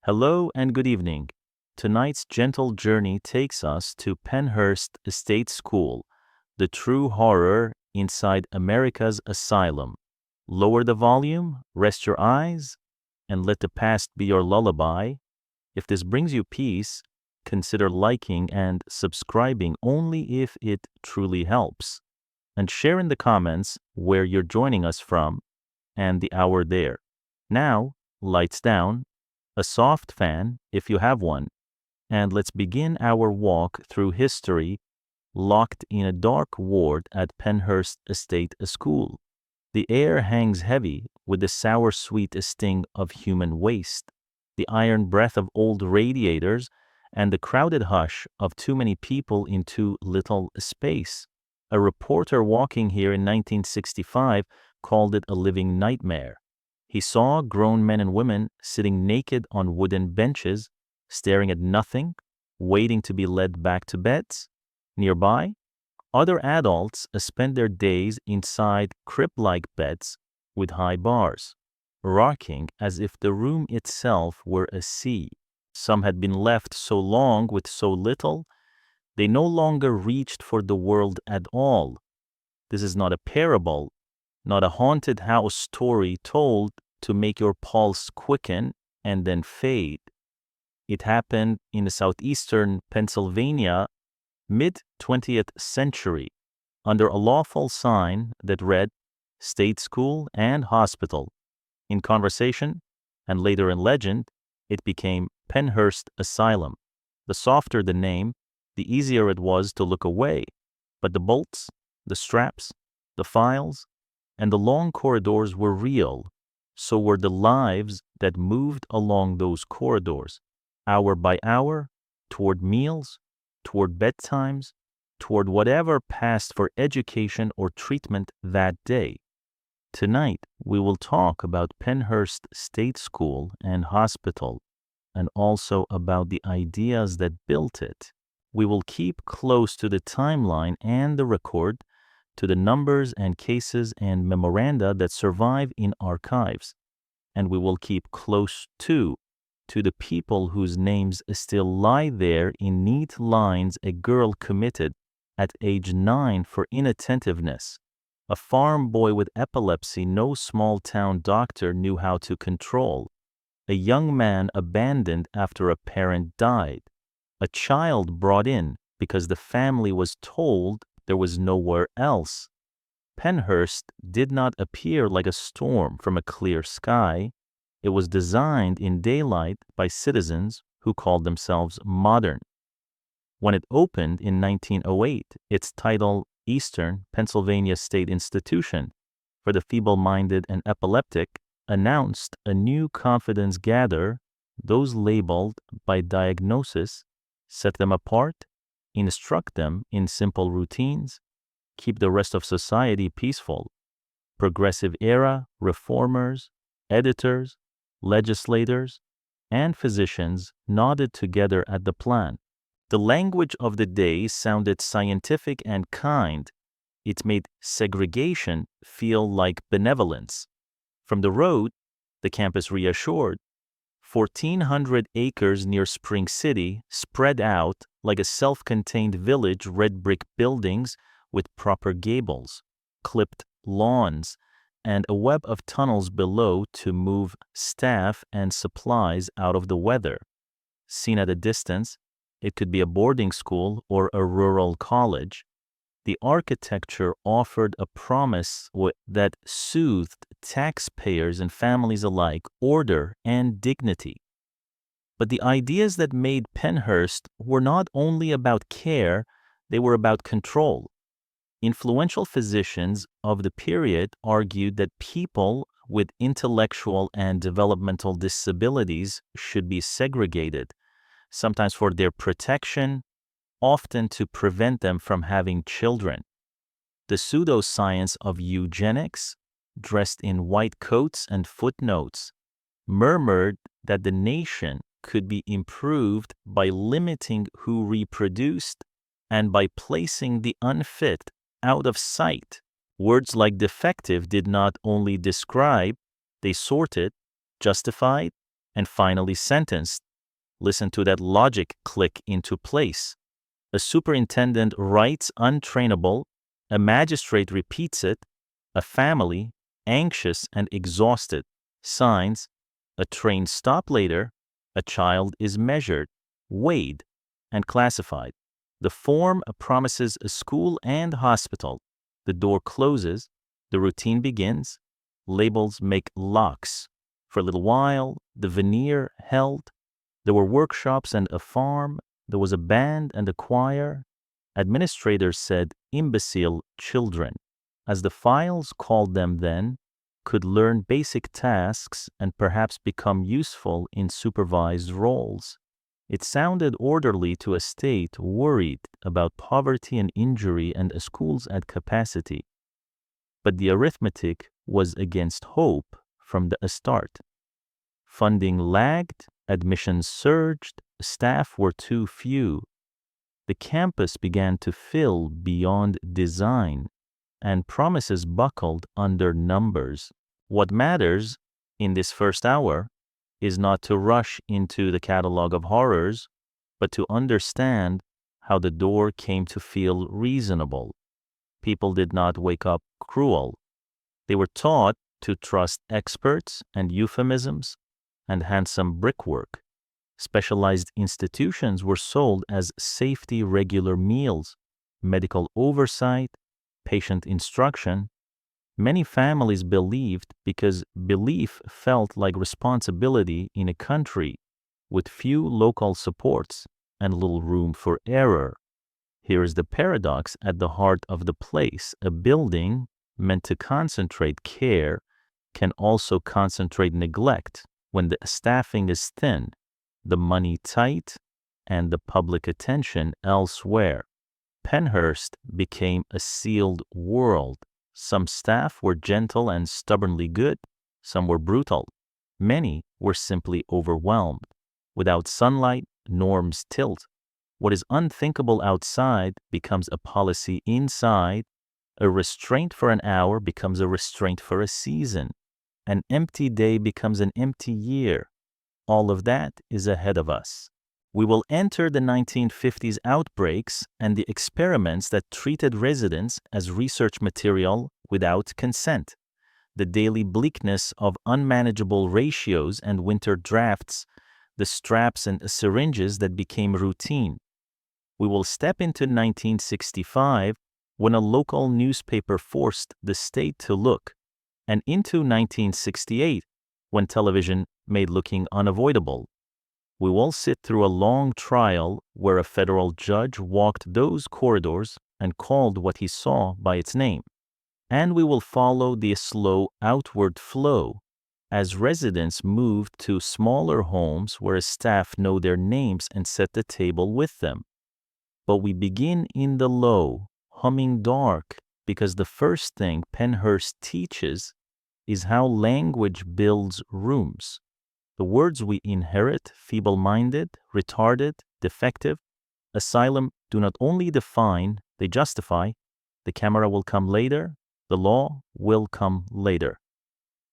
Hello and good evening. Tonight's gentle journey takes us to Pennhurst State School, the true horror inside America's asylum. Lower the volume, rest your eyes, and let the past be your lullaby. If this brings you peace, consider liking and subscribing only if it truly helps. And share in the comments where you're joining us from and the hour there. Now, lights down, a soft fan if you have one, and let's begin our walk through history locked in a dark ward at Pennhurst State School. The air hangs heavy with the sour-sweet sting of human waste, the iron breath of old radiators, and the crowded hush of too many people in too little space. A reporter walking here in 1965 called it a living nightmare. He saw grown men and women sitting naked on wooden benches, staring at nothing, waiting to be led back to beds. Nearby, other adults spent their days inside crib-like beds with high bars, rocking as if the room itself were a sea. Some had been left so long with so little, they no longer reached for the world at all. This is not a parable, not a haunted house story told to make your pulse quicken and then fade. It happened in southeastern Pennsylvania, mid-20th century, under a lawful sign that read State School and Hospital. In conversation, and later in legend, it became Pennhurst Asylum. The softer the name, the easier it was to look away. But the bolts, the straps, the files, and the long corridors were real. So were the lives that moved along those corridors, hour by hour, toward meals, toward bedtimes, toward whatever passed for education or treatment that day. Tonight, we will talk about Pennhurst State School and Hospital, and also about the ideas that built it. We will keep close to the timeline and the record, to the numbers and cases and memoranda that survive in archives. And we will keep close to the people whose names still lie there in neat lines. A girl committed at age 9 for inattentiveness. A farm boy with epilepsy no small-town doctor knew how to control. A young man abandoned after a parent died. A child brought in because the family was told there was nowhere else. Pennhurst did not appear like a storm from a clear sky. It was designed in daylight by citizens who called themselves modern. When it opened in 1908, its title, Eastern Pennsylvania State Institution for the Feeble-Minded and Epileptic, announced a new confidence gather, those labeled by diagnosis, set them apart, instruct them in simple routines, keep the rest of society peaceful. Progressive era, reformers, editors, legislators, and physicians nodded together at the plan. The language of the day sounded scientific and kind. It made segregation feel like benevolence. From the road, the campus reassured, 1,400 acres near Spring City spread out like a self-contained village, red brick buildings with proper gables, clipped lawns, and a web of tunnels below to move staff and supplies out of the weather. Seen at a distance, it could be a boarding school or a rural college. The architecture offered a promise that soothed taxpayers and families alike, order and dignity. But the ideas that made Pennhurst were not only about care, they were about control. Influential physicians of the period argued that people with intellectual and developmental disabilities should be segregated, sometimes for their protection, often to prevent them from having children. The pseudoscience of eugenics, dressed in white coats and footnotes, murmured that the nation could be improved by limiting who reproduced and by placing the unfit out of sight. Words like defective did not only describe, they sorted, justified, and finally sentenced. Listen to that logic click into place. A superintendent writes untrainable, a magistrate repeats it, a family, anxious and exhausted, signs, a train stop later, a child is measured, weighed, and classified. The form promises a school and hospital. The door closes, the routine begins, labels make locks. For a little while, the veneer held. There were workshops and a farm. There was a band and a choir. Administrators said imbecile children, as the files called them then, could learn basic tasks and perhaps become useful in supervised roles. It sounded orderly to a state worried about poverty and injury and schools at capacity. But the arithmetic was against hope from the start. Funding lagged, admissions surged, staff were too few. The campus began to fill beyond design, and promises buckled under numbers. What matters in this first hour is not to rush into the catalog of horrors, but to understand how the door came to feel reasonable. People did not wake up cruel. They were taught to trust experts and euphemisms and handsome brickwork. Specialized institutions were sold as safety regular meals, medical oversight, patient instruction. Many families believed because belief felt like responsibility in a country with few local supports and little room for error. Here is the paradox at the heart of the place. A building meant to concentrate care can also concentrate neglect when the staffing is thin, the money tight, and the public attention elsewhere. Pennhurst became a sealed world. Some staff were gentle and stubbornly good. Some were brutal. Many were simply overwhelmed. Without sunlight, norms tilt. What is unthinkable outside becomes a policy inside. A restraint for an hour becomes a restraint for a season. An empty day becomes an empty year. All of that is ahead of us. We will enter the 1950s outbreaks and the experiments that treated residents as research material without consent, the daily bleakness of unmanageable ratios and winter drafts, the straps and syringes that became routine. We will step into 1965 when a local newspaper forced the state to look, and into 1968 when television made looking unavoidable. We will sit through a long trial where a federal judge walked those corridors and called what he saw by its name. And we will follow the slow outward flow as residents move to smaller homes where staff know their names and set the table with them. But we begin in the low, humming dark, because the first thing Pennhurst teaches is how language builds rooms. The words we inherit, feeble-minded, retarded, defective, asylum, do not only define, they justify. The camera will come later. The law will come later.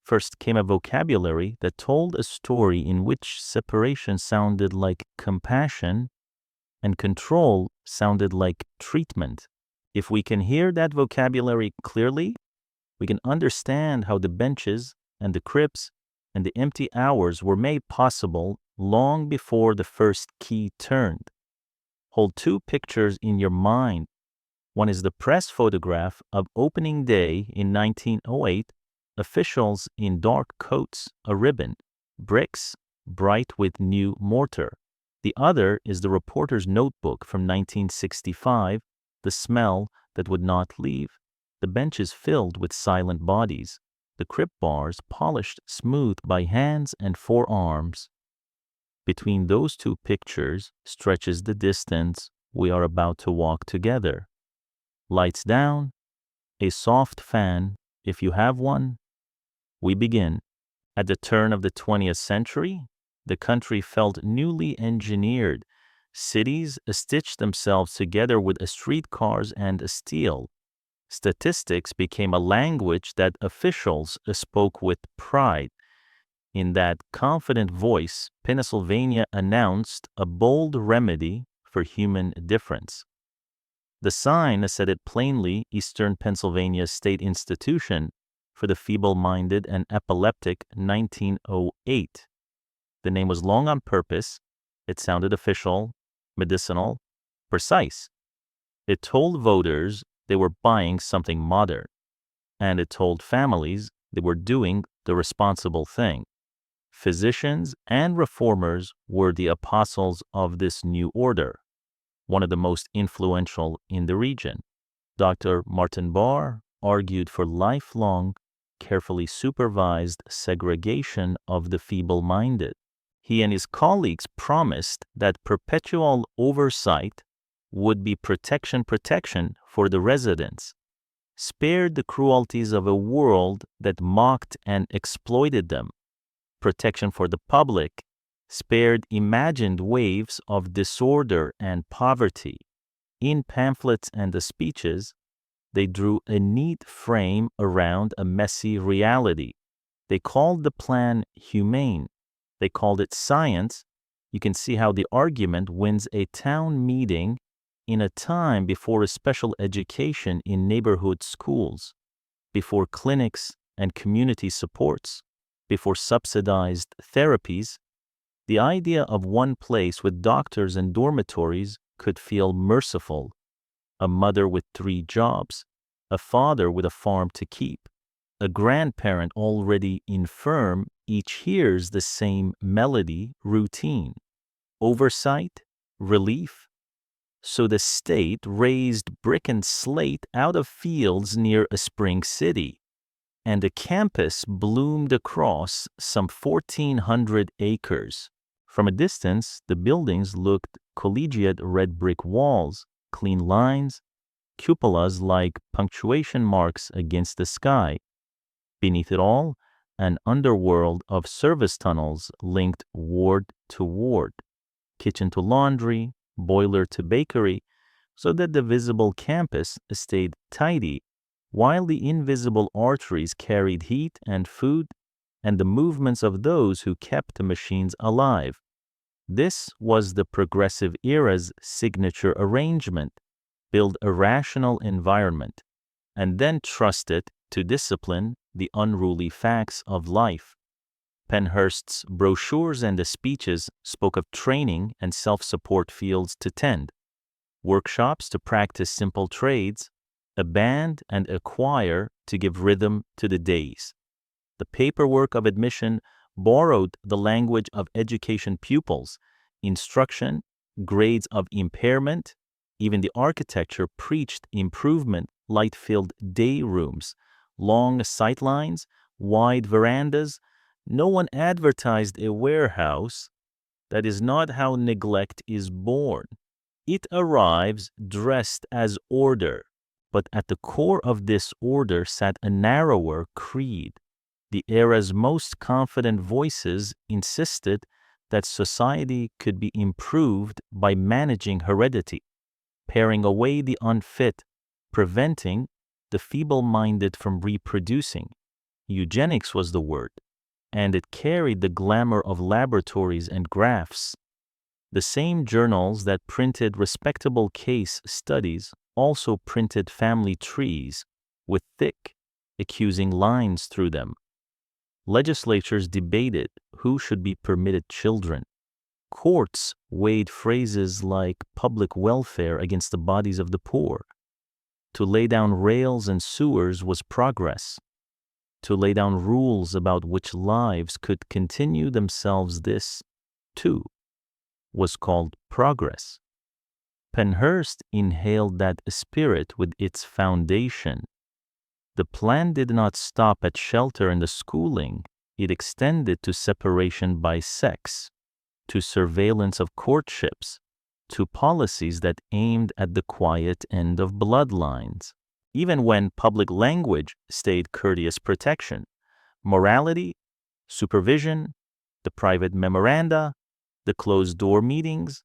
First came a vocabulary that told a story in which separation sounded like compassion and control sounded like treatment. If we can hear that vocabulary clearly, we can understand how the benches and the cribs and the empty hours were made possible long before the first key turned. Hold two pictures in your mind. One is the press photograph of opening day in 1908, officials in dark coats, a ribbon, bricks, bright with new mortar. The other is the reporter's notebook from 1965, the smell that would not leave, the benches filled with silent bodies, the crib bars polished smooth by hands and forearms. Between those two pictures stretches the distance we are about to walk together. Lights down, a soft fan, if you have one. We begin. At the turn of the 20th century, the country felt newly engineered. Cities stitched themselves together with streetcars and steel. Statistics became a language that officials spoke with pride. In that confident voice, Pennsylvania announced a bold remedy for human difference. The sign said it plainly, Eastern Pennsylvania State Institution for the Feeble-Minded and Epileptic, 1908. The name was long on purpose. It sounded official, medicinal, precise. It told voters they were buying something modern, and it told families they were doing the responsible thing. Physicians and reformers were the apostles of this new order, one of the most influential in the region. Dr. Martin Barr argued for lifelong, carefully supervised segregation of the feeble-minded. He and his colleagues promised that perpetual oversight would be protection for the residents, spared the cruelties of a world that mocked and exploited them, protection for the public, spared imagined waves of disorder and poverty. In pamphlets and the speeches, they drew a neat frame around a messy reality. They called the plan humane. They called it science. You can see how the argument wins a town meeting in a time before a special education in neighborhood schools, before clinics and community supports, before subsidized therapies. The idea of one place with doctors and dormitories could feel merciful. A mother with 3 jobs, a father with a farm to keep, a grandparent already infirm, each hears the same melody, routine. Oversight, relief. So the state raised brick and slate out of fields near a spring city, and a campus bloomed across some 1,400 acres. From a distance, the buildings looked collegiate: red brick walls, clean lines, cupolas like punctuation marks against the sky. Beneath it all, an underworld of service tunnels linked ward to ward, kitchen to laundry, boiler to bakery, so that the visible campus stayed tidy, while the invisible arteries carried heat and food and the movements of those who kept the machines alive. This was the Progressive era's signature arrangement: build a rational environment, and then trust it to discipline the unruly facts of life. Pennhurst's brochures and the speeches spoke of training and self-support fields to tend, workshops to practice simple trades, a band and a choir to give rhythm to the days. The paperwork of admission borrowed the language of education pupils, instruction, grades of impairment. Even the architecture preached improvement: light-filled day rooms, long sightlines, wide verandas. No one advertised a warehouse. That is not how neglect is born. It arrives dressed as order, but at the core of this order sat a narrower creed. The era's most confident voices insisted that society could be improved by managing heredity, paring away the unfit, preventing the feeble-minded from reproducing. Eugenics was the word, and it carried the glamour of laboratories and graphs. The same journals that printed respectable case studies also printed family trees with thick, accusing lines through them. Legislatures debated who should be permitted children. Courts weighed phrases like public welfare against the bodies of the poor. To lay down rails and sewers was progress. To lay down rules about which lives could continue themselves, this, too, was called progress. Pennhurst inhaled that spirit with its foundation. The plan did not stop at shelter and the schooling. It extended to separation by sex, to surveillance of courtships, to policies that aimed at the quiet end of bloodlines. Even when public language stayed courteous protection, morality, supervision, the private memoranda, the closed-door meetings,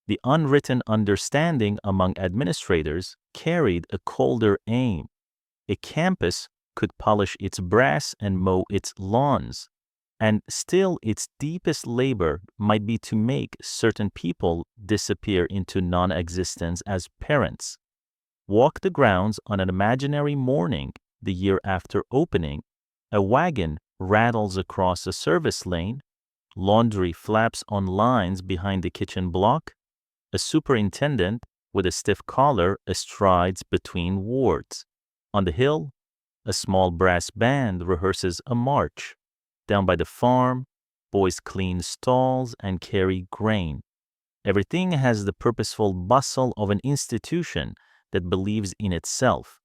the unwritten understanding among administrators carried a colder aim. A campus could polish its brass and mow its lawns. And still, its deepest labor might be to make certain people disappear into non-existence as parents. Walk the grounds on an imaginary morning the year after opening. A wagon rattles across a service lane. Laundry flaps on lines behind the kitchen block. A superintendent with a stiff collar astrides between wards. On the hill, a small brass band rehearses a march. Down by the farm, boys clean stalls and carry grain. Everything has the purposeful bustle of an institution that believes in itself.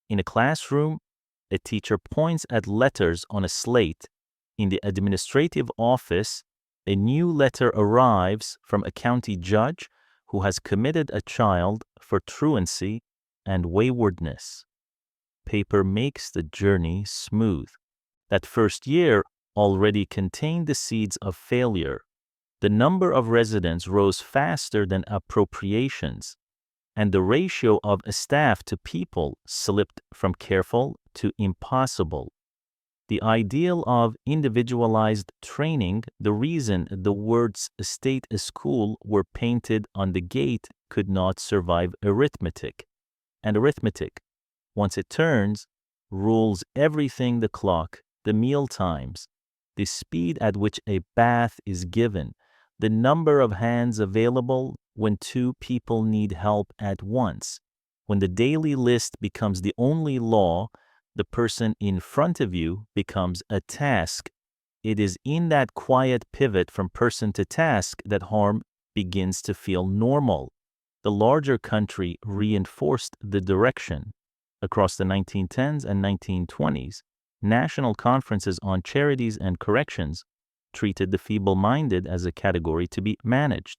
In a classroom, a teacher points at letters on a slate. In the administrative office, a new letter arrives from a county judge who has committed a child for truancy and waywardness. Paper makes the journey smooth. That first year already contained the seeds of failure. The number of residents rose faster than appropriations, and the ratio of staff to people slipped from careful to impossible. The ideal of individualized training, the reason the words state school were painted on the gate, could not survive arithmetic. And arithmetic, once it turns, rules everything: the clock, the meal times, the speed at which a bath is given, the number of hands available when two people need help at once. When the daily list becomes the only law, the person in front of you becomes a task. It is in that quiet pivot from person to task that harm begins to feel normal. The larger country reinforced the direction. Across the 1910s and 1920s, national conferences on charities and corrections treated the feeble-minded as a category to be managed.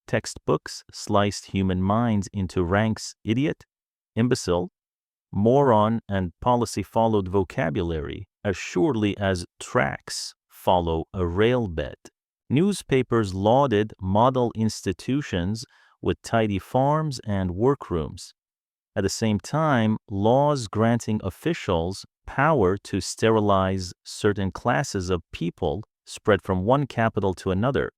Textbooks sliced human minds into ranks: idiot, imbecile, moron, and policy-followed vocabulary as surely as tracks follow a railbed. Newspapers lauded model institutions with tidy farms and workrooms. At the same time, laws granting officials power to sterilize certain classes of people spread from one capital to another.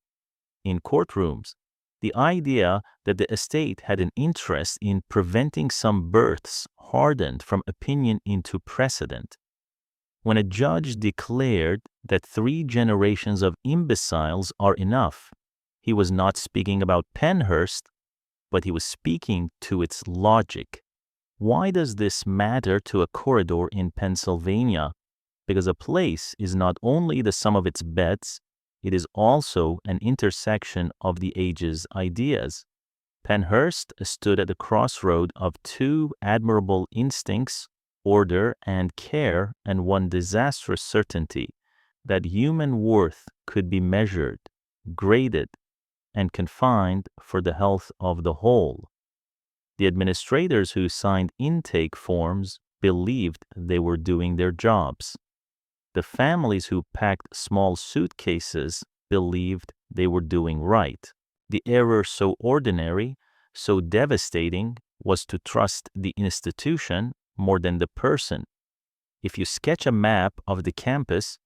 In courtrooms, the idea that the estate had an interest in preventing some births hardened from opinion into precedent. When a judge declared that 3 generations of imbeciles are enough, he was not speaking about Pennhurst, but he was speaking to its logic. Why does this matter to a corridor in Pennsylvania? Because a place is not only the sum of its beds, it is also an intersection of the age's ideas. Pennhurst stood at the crossroad of 2 admirable instincts, order and care, and one disastrous certainty, that human worth could be measured, graded, and confined for the health of the whole. The administrators who signed intake forms believed they were doing their jobs. The families who packed small suitcases believed they were doing right. The error so ordinary, so devastating, was to trust the institution more than the person. If you sketch a map of the campus,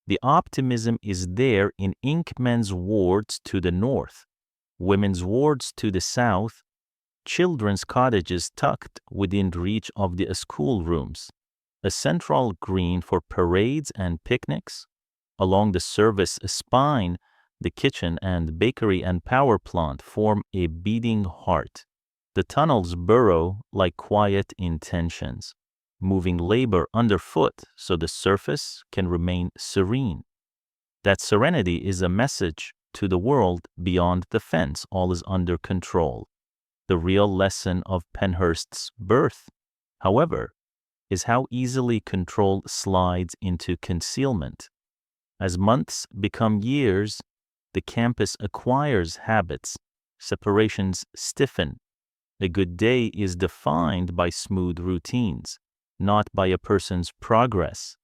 the optimism is there in Inkmen's wards to the north, women's wards to the south, children's cottages tucked within reach of the schoolrooms, a central green for parades and picnics. Along the service spine, the kitchen and bakery and power plant form a beating heart. The tunnels burrow like quiet intentions, moving labor underfoot so the surface can remain serene. That serenity is a message to the world: beyond the fence, all is under control. The real lesson of Pennhurst's birth, however, is how easily control slides into concealment. As months become years, the campus acquires habits, separations stiffen. A good day is defined by smooth routines, not by a person's progress.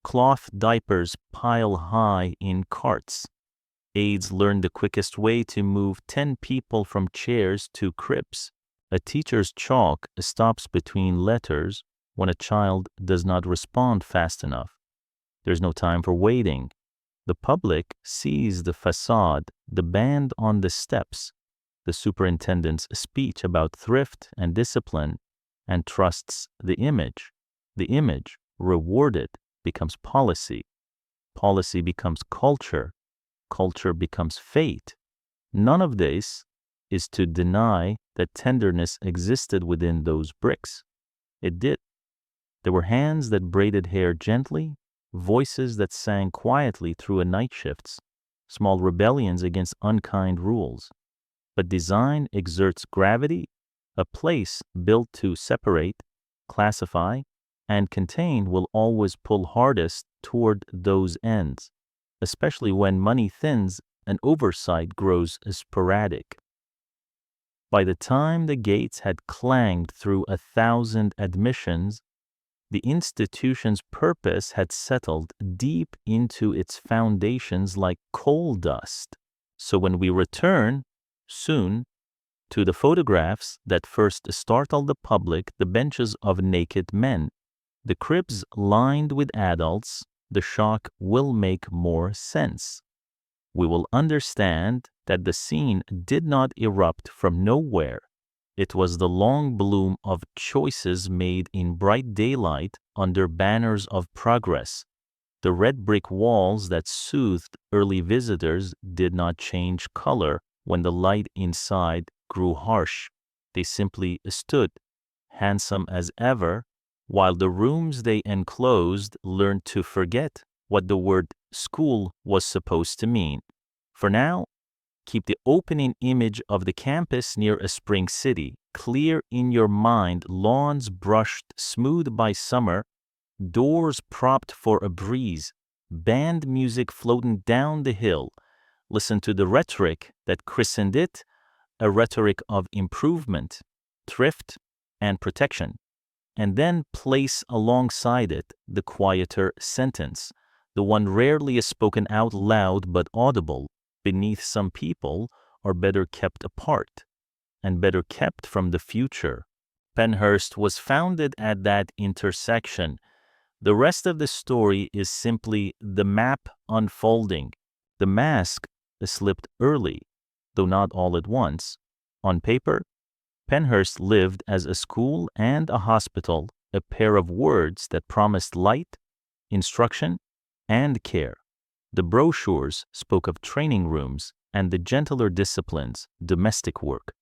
Cloth diapers pile high in carts. Aides learn the quickest way to move 10 people from chairs to cribs. A teacher's chalk stops between letters when a child does not respond fast enough. There's no time for waiting. The public sees the facade, the band on the steps, the superintendent's speech about thrift and discipline, and trusts the image. The image, rewarded, becomes policy. Policy becomes culture. Culture becomes fate. None of this is to deny that tenderness existed within those bricks. It did. There were hands that braided hair gently, voices that sang quietly through night shifts, small rebellions against unkind rules. But design exerts gravity. A place built to separate, classify, and contain will always pull hardest toward those ends, especially when money thins and oversight grows sporadic. By the time the gates had clanged through 1,000 admissions, the institution's purpose had settled deep into its foundations like coal dust. So when we return, soon, to the photographs that first startled the public, the benches of naked men, the cribs lined with adults, the shock will make more sense. We will understand that the scene did not erupt from nowhere. It was the long bloom of choices made in bright daylight under banners of progress. The red brick walls that soothed early visitors did not change color when the light inside grew harsh. They simply stood, handsome as ever, while the rooms they enclosed learned to forget what the word school was supposed to mean. For now, keep the opening image of the campus near a spring city, clear in your mind, lawns brushed smooth by summer, doors propped for a breeze, band music floating down the hill. Listen to the rhetoric that christened it a rhetoric of improvement, thrift, and protection. And then place alongside it the quieter sentence, the one rarely spoken out loud but audible. Beneath some people are better kept apart, and better kept from the future. Pennhurst was founded at that intersection. The rest of the story is simply the map unfolding. The mask slipped early, though not all at once. On paper, Pennhurst lived as a school and a hospital, a pair of words that promised light, instruction, and care. The brochures spoke of training rooms and the gentler disciplines, domestic work,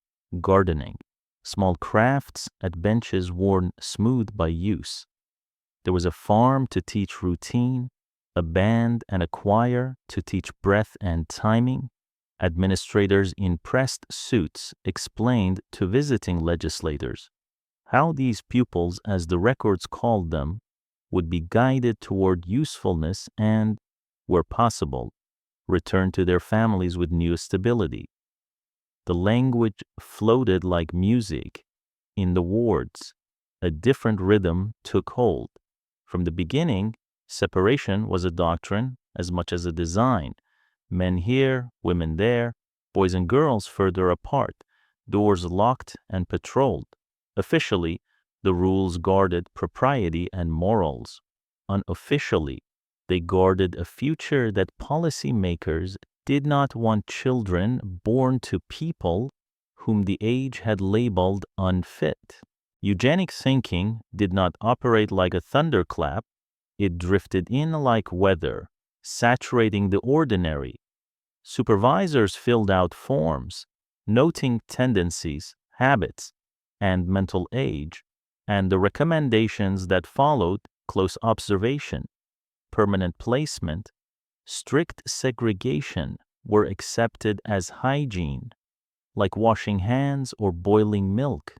gardening, small crafts at benches worn smooth by use. There was a farm to teach routine, a band and a choir to teach breath and timing. Administrators in pressed suits explained to visiting legislators how these pupils, as the records called them, would be guided toward usefulness and, where possible, return to their families with new stability. The language floated like music in the wards. A different rhythm took hold. From the beginning, separation was a doctrine as much as a design. Men here, women there, boys and girls further apart, doors locked and patrolled. Officially, the rules guarded propriety and morals. Unofficially, they guarded a future that policymakers did not want children born to people whom the age had labeled unfit. Eugenic thinking did not operate like a thunderclap. It drifted in like weather, saturating the ordinary. Supervisors filled out forms, noting tendencies, habits, and mental age, and the recommendations that followed: close observation, permanent placement, strict segregation were accepted as hygiene, like washing hands or boiling milk.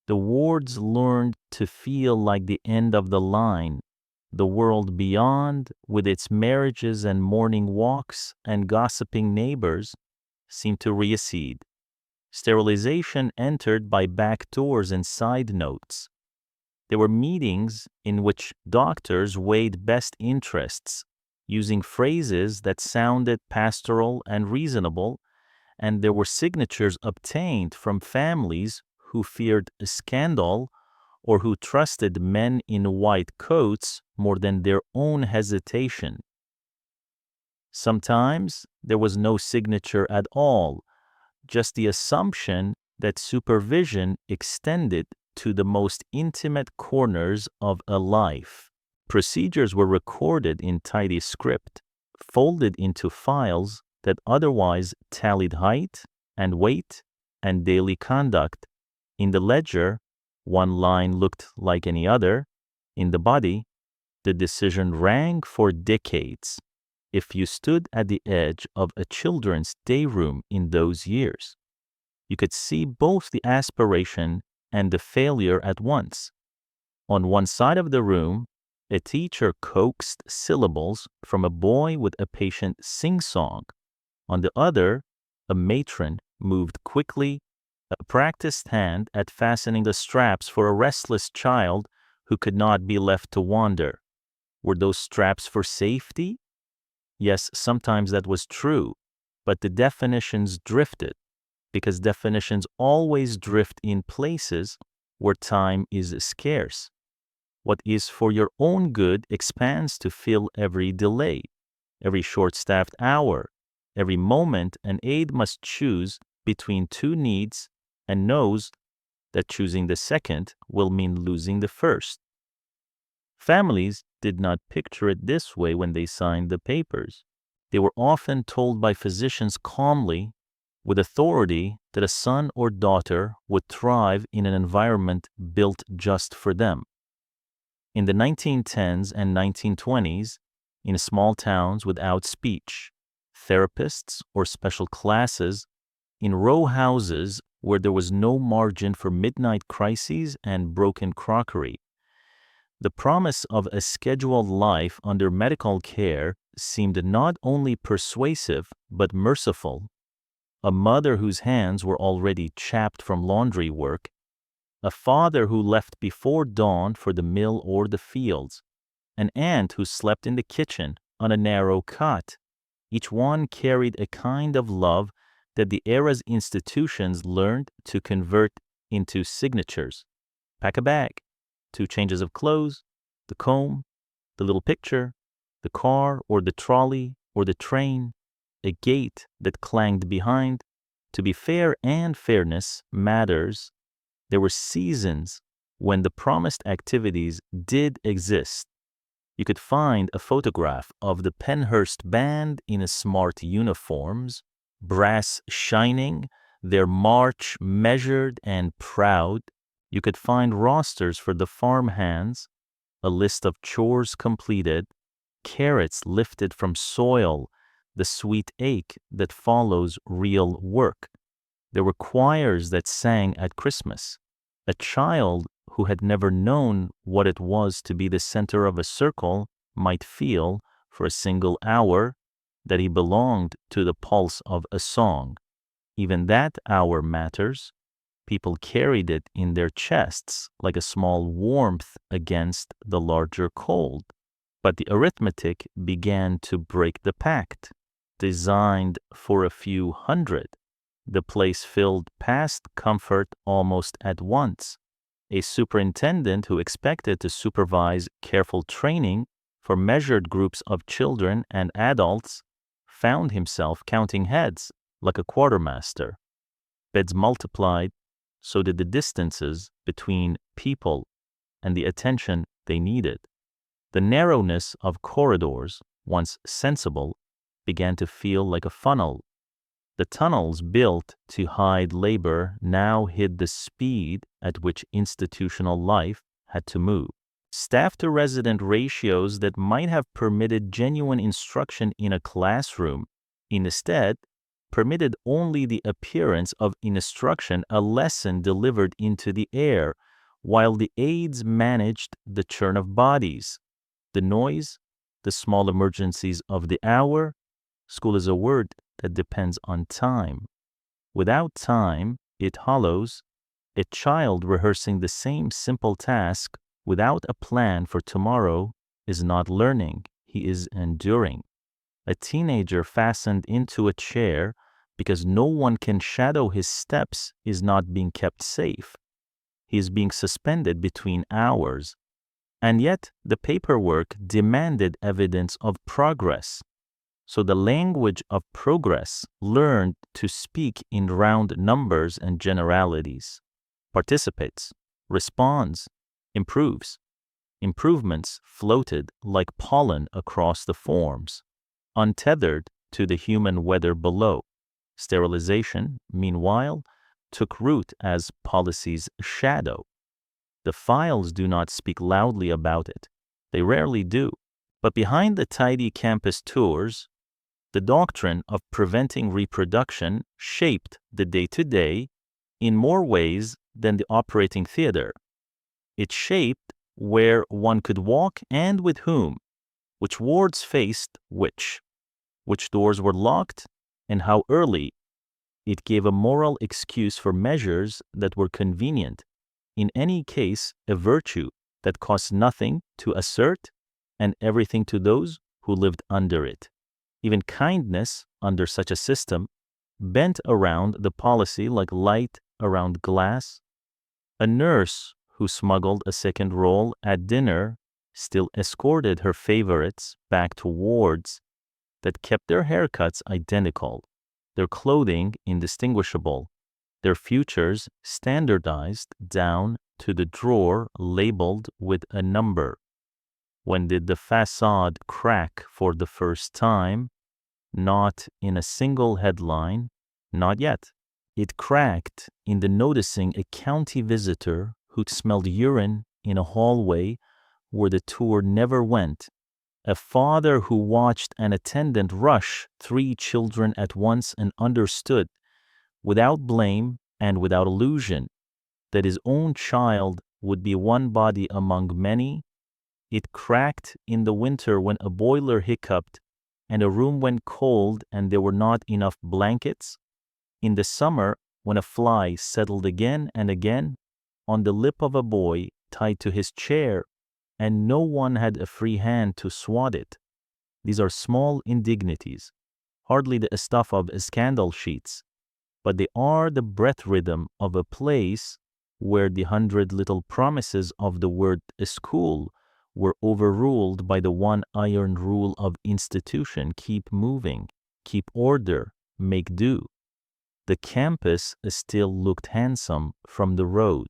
The wards learned to feel like the end of the line. The world beyond, with its marriages and morning walks and gossiping neighbors, seemed to recede. Sterilization entered by back doors and side notes. There were meetings in which doctors weighed best interests, using phrases that sounded pastoral and reasonable, and there were signatures obtained from families who feared a scandal or who trusted men in white coats more than their own hesitation. Sometimes there was no signature at all, just the assumption that supervision extended to the most intimate corners of a life. Procedures were recorded in tidy script, folded into files that otherwise tallied height and weight and daily conduct. In the ledger, one line looked like any other. In the body, the decision rang for decades. If you stood at the edge of a children's day room in those years, you could see both the aspiration and the failure at once. On one side of the room, a teacher coaxed syllables from a boy with a patient sing-song. On the other, a matron moved quickly, a practiced hand at fastening the straps for a restless child who could not be left to wander. Were those straps for safety? Yes, sometimes that was true, but the definitions drifted, because definitions always drift in places where time is scarce. What is for your own good expands to fill every delay, every short-staffed hour, every moment an aide must choose between two needs and knows that choosing the second will mean losing the first. Families did not picture it this way when they signed the papers. They were often told by physicians calmly, with authority, that a son or daughter would thrive in an environment built just for them. In the 1910s and 1920s, in small towns without speech, therapists, or special classes, in row houses where there was no margin for midnight crises and broken crockery, the promise of a scheduled life under medical care seemed not only persuasive but merciful. A mother whose hands were already chapped from laundry work, a father who left before dawn for the mill or the fields, an aunt who slept in the kitchen on a narrow cot. Each one carried a kind of love that the era's institutions learned to convert into signatures. Pack a bag, 2 changes of clothes, the comb, the little picture, the car or the trolley or the train, a gate that clanged behind. To be fair, and fairness matters, there were seasons when the promised activities did exist. You could find a photograph of the Pennhurst band in smart uniforms, brass shining, their march measured and proud. You could find rosters for the farm hands, a list of chores completed, carrots lifted from soil, the sweet ache that follows real work. There were choirs that sang at Christmas. A child who had never known what it was to be the center of a circle might feel, for a single hour, that he belonged to the pulse of a song. Even that hour matters. People carried it in their chests like a small warmth against the larger cold. But the arithmetic began to break the pact. Designed for a few hundred, the place filled past comfort almost at once. A superintendent who expected to supervise careful training for measured groups of children and adults found himself counting heads like a quartermaster. Beds multiplied, so did the distances between people and the attention they needed. The narrowness of corridors, once sensible, began to feel like a funnel. The tunnels built to hide labor now hid the speed at which institutional life had to move. Staff-to-resident ratios that might have permitted genuine instruction in a classroom, instead, permitted only the appearance of instruction, a lesson delivered into the air, while the aides managed the churn of bodies, the noise, the small emergencies of the hour. School is a word that depends on time. Without time, it hollows. A child rehearsing the same simple task without a plan for tomorrow is not learning, he is enduring. A teenager fastened into a chair because no one can shadow his steps is not being kept safe. He is being suspended between hours. And yet, the paperwork demanded evidence of progress. So the language of progress learned to speak in round numbers and generalities, participates, responds, improves. Improvements floated like pollen across the forms, untethered to the human weather below. Sterilization, meanwhile, took root as policy's shadow. The files do not speak loudly about it. They rarely do. But behind the tidy campus tours, the doctrine of preventing reproduction shaped the day-to-day in more ways than the operating theater. It shaped where one could walk and with whom, which wards faced which doors were locked, and how early. It gave a moral excuse for measures that were convenient, in any case a virtue that cost nothing to assert and everything to those who lived under it. Even kindness under such a system bent around the policy like light around glass. A nurse who smuggled a second roll at dinner still escorted her favorites back to wards that kept their haircuts identical, their clothing indistinguishable, their futures standardized down to the drawer labeled with a number. When did the facade crack for the first time? Not in a single headline, not yet. It cracked in the noticing a county visitor who'd smelled urine in a hallway where the tour never went, a father who watched an attendant rush 3 children at once and understood, without blame and without illusion, that his own child would be one body among many. It cracked in the winter when a boiler hiccuped and a room went cold and there were not enough blankets. In the summer, when a fly settled again and again on the lip of a boy tied to his chair, and no one had a free hand to swat it. These are small indignities, hardly the stuff of scandal sheets, but they are the breath rhythm of a place where the 100 little promises of the word school were overruled by the one iron rule of institution: keep moving, keep order, make do. The campus still looked handsome from the road.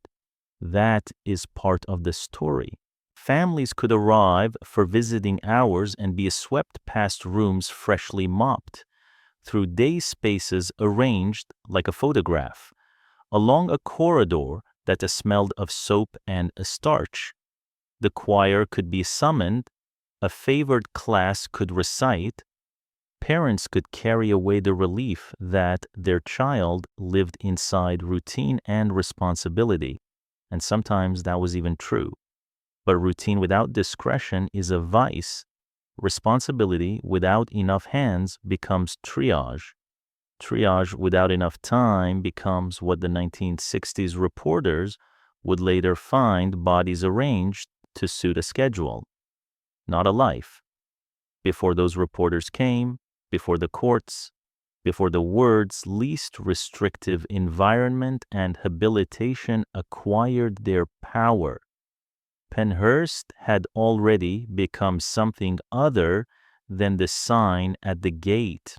That is part of the story. Families could arrive for visiting hours and be swept past rooms freshly mopped, through day spaces arranged like a photograph, along a corridor that smelled of soap and starch. The choir could be summoned, a favored class could recite, parents could carry away the relief that their child lived inside routine and responsibility, and sometimes that was even true. But routine without discretion is a vice. Responsibility without enough hands becomes triage. Triage without enough time becomes what the 1960s reporters would later find bodies arranged to suit a schedule, not a life. Before those reporters came, before the courts, before the words least restrictive environment and habilitation acquired their power, Pennhurst had already become something other than the sign at the gate,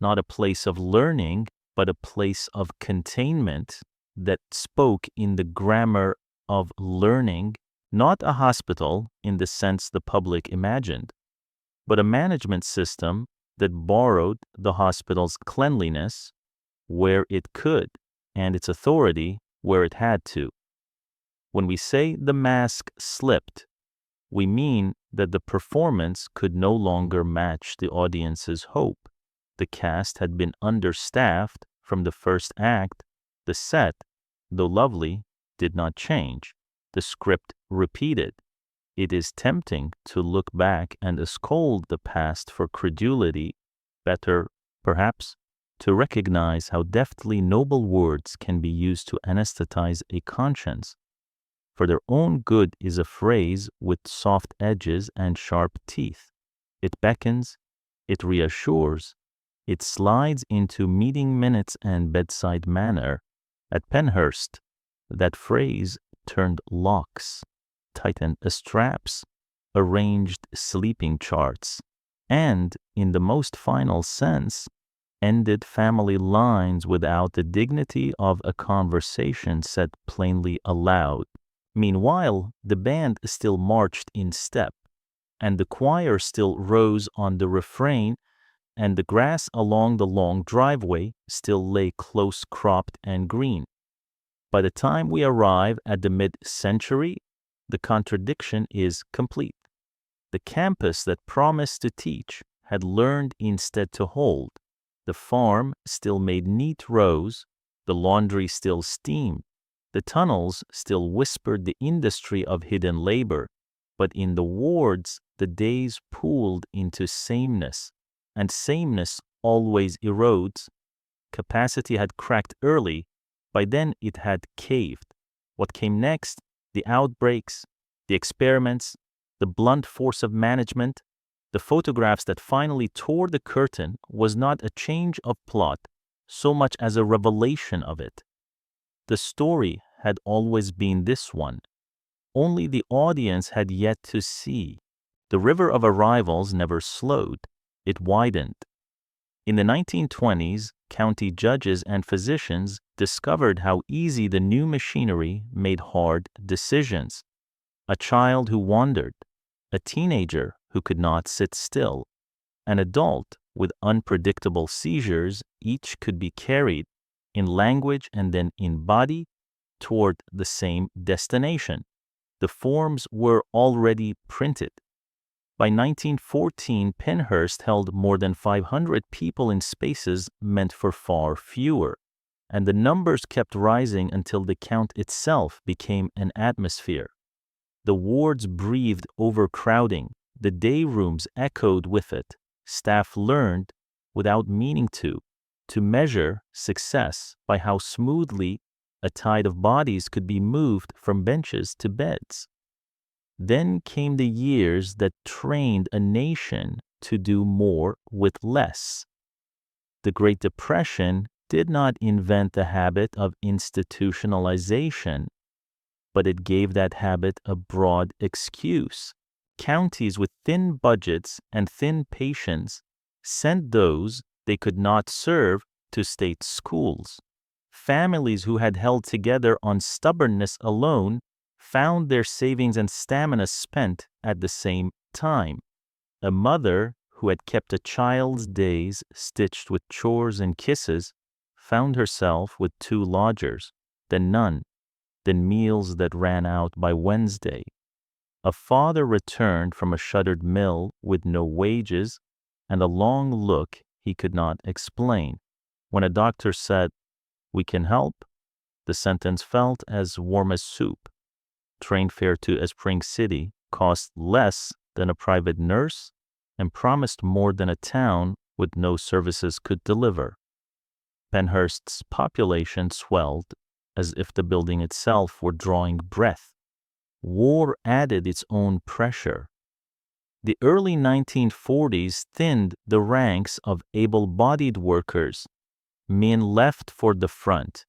not a place of learning, but a place of containment that spoke in the grammar of learning, not a hospital in the sense the public imagined, but a management system that borrowed the hospital's cleanliness where it could and its authority where it had to. When we say the mask slipped, we mean that the performance could no longer match the audience's hope. The cast had been understaffed from the first act. The set, though lovely, did not change. The script repeated. It is tempting to look back and scold the past for credulity. Better, perhaps, to recognize how deftly noble words can be used to anesthetize a conscience. For their own good is a phrase with soft edges and sharp teeth. It beckons, it reassures, it slides into meeting minutes and bedside manner. At Pennhurst, that phrase turned locks, tightened straps, arranged sleeping charts, and, in the most final sense, ended family lines without the dignity of a conversation said plainly aloud. Meanwhile, the band still marched in step, and the choir still rose on the refrain, and the grass along the long driveway still lay close-cropped and green. By the time we arrive at the mid-century, the contradiction is complete. The campus that promised to teach had learned instead to hold. The farm still made neat rows, the laundry still steamed, the tunnels still whispered the industry of hidden labor, but in the wards the days pooled into sameness, and sameness always erodes. Capacity had cracked early, by then it had caved. What came next? The outbreaks, the experiments, the blunt force of management, the photographs that finally tore the curtain was not a change of plot so much as a revelation of it. The story had always been this one. Only the audience had yet to see. The river of arrivals never slowed. It widened. In the 1920s, county judges and physicians discovered how easy the new machinery made hard decisions. A child who wandered, a teenager who could not sit still, an adult with unpredictable seizures, each could be carried in language and then in body toward the same destination. The forms were already printed. By 1914, Pennhurst held more than 500 people in spaces meant for far fewer, and the numbers kept rising until the count itself became an atmosphere. The wards breathed overcrowding, the day rooms echoed with it. Staff learned, without meaning to measure success by how smoothly a tide of bodies could be moved from benches to beds. Then came the years that trained a nation to do more with less. The Great Depression did not invent the habit of institutionalization, but it gave that habit a broad excuse. Counties with thin budgets and thin patience sent those they could not serve to state schools. Families who had held together on stubbornness alone found their savings and stamina spent at the same time. A mother who had kept a child's days stitched with chores and kisses found herself with 2 lodgers, then none, then meals that ran out by Wednesday. A father returned from a shuttered mill with no wages and a long look he could not explain. When a doctor said, "We can help," the sentence felt as warm as soup. Train fare to a spring city cost less than a private nurse and promised more than a town with no services could deliver. Pennhurst's population swelled as if the building itself were drawing breath. War added its own pressure. The early 1940s thinned the ranks of able-bodied workers. Men left for the front,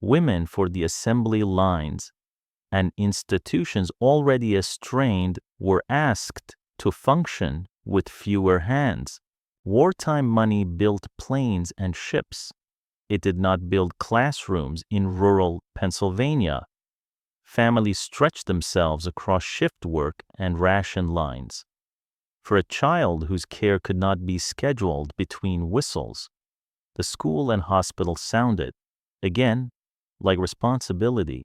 women for the assembly lines, and institutions already strained were asked to function with fewer hands. Wartime money built planes and ships. It did not build classrooms in rural Pennsylvania. Families stretched themselves across shift work and ration lines. For a child whose care could not be scheduled between whistles, the school and hospital sounded, again, like responsibility.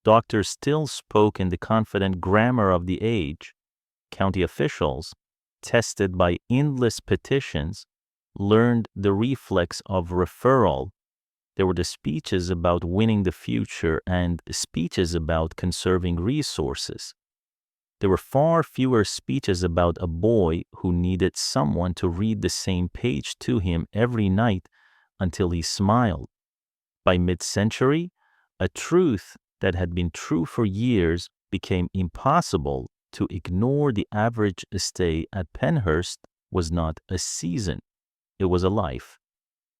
Doctors still spoke in the confident grammar of the age. County officials, tested by endless petitions, learned the reflex of referral. There were the speeches about winning the future and speeches about conserving resources. There were far fewer speeches about a boy who needed someone to read the same page to him every night until he smiled. By mid-century, a truth that had been true for years became impossible to ignore. The average stay at Pennhurst was not a season, it was a life.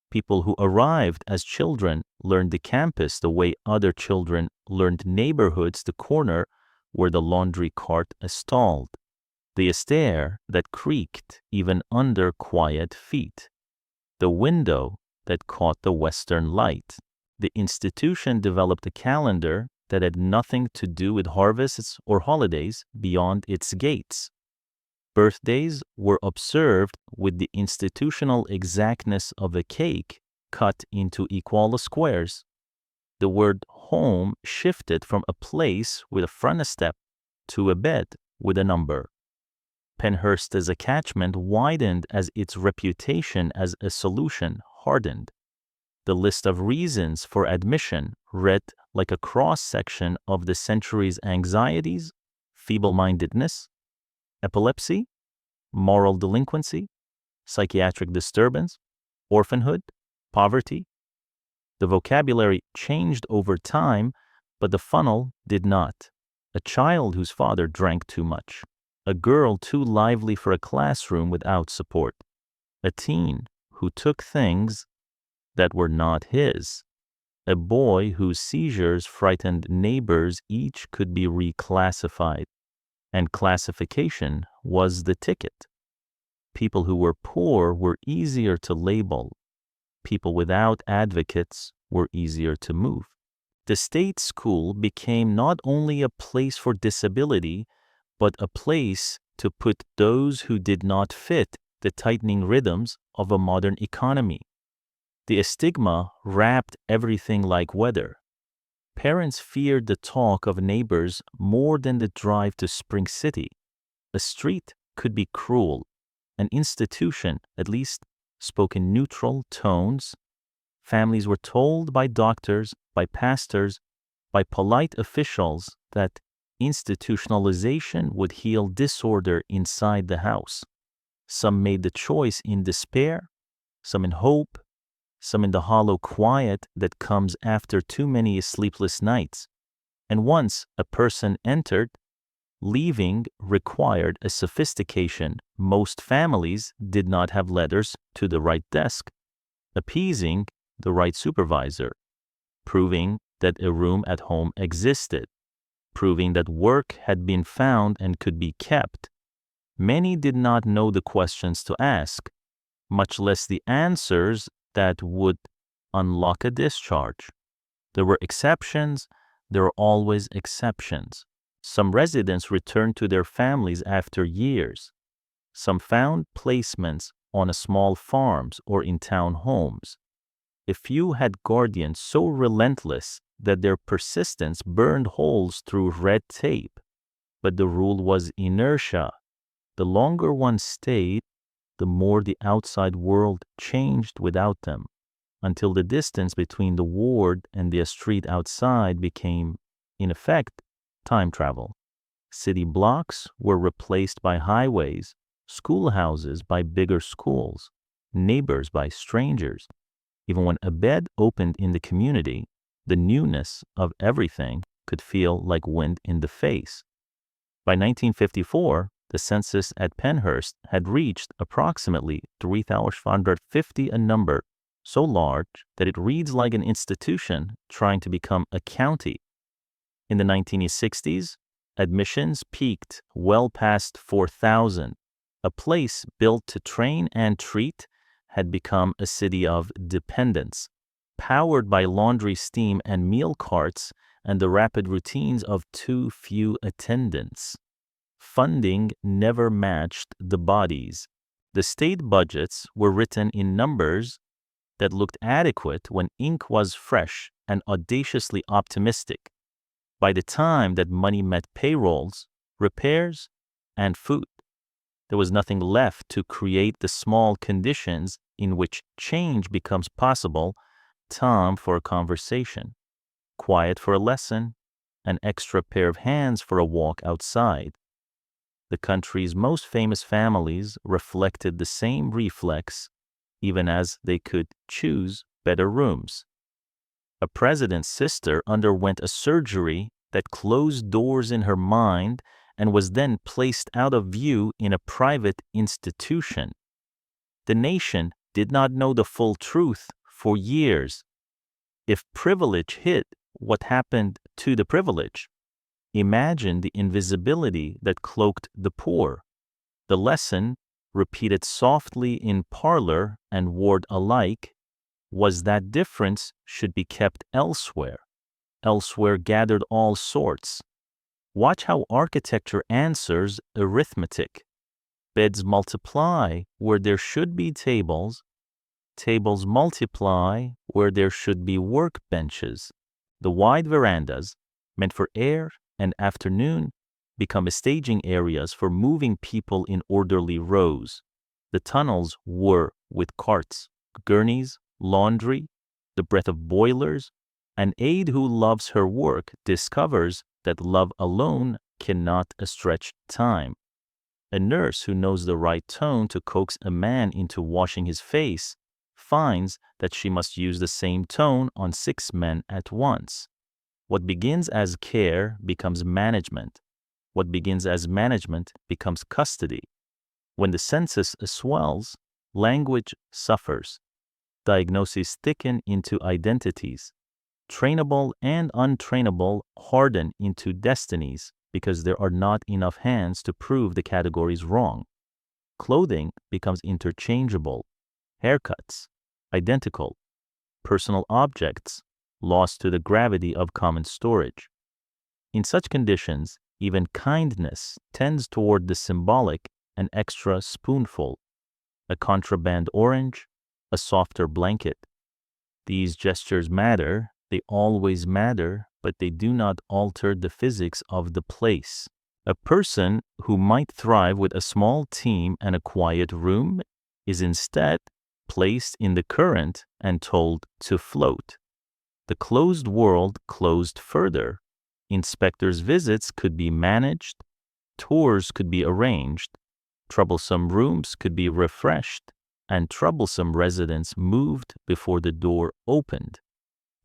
People who arrived as children learned the campus the way other children learned neighborhoods, the corner where the laundry cart stalled. the stair that creaked even under quiet feet, the window that caught the western light. The institution developed a calendar that had nothing to do with harvests or holidays beyond its gates. Birthdays were observed with the institutional exactness of a cake cut into equal squares. The word home shifted from a place with a front step to a bed with a number. Pennhurst's catchment widened as its reputation as a solution hardened. The list of reasons for admission read like a cross-section of the century's anxieties, feeble-mindedness, epilepsy, moral delinquency, psychiatric disturbance, orphanhood, poverty. The vocabulary changed over time, but the funnel did not. A child whose father drank too much. A girl too lively for a classroom without support. A teen who took things that were not his. A boy whose seizures frightened neighbors each could be reclassified, and classification was the ticket. People who were poor were easier to label. People without advocates were easier to move. The state school became not only a place for disability, but a place to put those who did not fit the tightening rhythms of a modern economy. The stigma wrapped everything like weather. Parents feared the talk of neighbors more than the drive to Spring City. A street could be cruel. An institution, at least, spoke in neutral tones. Families were told by doctors, by pastors, by polite officials that institutionalization would heal disorder inside the house. Some made the choice in despair, some in hope, some in the hollow quiet that comes after too many sleepless nights. And once a person entered, leaving required a sophistication most families did not have letters to the right desk, appeasing the right supervisor, proving that a room at home existed, proving that work had been found and could be kept. Many did not know the questions to ask, much less the answers that would unlock a discharge. There were exceptions, there were always exceptions. Some residents returned to their families after years. Some found placements on small farms or in town homes. A few had guardians so relentless that their persistence burned holes through red tape. But the rule was inertia. The longer one stayed, the more the outside world changed without them, until the distance between the ward and the street outside became, in effect, time travel. City blocks were replaced by highways, schoolhouses by bigger schools, neighbors by strangers. Even when a bed opened in the community, the newness of everything could feel like wind in the face. By 1954, the census at Pennhurst had reached approximately 3,550, a number so large that it reads like an institution trying to become a county. In the 1960s, admissions peaked well past 4,000. A place built to train and treat had become a city of dependence, powered by laundry steam and meal carts and the rapid routines of too few attendants. Funding never matched the bodies. The state budgets were written in numbers that looked adequate when ink was fresh and audaciously optimistic. By the time that money met payrolls, repairs, and food, there was nothing left to create the small conditions in which change becomes possible: time for a conversation, quiet for a lesson, an extra pair of hands for a walk outside. The country's most famous families reflected the same reflex, even as they could choose better rooms. A president's sister underwent a surgery that closed doors in her mind and was then placed out of view in a private institution. The nation did not know the full truth for years. If privilege hit, what happened to the privilege? Imagine the invisibility that cloaked the poor. The lesson, repeated softly in parlor and ward alike, was that difference should be kept elsewhere. Elsewhere gathered all sorts. Watch how architecture answers arithmetic. Beds multiply where there should be tables. Tables multiply where there should be workbenches. The wide verandas, meant for air and afternoon, become staging areas for moving people in orderly rows. The tunnels whir with carts, gurneys, laundry, the breath of boilers. An aide who loves her work discovers that love alone cannot stretch time. A nurse who knows the right tone to coax a man into washing his face finds that she must use the same tone on 6 men at once. What begins as care becomes management. What begins as management becomes custody. When the census swells, language suffers. Diagnoses thicken into identities. Trainable and untrainable harden into destinies because there are not enough hands to prove the categories wrong. Clothing becomes interchangeable. Haircuts, identical. Personal objects, lost to the gravity of common storage. In such conditions, even kindness tends toward the symbolic, an extra spoonful, a contraband orange, a softer blanket. These gestures matter, they always matter, but they do not alter the physics of the place. A person who might thrive with a small team and a quiet room is instead placed in the current and told to float. The closed world closed further. Inspectors' visits could be managed, tours could be arranged, troublesome rooms could be refreshed, and troublesome residents moved before the door opened.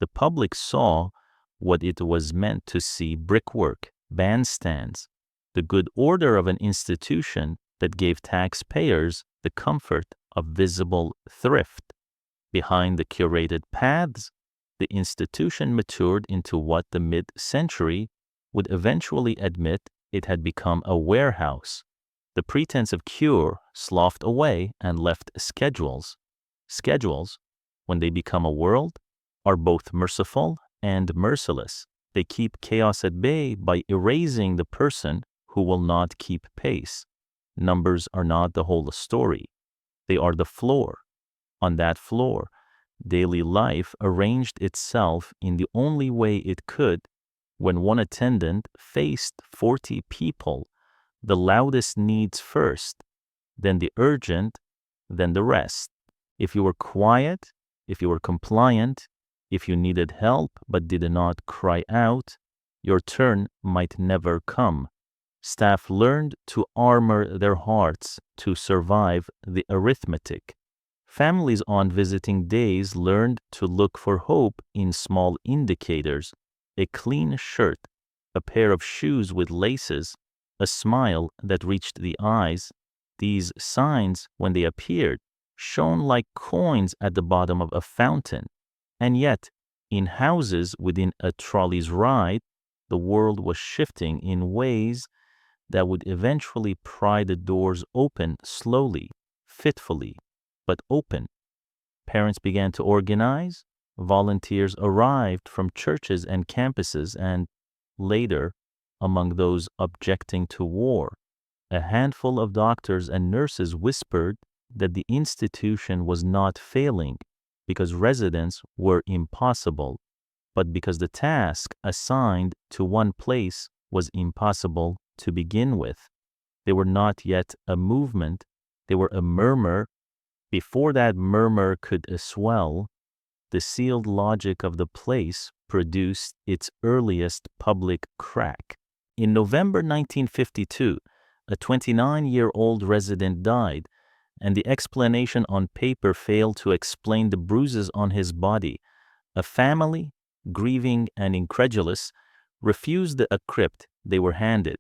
The public saw what it was meant to see: brickwork, bandstands, the good order of an institution that gave taxpayers the comfort of visible thrift. Behind the curated paths, the institution matured into what the mid-century would eventually admit it had become: a warehouse. The pretense of cure sloughed away and left schedules. Schedules, when they become a world, are both merciful and merciless. They keep chaos at bay by erasing the person who will not keep pace. Numbers are not the whole story. They are the floor. On that floor, daily life arranged itself in the only way it could when one attendant faced 40 people, the loudest needs first, then the urgent, then the rest. If you were quiet, if you were compliant, if you needed help but did not cry out, your turn might never come. Staff learned to armor their hearts to survive the arithmetic. Families on visiting days learned to look for hope in small indicators: a clean shirt, a pair of shoes with laces, a smile that reached the eyes. These signs, when they appeared, shone like coins at the bottom of a fountain. And yet, in houses within a trolley's ride, the world was shifting in ways that would eventually pry the doors open slowly, fitfully, but open. Parents began to organize. Volunteers arrived from churches and campuses, and later, among those objecting to war, a handful of doctors and nurses whispered that the institution was not failing because residents were impossible, but because the task assigned to one place was impossible to begin with. They were not yet a movement, they were a murmur. Before that murmur could swell, the sealed logic of the place produced its earliest public crack. In November 1952, a 29-year-old resident died, and the explanation on paper failed to explain the bruises on his body. A family, grieving and incredulous, refused the crypt they were handed.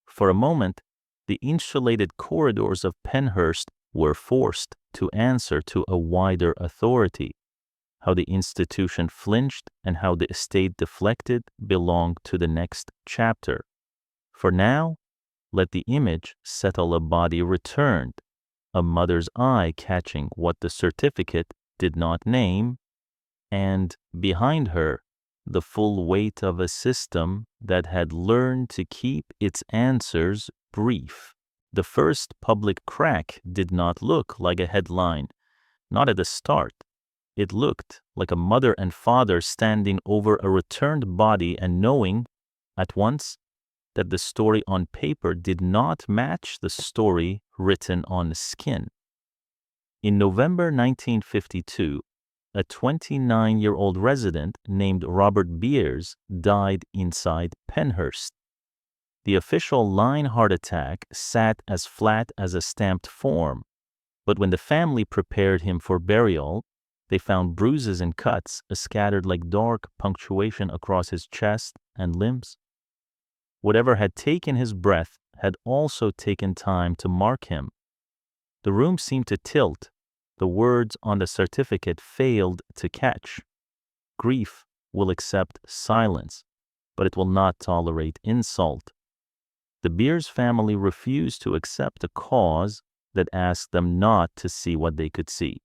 For a moment, the insulated corridors of Pennhurst were forced to answer to a wider authority. How the institution flinched and how the estate deflected belonged to the next chapter. For now, let the image settle a body returned, a mother's eye catching what the certificate did not name, and behind her, the full weight of a system that had learned to keep its answers brief. The first public crack did not look like a headline, not at the start. It looked like a mother and father standing over a returned body and knowing, at once, that the story on paper did not match the story written on skin. In November 1952, a 29-year-old resident named Robert Beers died inside Pennhurst. The official line heart attack sat as flat as a stamped form, but when the family prepared him for burial, they found bruises and cuts scattered like dark punctuation across his chest and limbs. Whatever had taken his breath had also taken time to mark him. The room seemed to tilt. The words on the certificate failed to catch. Grief will accept silence, but it will not tolerate insult. The Beers family refused to accept a cause that asked them not to see what they could see.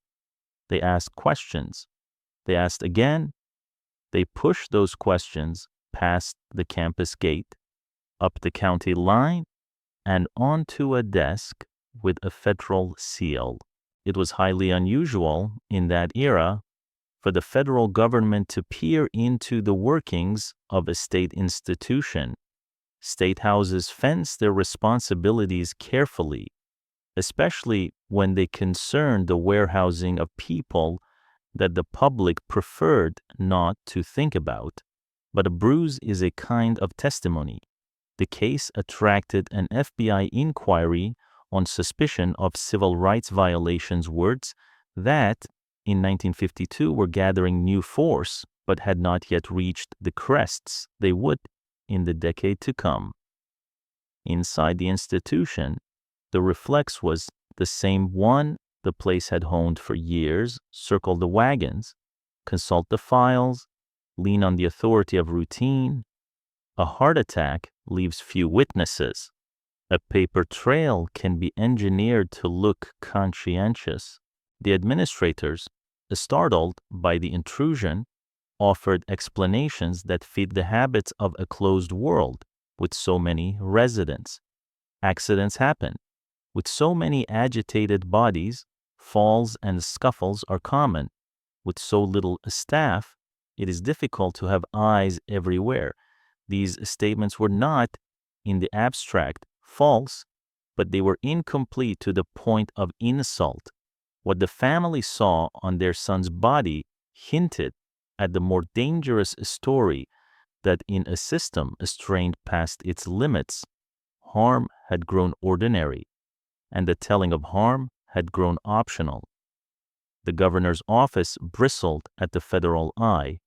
They asked questions. They asked again. They pushed those questions past the campus gate, up the county line, and onto a desk with a federal seal. It was highly unusual in that era for the federal government to peer into the workings of a state institution. State houses fence their responsibilities carefully, especially when they concern the warehousing of people that the public preferred not to think about. But a bruise is a kind of testimony. The case attracted an FBI inquiry on suspicion of civil rights violations, words that, in 1952, were gathering new force but had not yet reached the crests they would in the decade to come. Inside the institution, the reflex was the same one the place had honed for years: circle the wagons, consult the files, lean on the authority of routine. A heart attack leaves few witnesses. A paper trail can be engineered to look conscientious. The administrators, startled by the intrusion, offered explanations that fit the habits of a closed world with so many residents. Accidents happen. With so many agitated bodies, falls and scuffles are common. With so little staff, it is difficult to have eyes everywhere. These statements were not, in the abstract, false, but they were incomplete to the point of insult. What the family saw on their son's body hinted at the more dangerous story that in a system strained past its limits, harm had grown ordinary, and the telling of harm had grown optional. The governor's office bristled at the federal eye.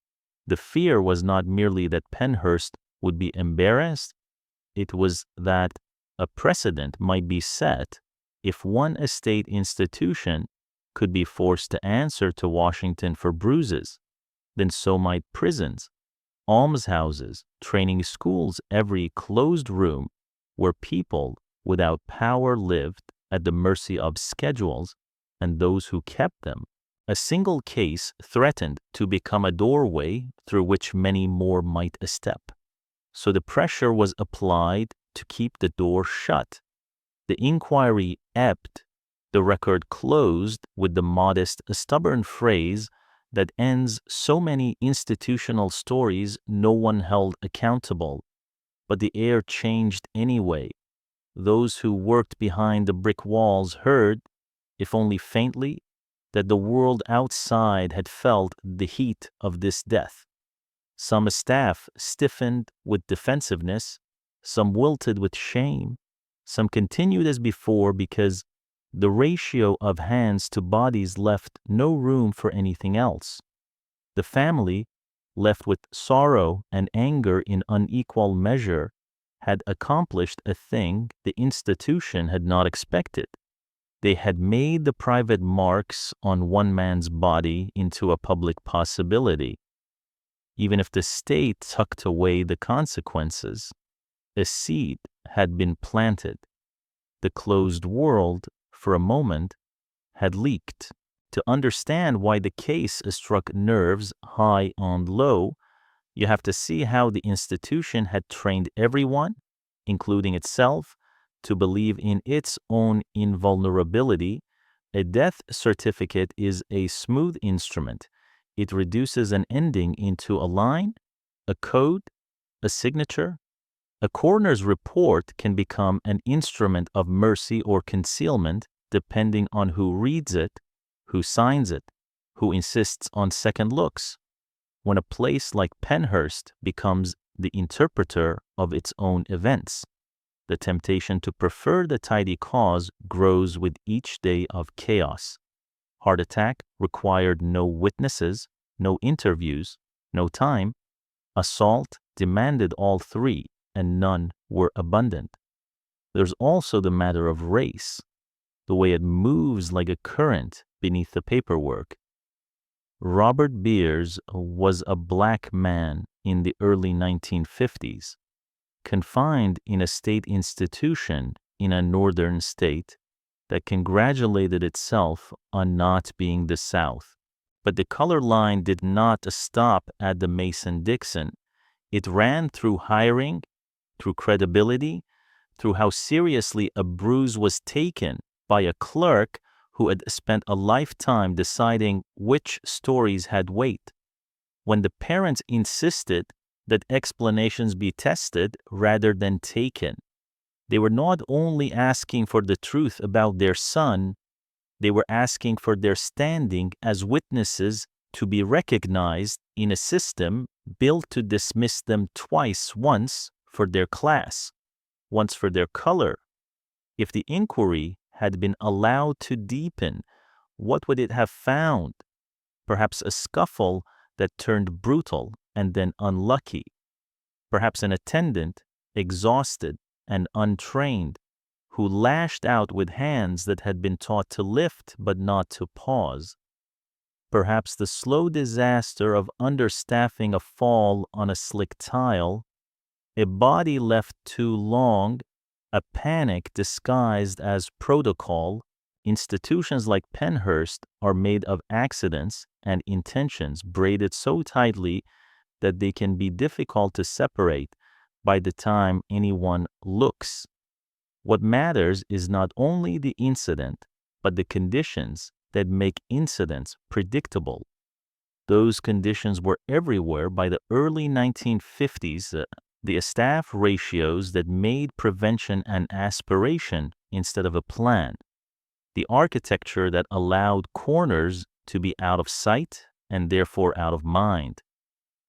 The fear was not merely that Pennhurst would be embarrassed, it was that a precedent might be set if one state institution could be forced to answer to Washington for bruises. Then so might prisons, almshouses, training schools, every closed room where people without power lived at the mercy of schedules and those who kept them. A single case threatened to become a doorway through which many more might step. So the pressure was applied to keep the door shut. The inquiry ebbed, the record closed with the modest, stubborn phrase that ends so many institutional stories no one held accountable. But the air changed anyway. Those who worked behind the brick walls heard, if only faintly, that the world outside had felt the heat of this death. Some staff stiffened with defensiveness, some wilted with shame, some continued as before because the ratio of hands to bodies left no room for anything else. The family, left with sorrow and anger in unequal measure, had accomplished a thing the institution had not expected. They had made the private marks on one man's body into a public possibility. Even if the state tucked away the consequences, A seed had been planted. The closed world, for a moment, had leaked. To understand why the case struck nerves high and low, you have to see how the institution had trained everyone, including itself, to believe in its own invulnerability. A death certificate is a smooth instrument. It reduces an ending into a line, a code, a signature. A coroner's report can become an instrument of mercy or concealment depending on who reads it, who signs it, who insists on second looks. When a place like Pennhurst becomes the interpreter of its own events, the temptation to prefer the tidy cause grows with each day of chaos. Heart attack required no witnesses, no interviews, no time. Assault demanded all three, and none were abundant. There's also the matter of race, the way it moves like a current beneath the paperwork. Robert Beers was a black man in the early 1950s, confined in a state institution in a northern state that congratulated itself on not being the South. But the color line did not stop at the Mason-Dixon. It ran through hiring, through credibility, through how seriously a bruise was taken by a clerk who had spent a lifetime deciding which stories had weight. When the parents insisted that explanations be tested rather than taken, they were not only asking for the truth about their son, they were asking for their standing as witnesses to be recognized in a system built to dismiss them twice, once for their class, once for their color. If the inquiry had been allowed to deepen, what would it have found? Perhaps a scuffle that turned brutal and then unlucky. Perhaps an attendant, exhausted and untrained, who lashed out with hands that had been taught to lift but not to pause. Perhaps the slow disaster of understaffing a fall on a slick tile, a body left too long, a panic disguised as protocol. Institutions like Pennhurst are made of accidents and intentions braided so tightly that they can be difficult to separate by the time anyone looks. What matters is not only the incident, but the conditions that make incidents predictable. Those conditions were everywhere by the early 1950s. The staff ratios that made prevention an aspiration instead of a plan. The architecture that allowed corners to be out of sight and therefore out of mind.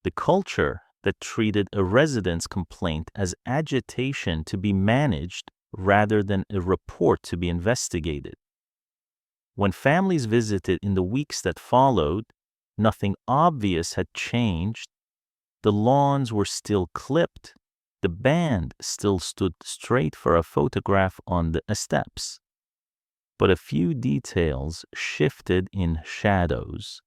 The culture that treated a resident's complaint as agitation to be managed rather than a report to be investigated. When families visited in the weeks that followed, nothing obvious had changed. The lawns were still clipped. The band still stood straight for a photograph on the steps. But a few details shifted in shadows.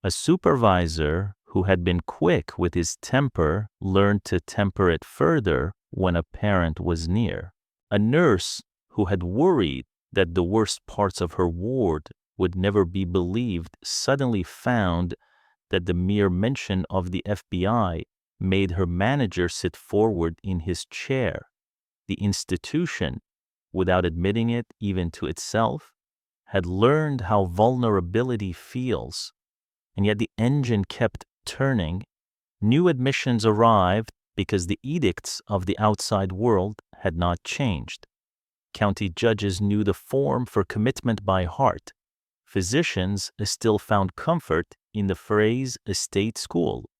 A supervisor who had been quick with his temper learned to temper it further when a parent was near. A nurse who had worried that the worst parts of her ward would never be believed suddenly found that the mere mention of the FBI made her manager sit forward in his chair. The institution, without admitting it even to itself, had learned how vulnerability feels, and yet the engine kept turning. New admissions arrived because the edicts of the outside world had not changed. County judges knew the form for commitment by heart. Physicians still found comfort in the phrase "state school."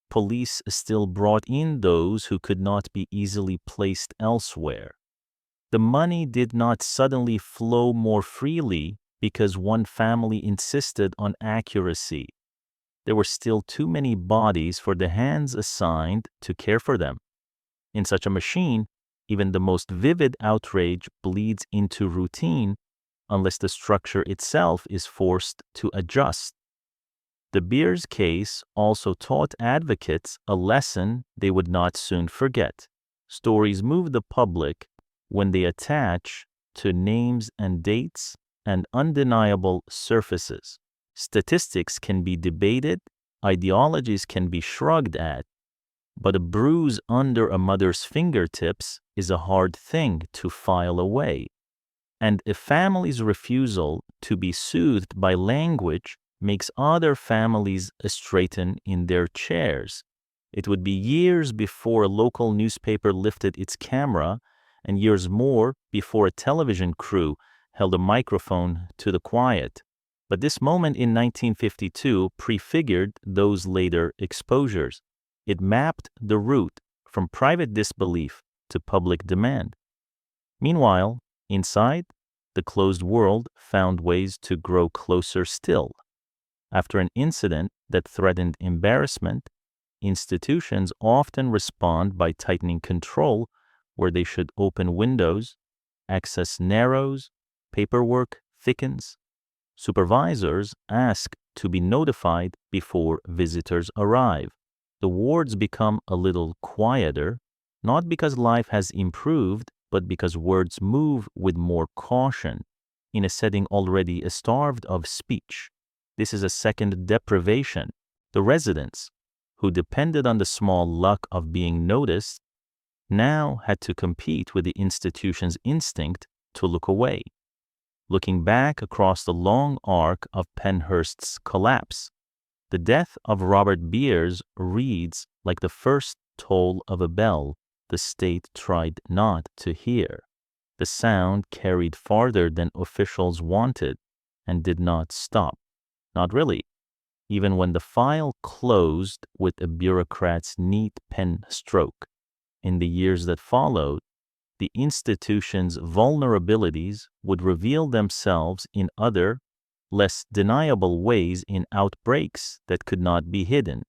Police still brought in those who could not be easily placed elsewhere. The money did not suddenly flow more freely because one family insisted on accuracy. There were still too many bodies for the hands assigned to care for them. In such a machine, even the most vivid outrage bleeds into routine unless the structure itself is forced to adjust. The Beers case also taught advocates a lesson they would not soon forget. Stories move the public when they attach to names and dates and undeniable surfaces. Statistics can be debated, ideologies can be shrugged at, but a bruise under a mother's fingertips is a hard thing to file away. And a family's refusal to be soothed by language makes other families straighten in their chairs. It would be years before a local newspaper lifted its camera, and years more before a television crew held a microphone to the quiet. But this moment in 1952 prefigured those later exposures. It mapped the route from private disbelief to public demand. Meanwhile, inside, the closed world found ways to grow closer still. After an incident that threatened embarrassment, institutions often respond by tightening control where they should open windows, access narrows, paperwork thickens. Supervisors ask to be notified before visitors arrive. The wards become a little quieter, not because life has improved, but because words move with more caution in a setting already starved of speech. This is a second deprivation. The residents, who depended on the small luck of being noticed, now had to compete with the institution's instinct to look away. Looking back across the long arc of Pennhurst's collapse, the death of Robert Beers reads like the first toll of a bell the state tried not to hear. The sound carried farther than officials wanted and did not stop. Not really. Even when the file closed with a bureaucrat's neat pen stroke. In the years that followed, the institution's vulnerabilities would reveal themselves in other, less deniable ways, in outbreaks that could not be hidden,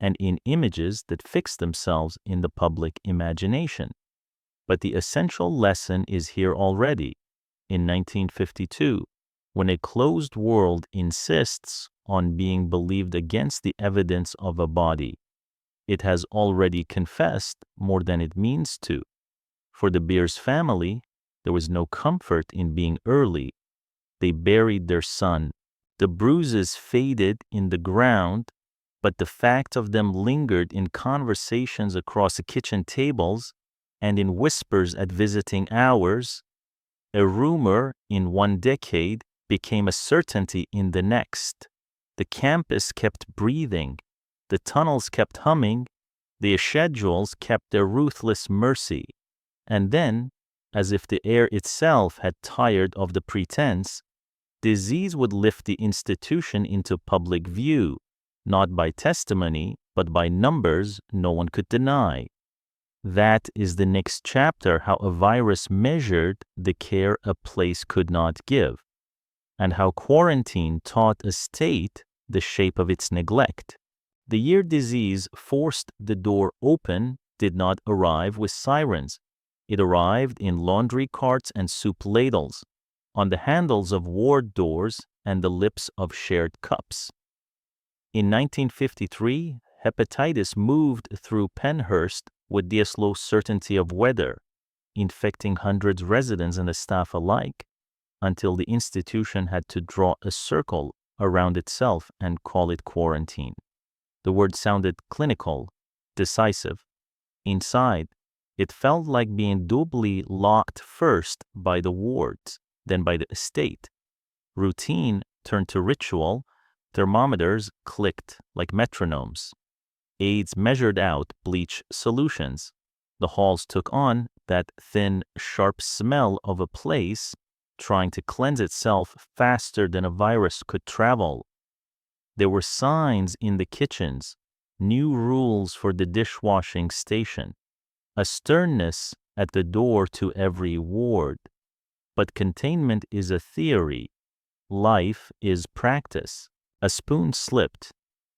and in images that fixed themselves in the public imagination. But the essential lesson is here already, in 1952, when a closed world insists on being believed against the evidence of a body. It has already confessed more than it means to. For the Beers family, there was no comfort in being early. They buried their son. The bruises faded in the ground, but the fact of them lingered in conversations across the kitchen tables and in whispers at visiting hours. A rumor in one decade became a certainty in the next. The campus kept breathing. The tunnels kept humming. The schedules kept their ruthless mercy. And then, as if the air itself had tired of the pretense, disease would lift the institution into public view, not by testimony, but by numbers no one could deny. That is the next chapter, how a virus measured the care a place could not give, and how quarantine taught a state the shape of its neglect. The year disease forced the door open did not arrive with sirens. It arrived in laundry carts and soup ladles, on the handles of ward doors and the lips of shared cups. In 1953, hepatitis moved through Pennhurst with the slow certainty of weather, infecting hundreds of residents and the staff alike, until the institution had to draw a circle around itself and call it quarantine. The word sounded clinical, decisive. Inside, it felt like being doubly locked first by the wards, then by the estate. Routine turned to ritual. Thermometers clicked like metronomes. Aides measured out bleach solutions. The halls took on that thin, sharp smell of a place trying to cleanse itself faster than a virus could travel. There were signs in the kitchens, new rules for the dishwashing station, a sternness at the door to every ward. But containment is a theory. Life is practice. A spoon slipped.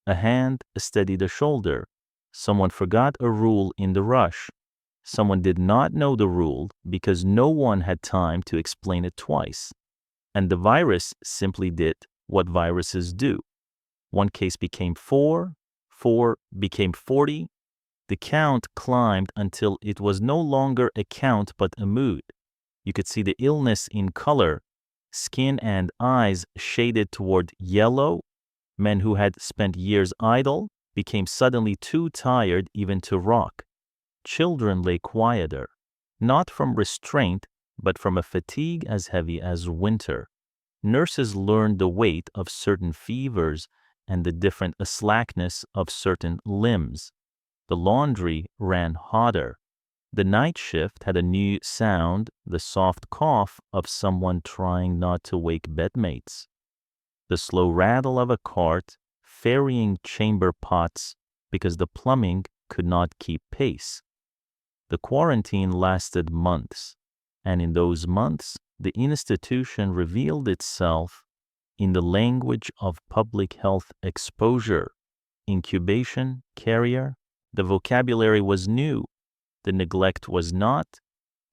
A hand steadied a shoulder. Someone forgot a rule in the rush. Someone did not know the rule because no one had time to explain it twice. And the virus simply did what viruses do. One case became 4, 4 became 40, The count climbed until it was no longer a count but a mood. You could see the illness in color, skin and eyes shaded toward yellow. Men who had spent years idle became suddenly too tired even to rock. Children lay quieter, not from restraint, but from a fatigue as heavy as winter. Nurses learned the weight of certain fevers and the different slackness of certain limbs. The laundry ran hotter. The night shift had a new sound, the soft cough of someone trying not to wake bedmates. The slow rattle of a cart ferrying chamber pots because the plumbing could not keep pace. The quarantine lasted months, and in those months, the institution revealed itself in the language of public health exposure, incubation, carrier. The vocabulary was new. The neglect was not.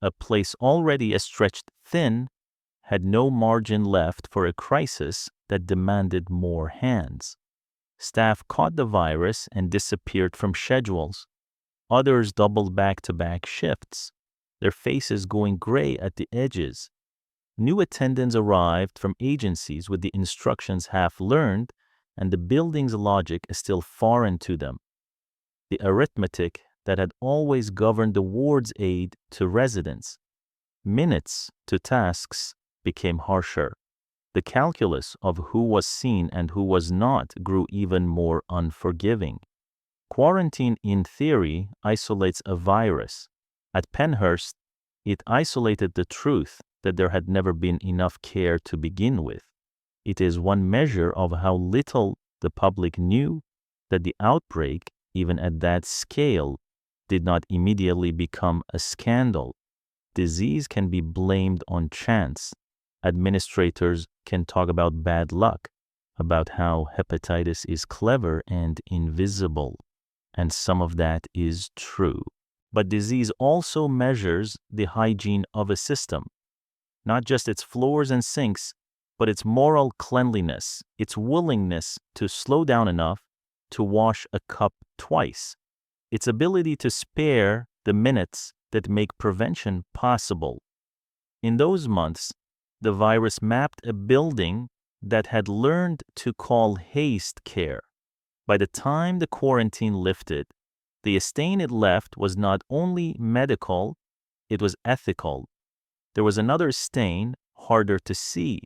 A place already stretched thin had no margin left for a crisis that demanded more hands. Staff caught the virus and disappeared from schedules. Others doubled back-to-back shifts, their faces going gray at the edges. New attendants arrived from agencies with the instructions half learned and the building's logic still foreign to them. The arithmetic that had always governed the ward's aid to residents, minutes to tasks, became harsher. The calculus of who was seen and who was not grew even more unforgiving. Quarantine, in theory, isolates a virus. At Pennhurst, it isolated the truth that there had never been enough care to begin with. It is one measure of how little the public knew that the outbreak, even at that scale, did not immediately become a scandal. Disease can be blamed on chance. Administrators can talk about bad luck, about how hepatitis is clever and invisible. And some of that is true. But disease also measures the hygiene of a system, not just its floors and sinks, but its moral cleanliness, its willingness to slow down enough to wash a cup twice, its ability to spare the minutes that make prevention possible. In those months, the virus mapped a building that had learned to call haste care. By the time the quarantine lifted, the stain it left was not only medical, it was ethical. There was another stain, harder to see,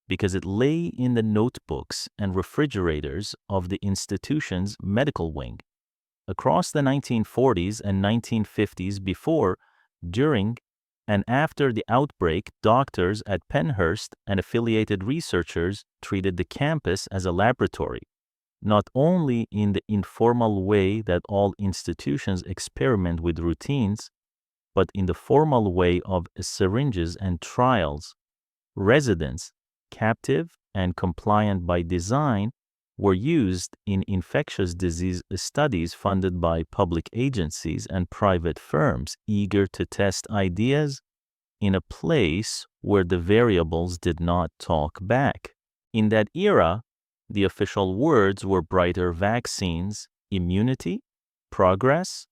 because it lay in the notebooks and refrigerators of the institution's medical wing. Across the 1940s and 1950s, before, during, and after the outbreak, doctors at Pennhurst and affiliated researchers treated the campus as a laboratory, not only in the informal way that all institutions experiment with routines, but in the formal way of syringes and trials. Residents, captive and compliant by design, were used in infectious disease studies funded by public agencies and private firms eager to test ideas in a place where the variables did not talk back. In that era, the official words were brighter vaccines, immunity, progress.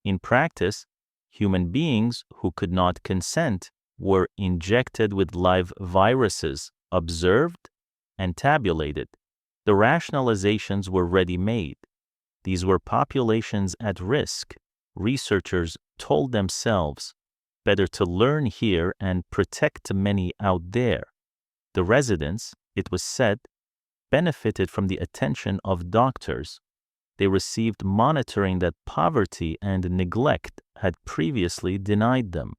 In practice, human beings who could not consent were injected with live viruses, observed and tabulated. The rationalizations were ready-made. These were populations at risk. Researchers told themselves, better to learn here and protect many out there. The residents, it was said, benefited from the attention of doctors. They received monitoring that poverty and neglect had previously denied them.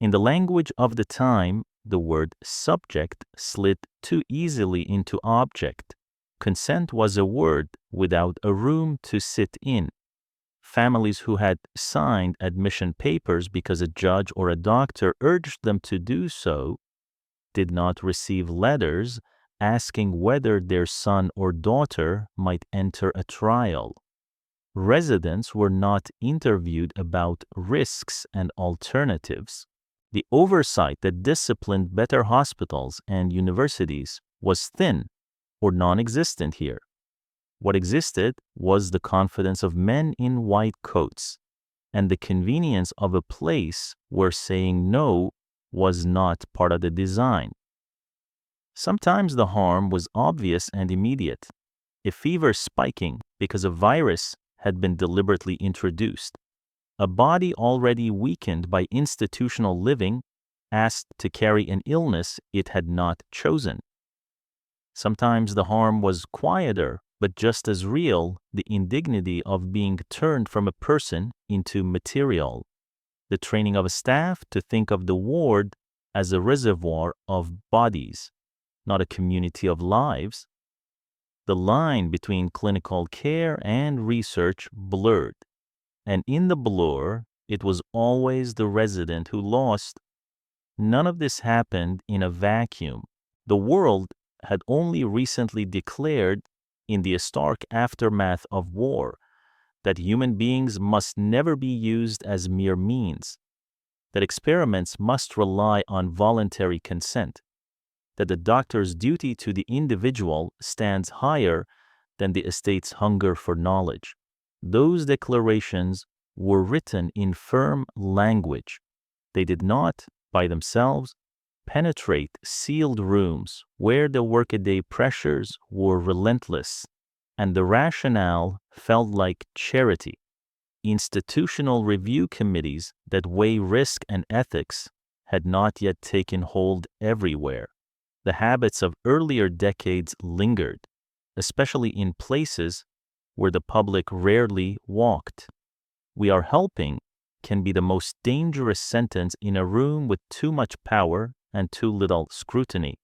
In the language of the time, the word subject slid too easily into object. Consent was a word without a room to sit in. Families who had signed admission papers because a judge or a doctor urged them to do so did not receive letters asking whether their son or daughter might enter a trial. Residents were not interviewed about risks and alternatives. The oversight that disciplined better hospitals and universities was thin or non-existent here. What existed was the confidence of men in white coats and the convenience of a place where saying no was not part of the design. Sometimes the harm was obvious and immediate. A fever spiking because a virus had been deliberately introduced. A body already weakened by institutional living asked to carry an illness it had not chosen. Sometimes the harm was quieter, but just as real, the indignity of being turned from a person into material. The training of a staff to think of the ward as a reservoir of bodies, not a community of lives. The line between clinical care and research blurred, and in the blur, it was always the resident who lost. None of this happened in a vacuum. The world had only recently declared, in the stark aftermath of war, that human beings must never be used as mere means, that experiments must rely on voluntary consent, that the doctor's duty to the individual stands higher than the estate's hunger for knowledge. Those declarations were written in firm language. They did not, by themselves, penetrate sealed rooms where the workaday pressures were relentless, and the rationale felt like charity. Institutional review committees that weigh risk and ethics had not yet taken hold everywhere. The habits of earlier decades lingered, especially in places where the public rarely walked. "We are helping" can be the most dangerous sentence in a room with too much power and too little scrutiny.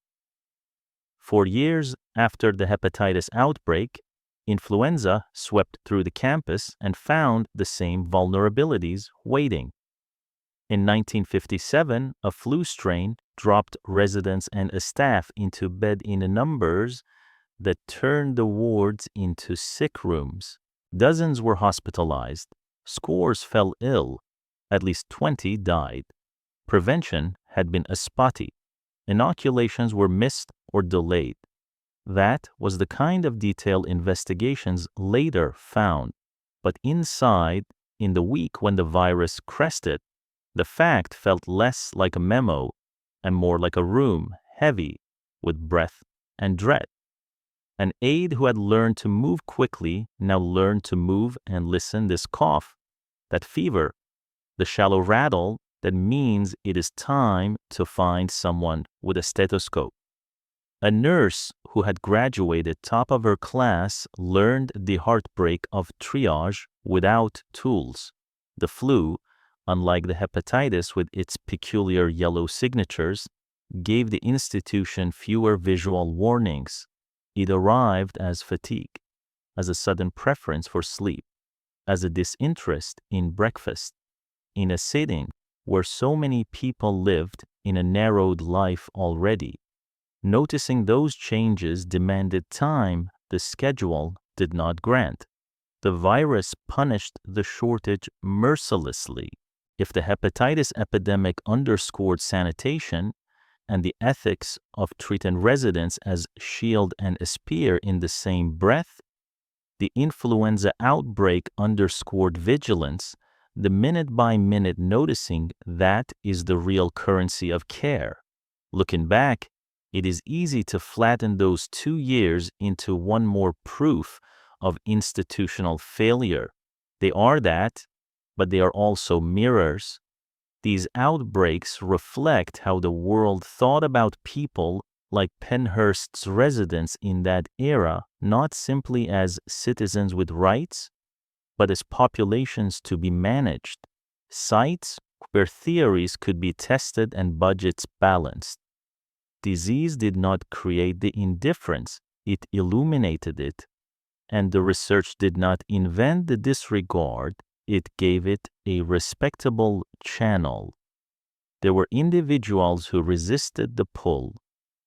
For years after the hepatitis outbreak, influenza swept through the campus and found the same vulnerabilities waiting. In 1957, a flu strain dropped residents and a staff into bed in numbers that turned the wards into sick rooms. Dozens were hospitalized. Scores fell ill. At least 20 died. Prevention had been spotty. Inoculations were missed or delayed. That was the kind of detail investigations later found. But inside, in the week when the virus crested, the fact felt less like a memo and more like a room heavy with breath and dread. An aide who had learned to move quickly now learned to move and listen. This cough, that fever, the shallow rattle that means it is time to find someone with a stethoscope. A nurse who had graduated top of her class learned the heartbreak of triage without tools. The flu, unlike the hepatitis with its peculiar yellow signatures, gave the institution fewer visual warnings. It arrived as fatigue, as a sudden preference for sleep, as a disinterest in breakfast, in a setting where so many people lived in a narrowed life already. Noticing those changes demanded time the schedule did not grant. The virus punished the shortage mercilessly. If the hepatitis epidemic underscored sanitation and the ethics of treating residents as shield and spear in the same breath, the influenza outbreak underscored vigilance, the minute-by-minute noticing that is the real currency of care. Looking back, it is easy to flatten those 2 years into one more proof of institutional failure. They are that, but they are also mirrors. These outbreaks reflect how the world thought about people like Pennhurst's residents in that era, not simply as citizens with rights, but as populations to be managed, sites where theories could be tested and budgets balanced. Disease did not create the indifference, it illuminated it, and the research did not invent the disregard, it gave it a respectable channel. There were individuals who resisted the pull,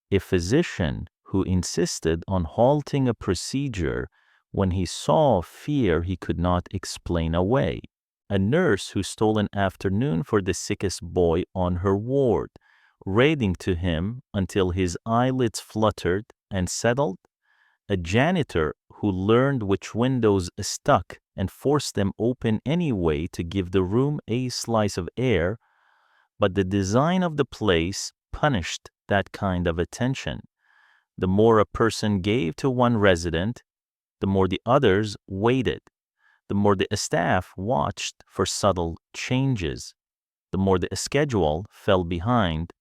a physician who insisted on halting a procedure when he saw fear he could not explain away, a nurse who stole an afternoon for the sickest boy on her ward, reading to him until his eyelids fluttered and settled, a janitor who learned which windows stuck and forced them open anyway to give the room a slice of air, but the design of the place punished that kind of attention. The more a person gave to one resident, the more the others waited. The more the staff watched for subtle changes, the more the schedule fell behind.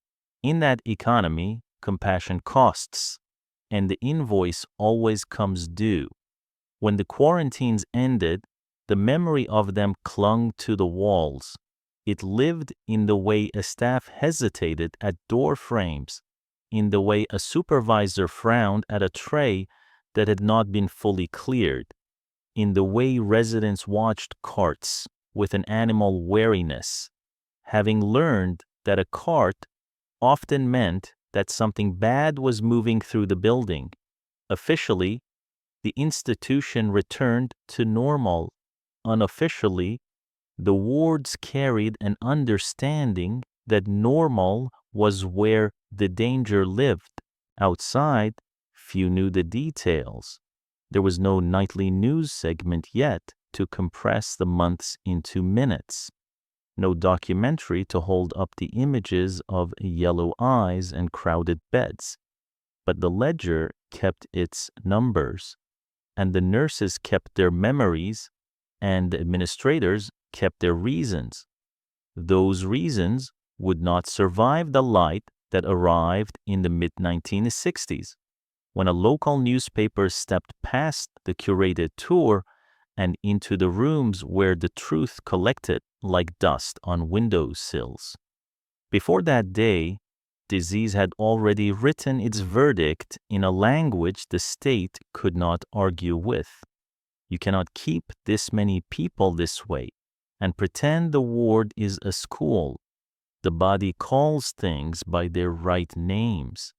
In that economy, compassion costs, and the invoice always comes due. When the quarantines ended, the memory of them clung to the walls. It lived in the way a staff hesitated at door frames, in the way a supervisor frowned at a tray that had not been fully cleared, in the way residents watched carts with an animal wariness, having learned that a cart often meant that something bad was moving through the building. Officially, the institution returned to normal. Unofficially, the wards carried an understanding that normal was where the danger lived. Outside, few knew the details. There was no nightly news segment yet to compress the months into minutes. No documentary to hold up the images of yellow eyes and crowded beds. But the ledger kept its numbers, and the nurses kept their memories, and the administrators kept their reasons. Those reasons would not survive the light that arrived in the mid-1960s, when a local newspaper stepped past the curated tour and into the rooms where the truth collected like dust on window sills. Before that day, disease had already written its verdict in a language the state could not argue with. You cannot keep this many people this way and pretend the ward is a school. The body calls things by their right names.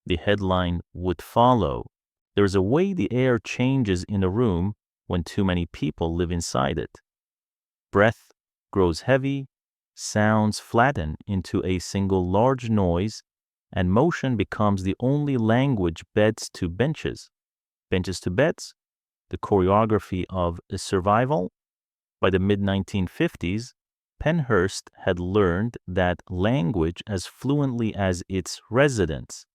The headline would follow. There is a way the air changes in a room when too many people live inside it. Breath grows heavy, sounds flatten into a single large noise, and motion becomes the only language. Beds to benches, benches to beds, the choreography of survival. By the mid-1950s, Pennhurst had learned that language as fluently as its residents.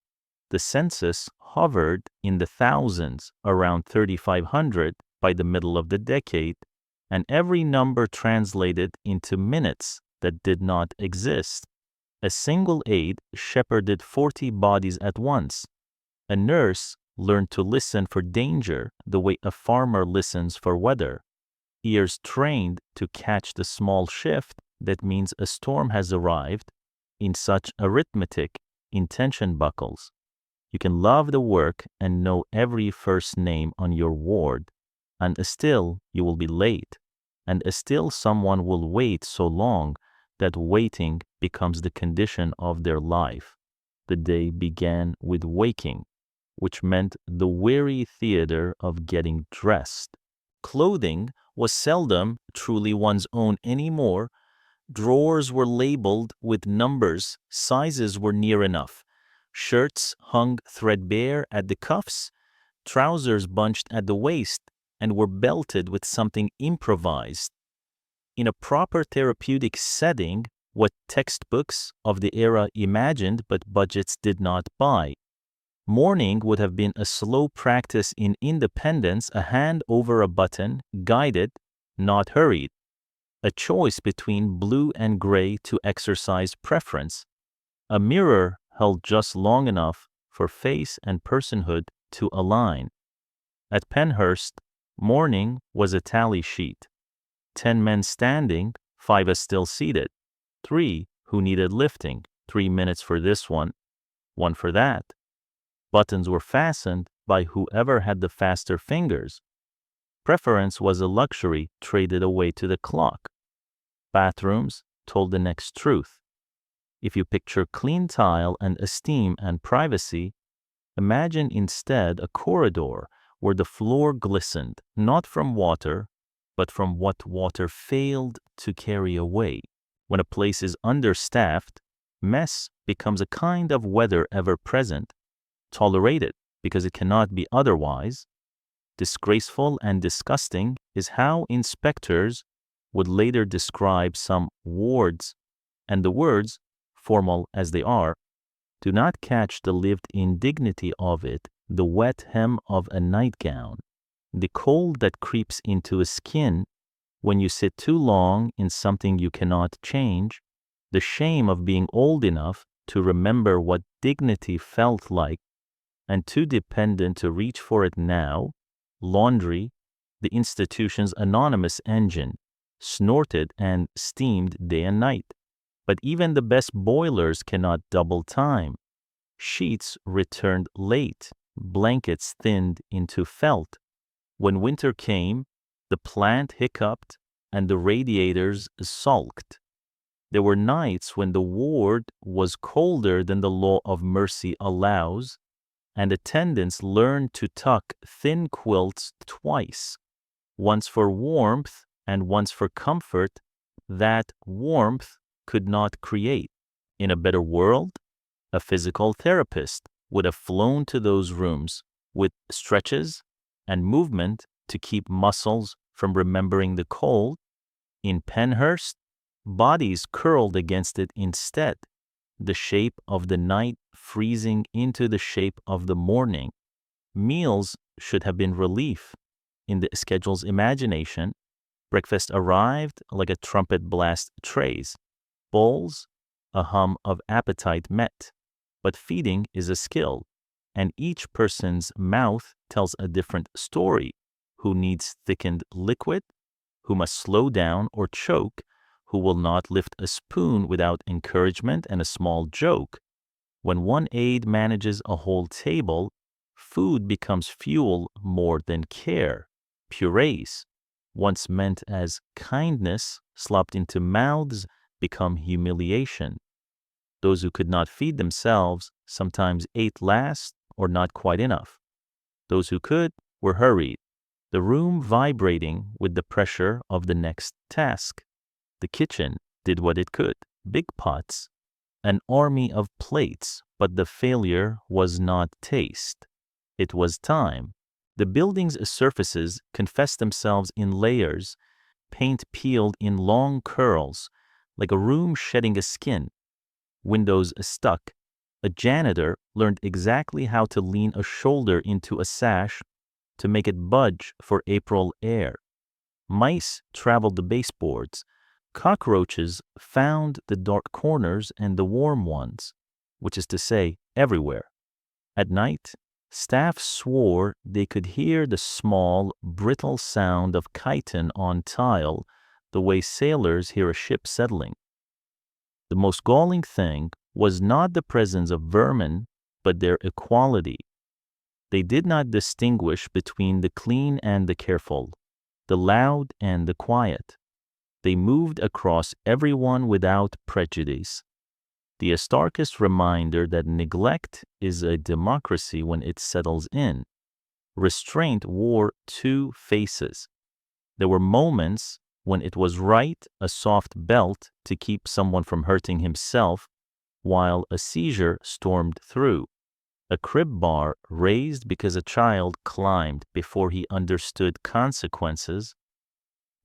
The census hovered in the thousands, around 3,500 by the middle of the decade, and every number translated into minutes that did not exist. A single aide shepherded 40 bodies at once. A nurse learned to listen for danger the way a farmer listens for weather. Ears trained to catch the small shift that means a storm has arrived in such arithmetic in tension buckles. You can love the work and know every first name on your ward, and still you will be late, and still someone will wait so long that waiting becomes the condition of their life. The day began with waking, which meant the weary theater of getting dressed. Clothing was seldom truly one's own anymore. Drawers were labeled with numbers, sizes were near enough. Shirts hung threadbare at the cuffs, trousers bunched at the waist, and were belted with something improvised. In a proper therapeutic setting, what textbooks of the era imagined but budgets did not buy. Mourning would have been a slow practice in independence, a hand over a button, guided, not hurried. A choice between blue and gray to exercise preference. A mirror held just long enough for face and personhood to align. At Pennhurst, mourning was a tally sheet. 10 men standing, 5 still seated. 3 who needed lifting, 3 minutes for this one, 1 for that. Buttons were fastened by whoever had the faster fingers. Preference was a luxury traded away to the clock. Bathrooms told the next truth. If you picture clean tile and esteem and privacy, imagine instead a corridor where the floor glistened, not from water, but from what water failed to carry away. When a place is understaffed, mess becomes a kind of weather ever present, tolerated because it cannot be otherwise. Disgraceful and disgusting is how inspectors would later describe some wards, and the words, formal as they are, do not catch the lived indignity of it, the wet hem of a nightgown, the cold that creeps into a skin when you sit too long in something you cannot change, the shame of being old enough to remember what dignity felt like and too dependent to reach for it now, laundry, the institution's anonymous engine, snorted and steamed day and night. But even the best boilers cannot double time. Sheets returned late, blankets thinned into felt. When winter came, the plant hiccuped and the radiators sulked. There were nights when the ward was colder than the law of mercy allows, and attendants learned to tuck thin quilts twice, once for warmth and once for comfort that warmth could not create. In a better world, a physical therapist would have flown to those rooms with stretches and movement to keep muscles from remembering the cold. In Pennhurst, bodies curled against it instead, the shape of the night freezing into the shape of the morning. Meals should have been relief. In the schedule's imagination, breakfast arrived like a trumpet blast trays, bowls, a hum of appetite met. But feeding is a skill, and each person's mouth tells a different story. Who needs thickened liquid? Who must slow down or choke? Who will not lift a spoon without encouragement and a small joke? When one aide manages a whole table, food becomes fuel more than care. Purees, once meant as kindness, slopped into mouths, become humiliation. Those who could not feed themselves sometimes ate last or not quite enough. Those who could were hurried, the room vibrating with the pressure of the next task. The kitchen did what it could, big pots, an army of plates, but the failure was not taste. It was time. The building's surfaces confessed themselves in layers, paint peeled in long curls, like a room shedding a skin. Windows stuck. A janitor learned exactly how to lean a shoulder into a sash to make it budge for April air. Mice traveled the baseboards. Cockroaches found the dark corners and the warm ones, which is to say, everywhere. At night, staff swore they could hear the small, brittle sound of chitin on tile, the way sailors hear a ship settling. The most galling thing was not the presence of vermin, but their equality. They did not distinguish between the clean and the careful, the loud and the quiet. They moved across everyone without prejudice. The starkest reminder that neglect is a democracy when it settles in. Restraint wore two faces. There were moments when it was right, a soft belt to keep someone from hurting himself, while a seizure stormed through. A crib bar raised because a child climbed before he understood consequences.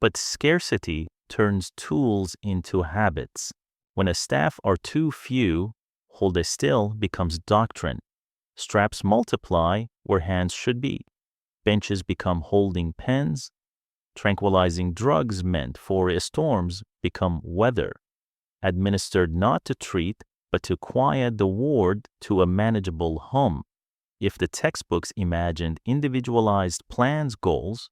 But scarcity turns tools into habits. When a staff are too few, hold still becomes doctrine. Straps multiply where hands should be. Benches become holding pens. Tranquilizing drugs meant for storms become weather. Administered not to treat, but to quiet the ward to a manageable hum. If the textbooks imagined individualized plans goals,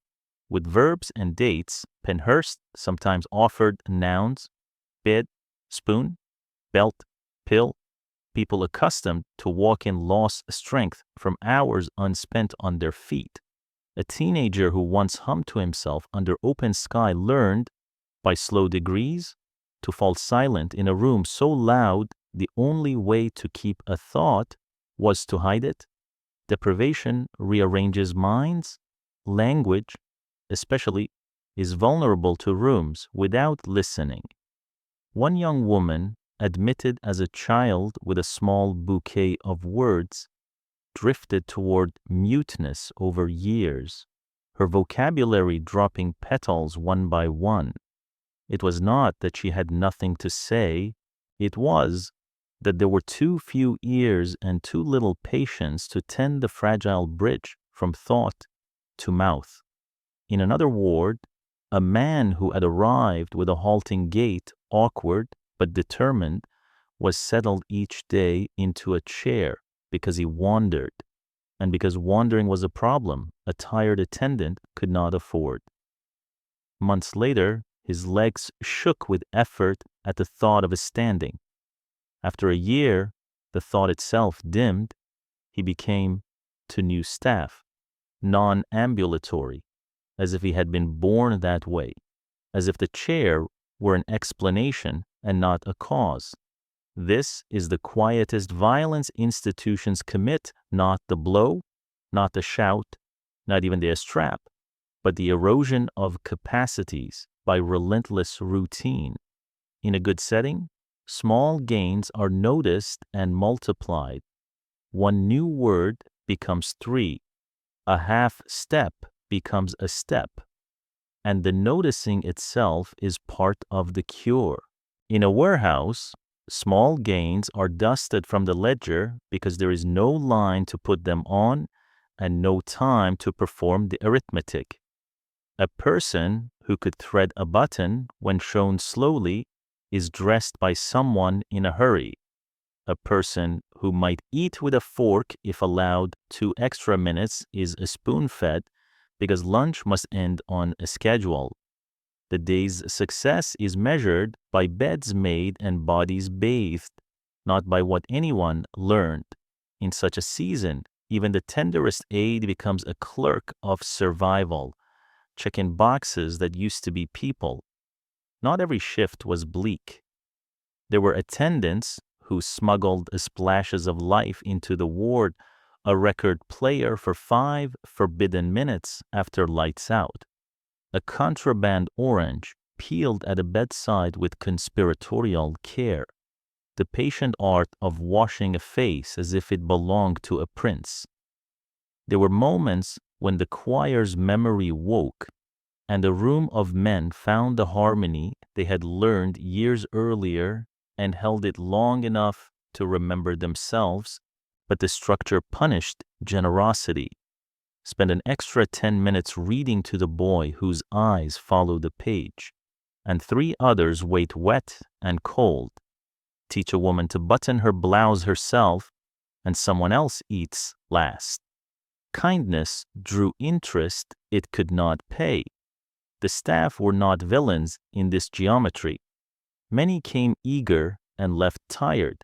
with verbs and dates, Pennhurst sometimes offered nouns, bed, spoon, belt, pill. People accustomed to walk in lost strength from hours unspent on their feet. A teenager who once hummed to himself under open sky learned, by slow degrees, to fall silent in a room so loud the only way to keep a thought was to hide it. Deprivation rearranges minds. Language, especially, is vulnerable to rooms without listening. One young woman, admitted as a child with a small bouquet of words, drifted toward muteness over years. her vocabulary dropping petals one by one. It was not that she had nothing to say, it was that there were too few ears and too little patience to tend the fragile bridge from thought to mouth. In another ward, a man who had arrived with a halting gait, awkward but determined, was settled each day into a chair because he wandered, and because wandering was a problem a tired attendant could not afford. Months later, his legs shook with effort at the thought of his standing. After a year, the thought itself dimmed. He became, to new staff, non-ambulatory, as if he had been born that way, as if the chair were an explanation and not a cause. This is the quietest violence institutions commit, not the blow, not the shout, not even the strap, but the erosion of capacities by relentless routine. In a good setting, small gains are noticed and multiplied. One new word becomes 3. A half step becomes a step. And the noticing itself is part of the cure. In a warehouse, small gains are dusted from the ledger because there is no line to put them on and no time to perform the arithmetic. A person who could thread a button when shown slowly is dressed by someone in a hurry. A person who might eat with a fork if allowed 2 extra minutes is spoon-fed because lunch must end on a schedule. The day's success is measured by beds made and bodies bathed, not by what anyone learned. In such a season, even the tenderest aide becomes a clerk of survival, checking boxes that used to be people. Not every shift was bleak. There were attendants who smuggled splashes of life into the ward, a record player for 5 forbidden minutes after lights out, a contraband orange peeled at a bedside with conspiratorial care, the patient art of washing a face as if it belonged to a prince. There were moments when the choir's memory woke, and a room of men found the harmony they had learned years earlier and held it long enough to remember themselves, but the structure punished generosity. Spend an extra 10 minutes reading to the boy whose eyes follow the page, and 3 others wait wet and cold. Teach a woman to button her blouse herself, and someone else eats last. Kindness drew interest it could not pay. The staff were not villains in this geometry. Many came eager and left tired,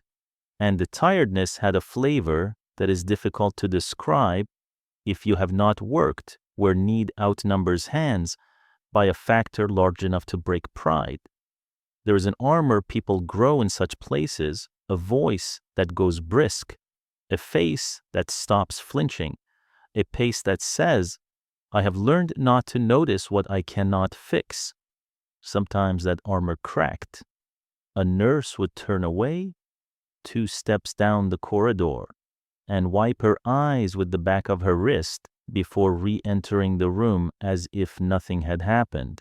and the tiredness had a flavor that is difficult to describe if you have not worked where need outnumbers hands by a factor large enough to break pride. There is an armor people grow in such places, a voice that goes brisk, a face that stops flinching, a pace that says, I have learned not to notice what I cannot fix. Sometimes that armor cracked. A nurse would turn away, 2 steps down the corridor, and wipe her eyes with the back of her wrist before re-entering the room as if nothing had happened.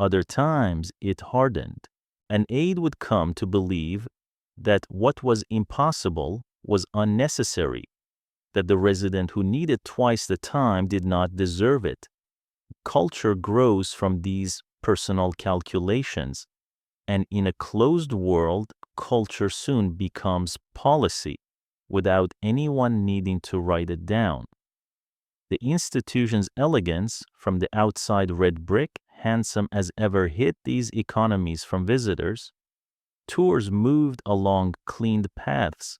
Other times it hardened. An aide would come to believe that what was impossible was unnecessary, that the resident who needed twice the time did not deserve it. Culture grows from these personal calculations, and in a closed world, culture soon becomes policy, without anyone needing to write it down. The institution's elegance, from the outside red brick, handsome as ever, hid these economies from visitors. Tours moved along cleaned paths.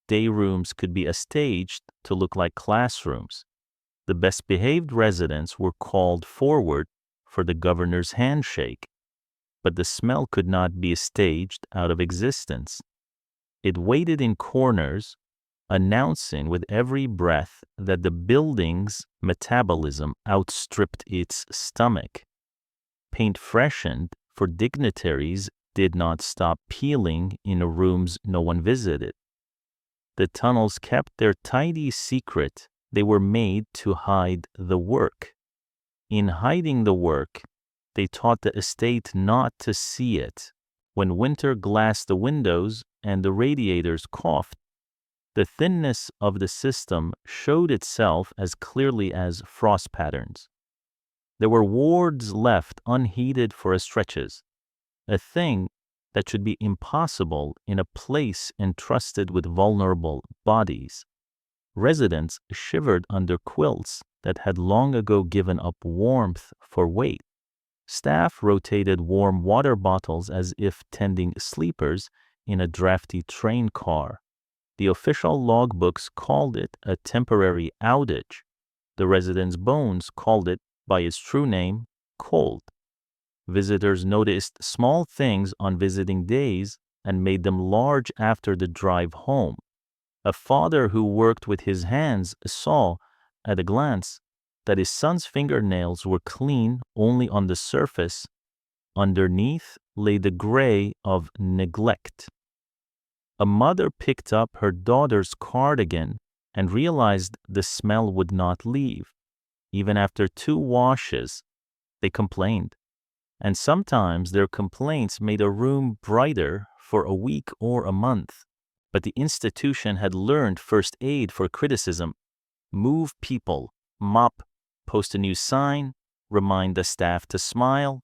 Day rooms could be staged to look like classrooms. The best behaved residents were called forward for the governor's handshake, but the smell could not be staged out of existence. It waited in corners, announcing with every breath that the building's metabolism outstripped its stomach. Paint freshened for dignitaries did not stop peeling in rooms no one visited. The tunnels kept their tidy secret. They were made to hide the work. In hiding the work, they taught the estate not to see it. When winter glassed the windows and the radiators coughed, the thinness of the system showed itself as clearly as frost patterns. There were wards left unheeded for stretches, a thing that should be impossible in a place entrusted with vulnerable bodies. Residents shivered under quilts that had long ago given up warmth for weight. Staff rotated warm water bottles as if tending sleepers in a drafty train car. The official logbooks called it a temporary outage. The residents' bones called it by its true name, cold. Visitors noticed small things on visiting days and made them large after the drive home. A father who worked with his hands saw, at a glance, that his son's fingernails were clean only on the surface. Underneath lay the gray of neglect. A mother picked up her daughter's cardigan and realized the smell would not leave. Even after 2 washes, they complained. And sometimes their complaints made a room brighter for a week or a month. But the institution had learned first aid for criticism. Move people, mop, post a new sign, remind the staff to smile.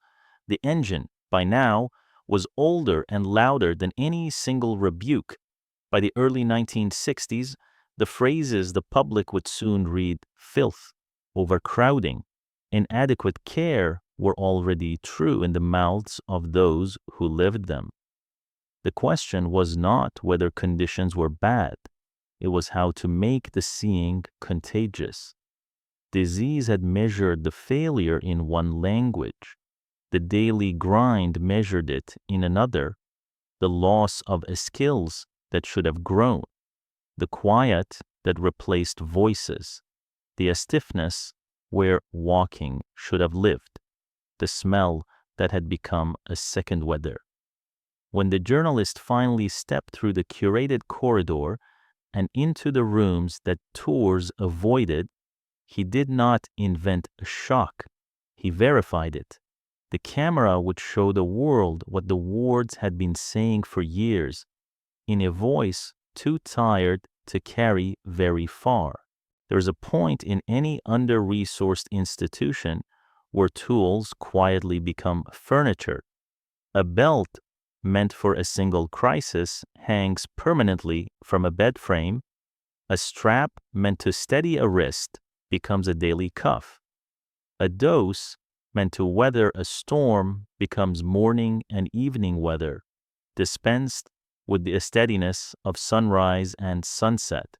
The engine, by now, was older and louder than any single rebuke. By the early 1960s, the phrases the public would soon read filth, overcrowding, inadequate care were already true in the mouths of those who lived them. The question was not whether conditions were bad. It was how to make the seeing contagious. Disease had measured the failure in one language. The daily grind measured it in another. The loss of skills that should have grown. The quiet that replaced voices. The stiffness where walking should have lived. The smell that had become a second weather. When the journalist finally stepped through the curated corridor and into the rooms that tours avoided, he did not invent a shock. He verified it. The camera would show the world what the wards had been saying for years, in a voice too tired to carry very far. There is a point in any under-resourced institution where tools quietly become furniture. A belt meant for a single crisis hangs permanently from a bed frame. A strap meant to steady a wrist becomes a daily cuff. A dose meant to weather a storm becomes morning and evening weather, dispensed with the steadiness of sunrise and sunset.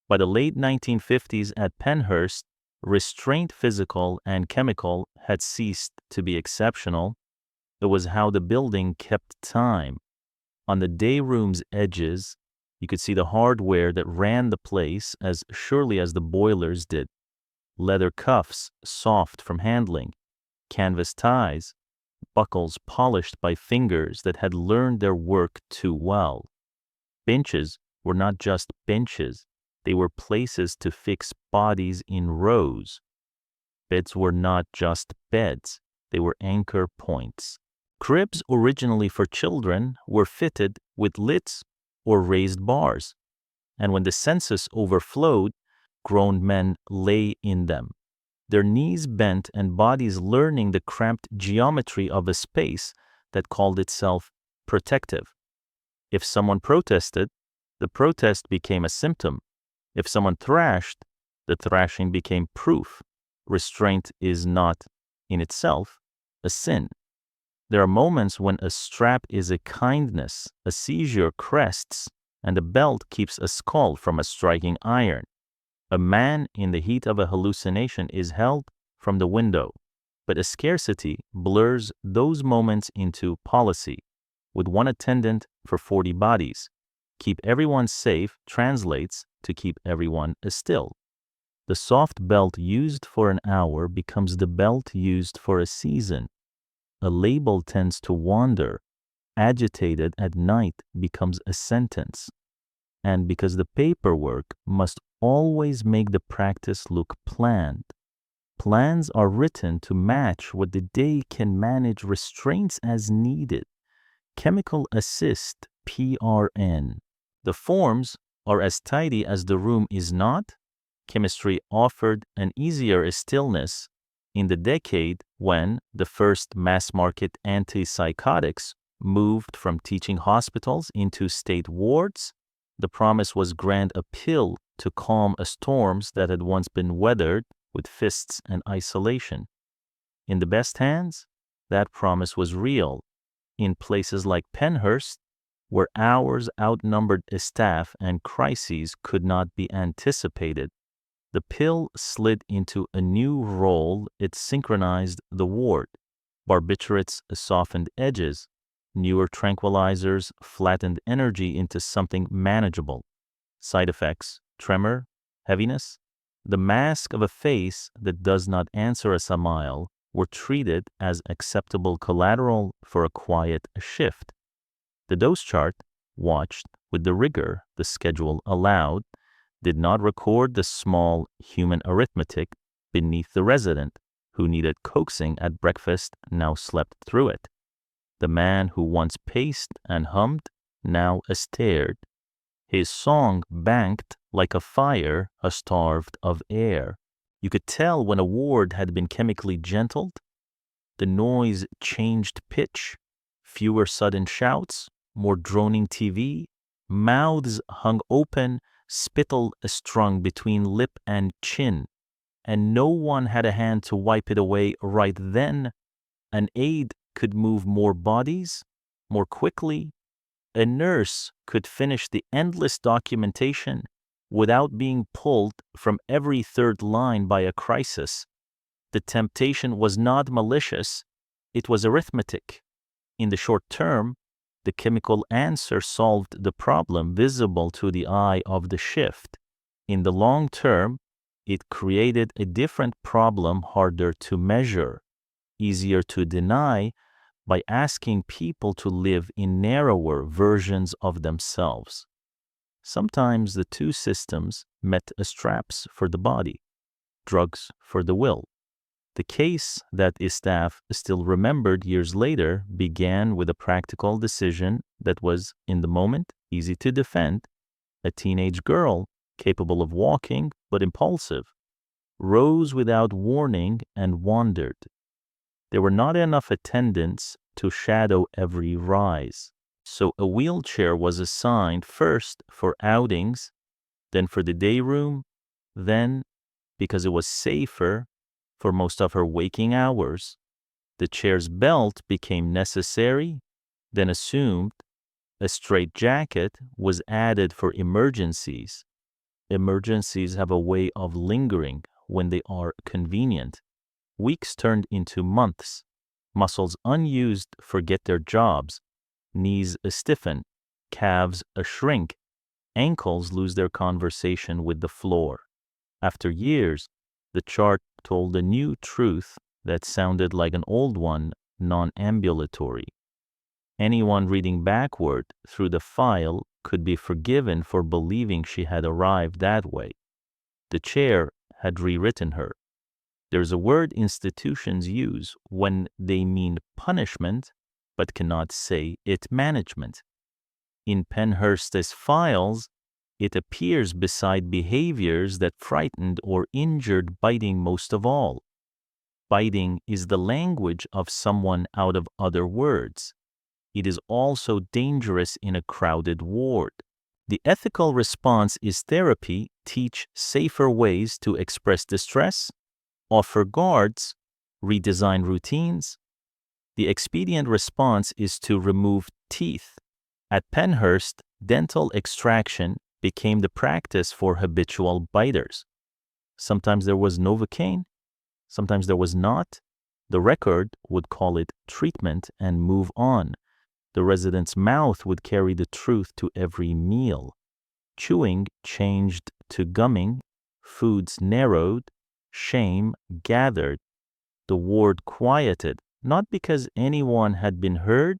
By the late 1950s at Pennhurst, restraint, physical and chemical, had ceased to be exceptional. It was how the building kept time. On the day room's edges, you could see the hardware that ran the place as surely as the boilers did. Leather cuffs, soft from handling, canvas ties, buckles polished by fingers that had learned their work too well. Benches were not just benches. They were places to fix bodies in rows. Beds were not just beds. They were anchor points. Cribs originally for children were fitted with lids or raised bars, and when the census overflowed, grown men lay in them, their knees bent and bodies learning the cramped geometry of a space that called itself protective. If someone protested, the protest became a symptom. If someone thrashed, the thrashing became proof. Restraint is not, in itself, a sin. There are moments when a strap is a kindness, a seizure crests, and a belt keeps a skull from a striking iron. A man in the heat of a hallucination is held from the window, but a scarcity blurs those moments into policy, with one attendant for 40 bodies. Keep everyone safe translates to keep everyone still. The soft belt used for an hour becomes the belt used for a season. A label tends to wander. Agitated at night becomes a sentence. And because the paperwork must always make the practice look planned, Plans are written to match what the day can manage, restraints as needed. Chemical assist, PRN. The forms are as tidy as the room is not. Chemistry offered an easier stillness. In the decade when the first mass-market antipsychotics moved from teaching hospitals into state wards, the promise was grant a pill to calm storms that had once been weathered with fists and isolation. In the best hands, that promise was real. In places like Pennhurst, where hours outnumbered staff and crises could not be anticipated, the pill slid into a new role. It synchronized the ward. Barbiturates softened edges. Newer tranquilizers flattened energy into something manageable. Side effects, tremor, heaviness. The mask of a face that does not answer a smile were treated as acceptable collateral for a quiet shift. The dose chart, watched with the rigor the schedule allowed, did not record the small human arithmetic beneath the resident who needed coaxing at breakfast now slept through it. The man who once paced and hummed now stared. His song banked like a fire starved of air. You could tell when a ward had been chemically gentled. The noise changed pitch, fewer sudden shouts, more droning TV, mouths hung open, spittle strung between lip and chin, and no one had a hand to wipe it away right then. An aide could move more bodies, more quickly. A nurse could finish the endless documentation without being pulled from every third line by a crisis. The temptation was not malicious, it was arithmetic. In the short term, the chemical answer solved the problem visible to the eye of the shift. In the long term, it created a different problem, harder to measure, easier to deny, by asking people to live in narrower versions of themselves. Sometimes the two systems met as traps for the body, drugs for the will. The case that staff still remembered years later began with a practical decision that was, in the moment, easy to defend. A teenage girl, capable of walking but impulsive, rose without warning and wandered. There were not enough attendants to shadow every rise, so a wheelchair was assigned first for outings, then for the day room, then, because it was safer, for most of her waking hours. The chair's belt became necessary, then assumed. A straitjacket was added for emergencies. Emergencies have a way of lingering when they are convenient. Weeks turned into months. Muscles unused forget their jobs. Knees stiffen. Calves shrink. Ankles lose their conversation with the floor. After years, the chart told a new truth that sounded like an old one, non-ambulatory. Anyone reading backward through the file could be forgiven for believing she had arrived that way. The chair had rewritten her. There's a word institutions use when they mean punishment, but cannot say it management. In Pennhurst's files, it appears beside behaviors that frightened or injured biting most of all. Biting is the language of someone out of other words. It is also dangerous in a crowded ward. The ethical response is therapy, teach safer ways to express distress, offer guards, redesign routines. The expedient response is to remove teeth. At Pennhurst, dental extraction became the practice for habitual biters. Sometimes there was Novocaine, sometimes there was not. The record would call it treatment and move on. The resident's mouth would carry the truth to every meal. Chewing changed to gumming, foods narrowed, shame gathered. The ward quieted, not because anyone had been heard,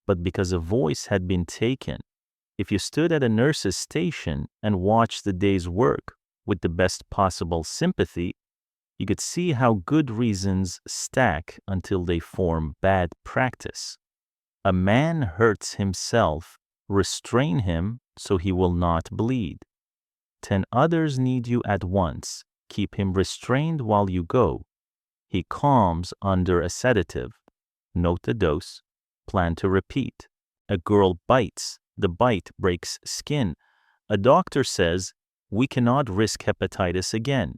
but because a voice had been taken. If you stood at a nurse's station and watched the day's work with the best possible sympathy, You could see how good reasons stack until they form bad practice. A man hurts himself, restrain him so he will not bleed. 10 others need you at once, keep him restrained while you go. He calms under a sedative. Note the dose, plan to repeat. A girl bites, the bite breaks skin. A doctor says, we cannot risk hepatitis again.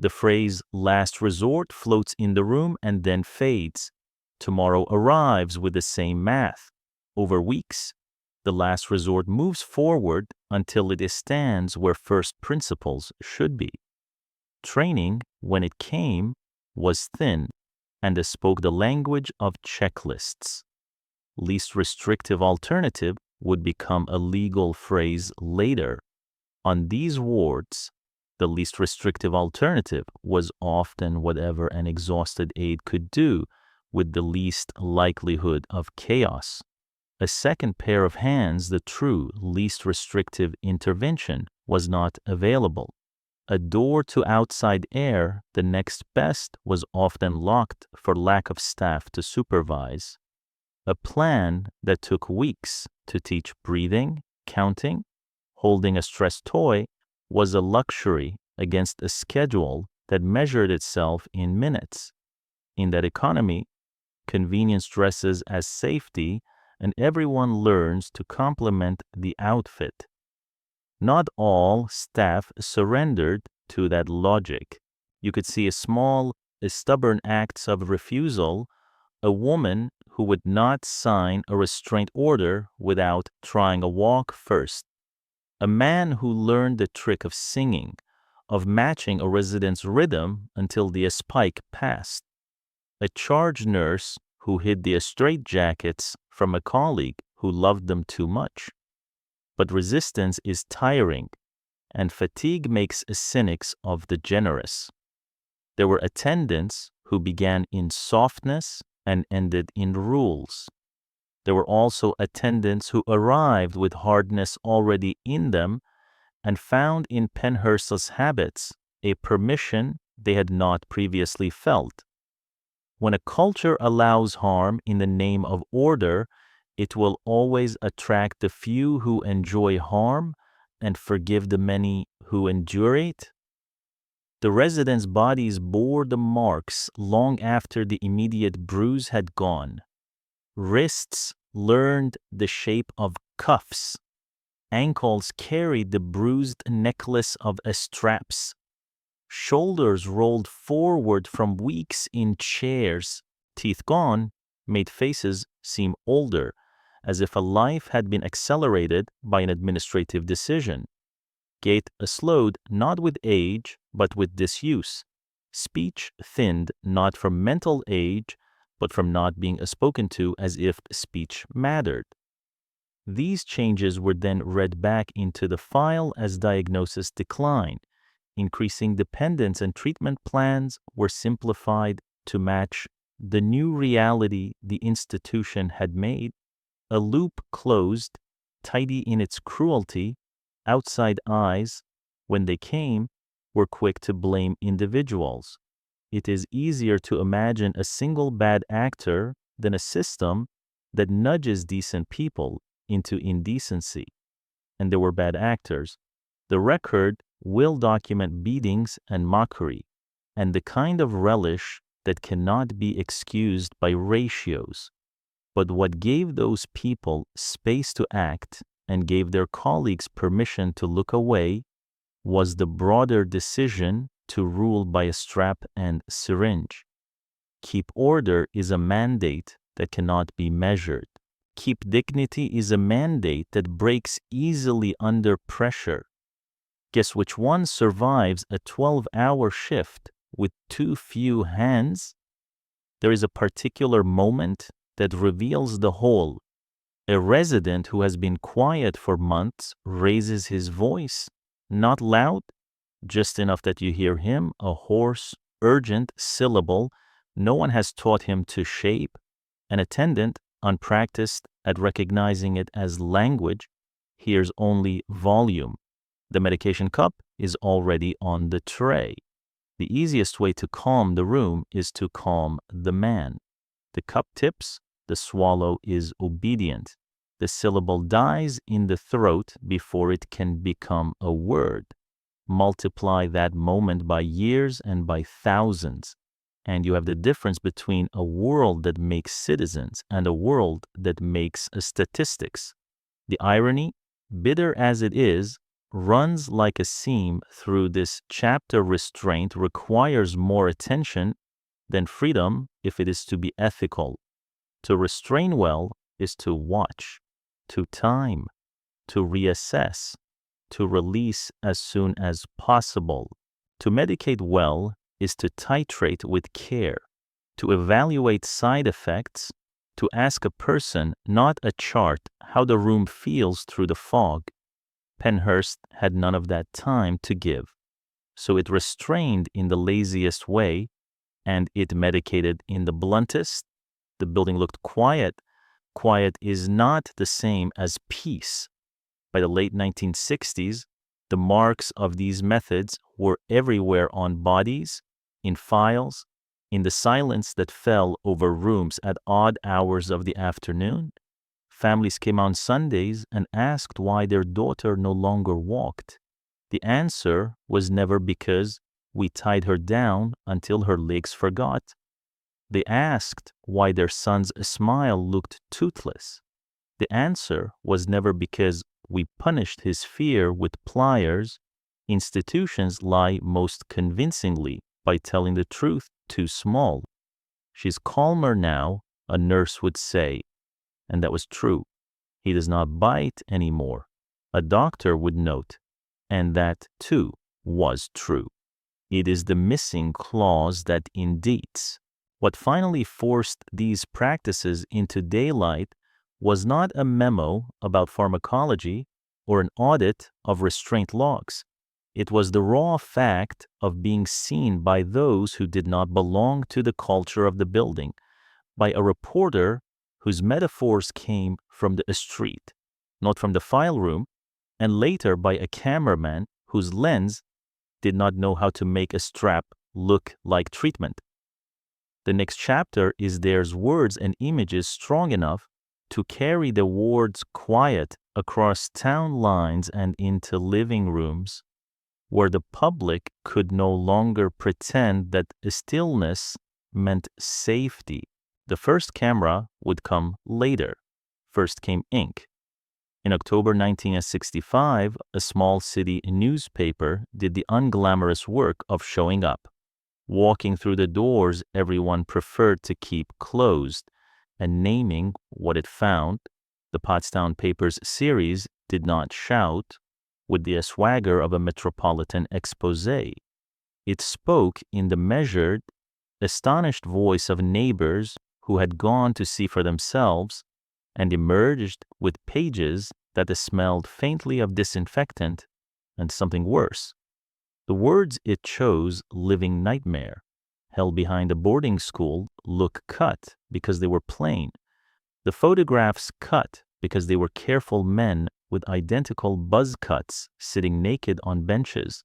The phrase last resort floats in the room and then fades. Tomorrow arrives with the same math. Over weeks, the last resort moves forward until it stands where first principles should be. Training, when it came, was thin and spoke the language of checklists. Least restrictive alternative would become a legal phrase later. On these wards, the least restrictive alternative was often whatever an exhausted aide could do with the least likelihood of chaos. A second pair of hands, the true least restrictive intervention, was not available. A door to outside air, the next best, was often locked for lack of staff to supervise. A plan that took weeks to teach breathing, counting, holding a stress toy was a luxury against a schedule that measured itself in minutes. In that economy, convenience dresses as safety, and everyone learns to complement the outfit. Not all staff surrendered to that logic. You could see stubborn acts of refusal, a woman who would not sign a restraint order without trying a walk first, a man who learned the trick of singing, of matching a resident's rhythm until the spike passed, a charge nurse who hid the straitjackets from a colleague who loved them too much. But resistance is tiring, and fatigue makes cynics of the generous. There were attendants who began in softness and ended in rules. There were also attendants who arrived with hardness already in them and found in Pennhurst's habits a permission they had not previously felt. When a culture allows harm in the name of order, it will always attract the few who enjoy harm and forgive the many who endure it. The residents' bodies bore the marks long after the immediate bruise had gone. Wrists learned the shape of cuffs. Ankles carried the bruised necklace of straps. Shoulders rolled forward from weeks in chairs. Teeth gone made faces seem older, as if a life had been accelerated by an administrative decision. Gait slowed not with age, but with disuse. Speech thinned not from mental age, but from not being spoken to as if speech mattered. These changes were then read back into the file as diagnosis declined. Increasing dependence and treatment plans were simplified to match the new reality the institution had made. A loop closed, tidy in its cruelty. Outside eyes, when they came, were quick to blame individuals. It is easier to imagine a single bad actor than a system that nudges decent people into indecency. And there were bad actors. The record will document beatings and mockery, and the kind of relish that cannot be excused by ratios. But what gave those people space to act and gave their colleagues permission to look away was the broader decision to rule by a strap and syringe. Keep order is a mandate that cannot be measured. Keep dignity is a mandate that breaks easily under pressure. Guess which one survives a 12-hour shift with too few hands? There is a particular moment that reveals the whole. A resident who has been quiet for months raises his voice, not loud, just enough that you hear him, a hoarse, urgent syllable no one has taught him to shape. An attendant, unpracticed at recognizing it as language, hears only volume. The medication cup is already on the tray. The easiest way to calm the room is to calm the man. The cup tips, the swallow is obedient. The syllable dies in the throat before it can become a word. Multiply that moment by years and by thousands, and you have the difference between a world that makes citizens and a world that makes statistics. The irony, bitter as it is, runs like a seam through this chapter. Restraint requires more attention than freedom if it is to be ethical. To restrain well is to watch, to time, to reassess, to release as soon as possible. To medicate well is to titrate with care, to evaluate side effects, to ask a person, not a chart, how the room feels through the fog. Pennhurst had none of that time to give, so it restrained in the laziest way, and it medicated in the bluntest. The building looked quiet. Quiet is not the same as peace. By the late 1960s, the marks of these methods were everywhere on bodies, in files, in the silence that fell over rooms at odd hours of the afternoon. Families came on Sundays and asked why their daughter no longer walked. The answer was never because we tied her down until her legs forgot. They asked why their son's smile looked toothless. The answer was never because we punished his fear with pliers. Institutions lie most convincingly by telling the truth too small. She's calmer now, a nurse would say. And that was true. He does not bite anymore, a doctor would note. And that, too, was true. It is the missing clause that indicts. What finally forced these practices into daylight was not a memo about pharmacology or an audit of restraint logs. It was the raw fact of being seen by those who did not belong to the culture of the building, by a reporter whose metaphors came from the street, not from the file room, and later by a cameraman whose lens did not know how to make a strap look like treatment. The next chapter is there's words and images strong enough to carry the words quiet across town lines and into living rooms, where the public could no longer pretend that stillness meant safety. The first camera would come later. First came ink. In October 1965, a small city newspaper did the unglamorous work of showing up. Walking through the doors everyone preferred to keep closed, and naming what it found. The Pottstown Papers series did not shout with the swagger of a metropolitan exposé. It spoke in the measured, astonished voice of neighbors who had gone to see for themselves and emerged with pages that smelled faintly of disinfectant and something worse. The words it chose, living nightmare, held behind a boarding school, look cut because they were plain. The photographs cut because they were careful men with identical buzz cuts sitting naked on benches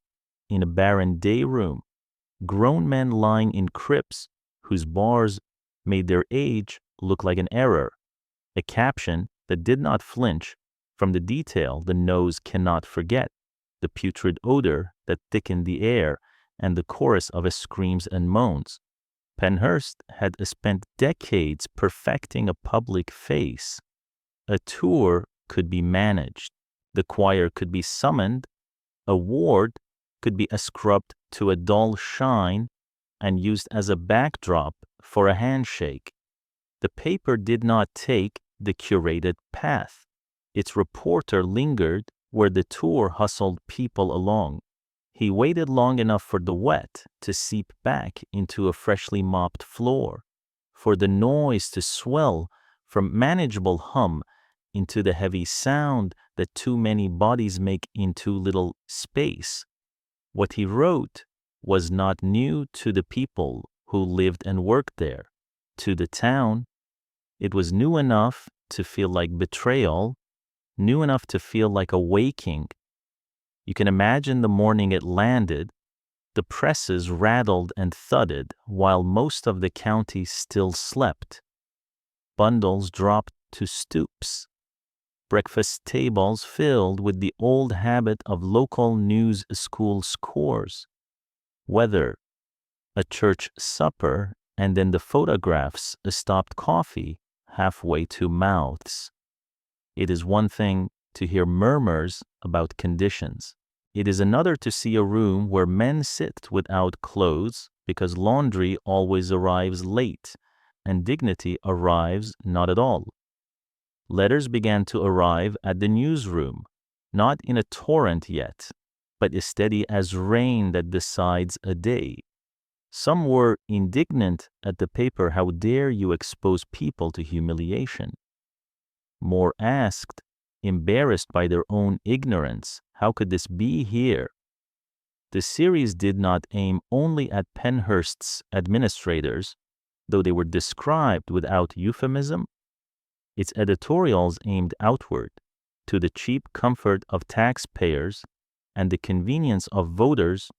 in a barren day room, grown men lying in crypts whose bars made their age look like an error, a caption that did not flinch from the detail the nose cannot forget, the putrid odor that thickened the air, and the chorus of screams and moans. Pennhurst had spent decades perfecting a public face. A tour could be managed, the choir could be summoned, a ward could be scrubbed to a dull shine and used as a backdrop for a handshake. The paper did not take the curated path. Its reporter lingered where the tour hustled people along. He waited long enough for the wet to seep back into a freshly mopped floor, for the noise to swell from manageable hum into the heavy sound that too many bodies make in too little space. What he wrote was not new to the people who lived and worked there. To the town, it was new enough to feel like betrayal, new enough to feel like a waking. You can imagine the morning it landed, The presses rattled and thudded while most of the county still slept. Bundles dropped to stoops. Breakfast tables filled with the old habit of local news school scores. Weather, a church supper, and then the photographs, a stopped coffee halfway to mouths. It is one thing to hear murmurs about conditions. It is another to see a room where men sit without clothes because laundry always arrives late and dignity arrives not at all. Letters began to arrive at the newsroom, not in a torrent yet, but as steady as rain that decides a day. Some were indignant at the paper, how dare you expose people to humiliation? More asked, embarrassed by their own ignorance, how could this be here? The series did not aim only at Pennhurst's administrators, though they were described without euphemism. Its editorials aimed outward, to the cheap comfort of taxpayers and the convenience of voters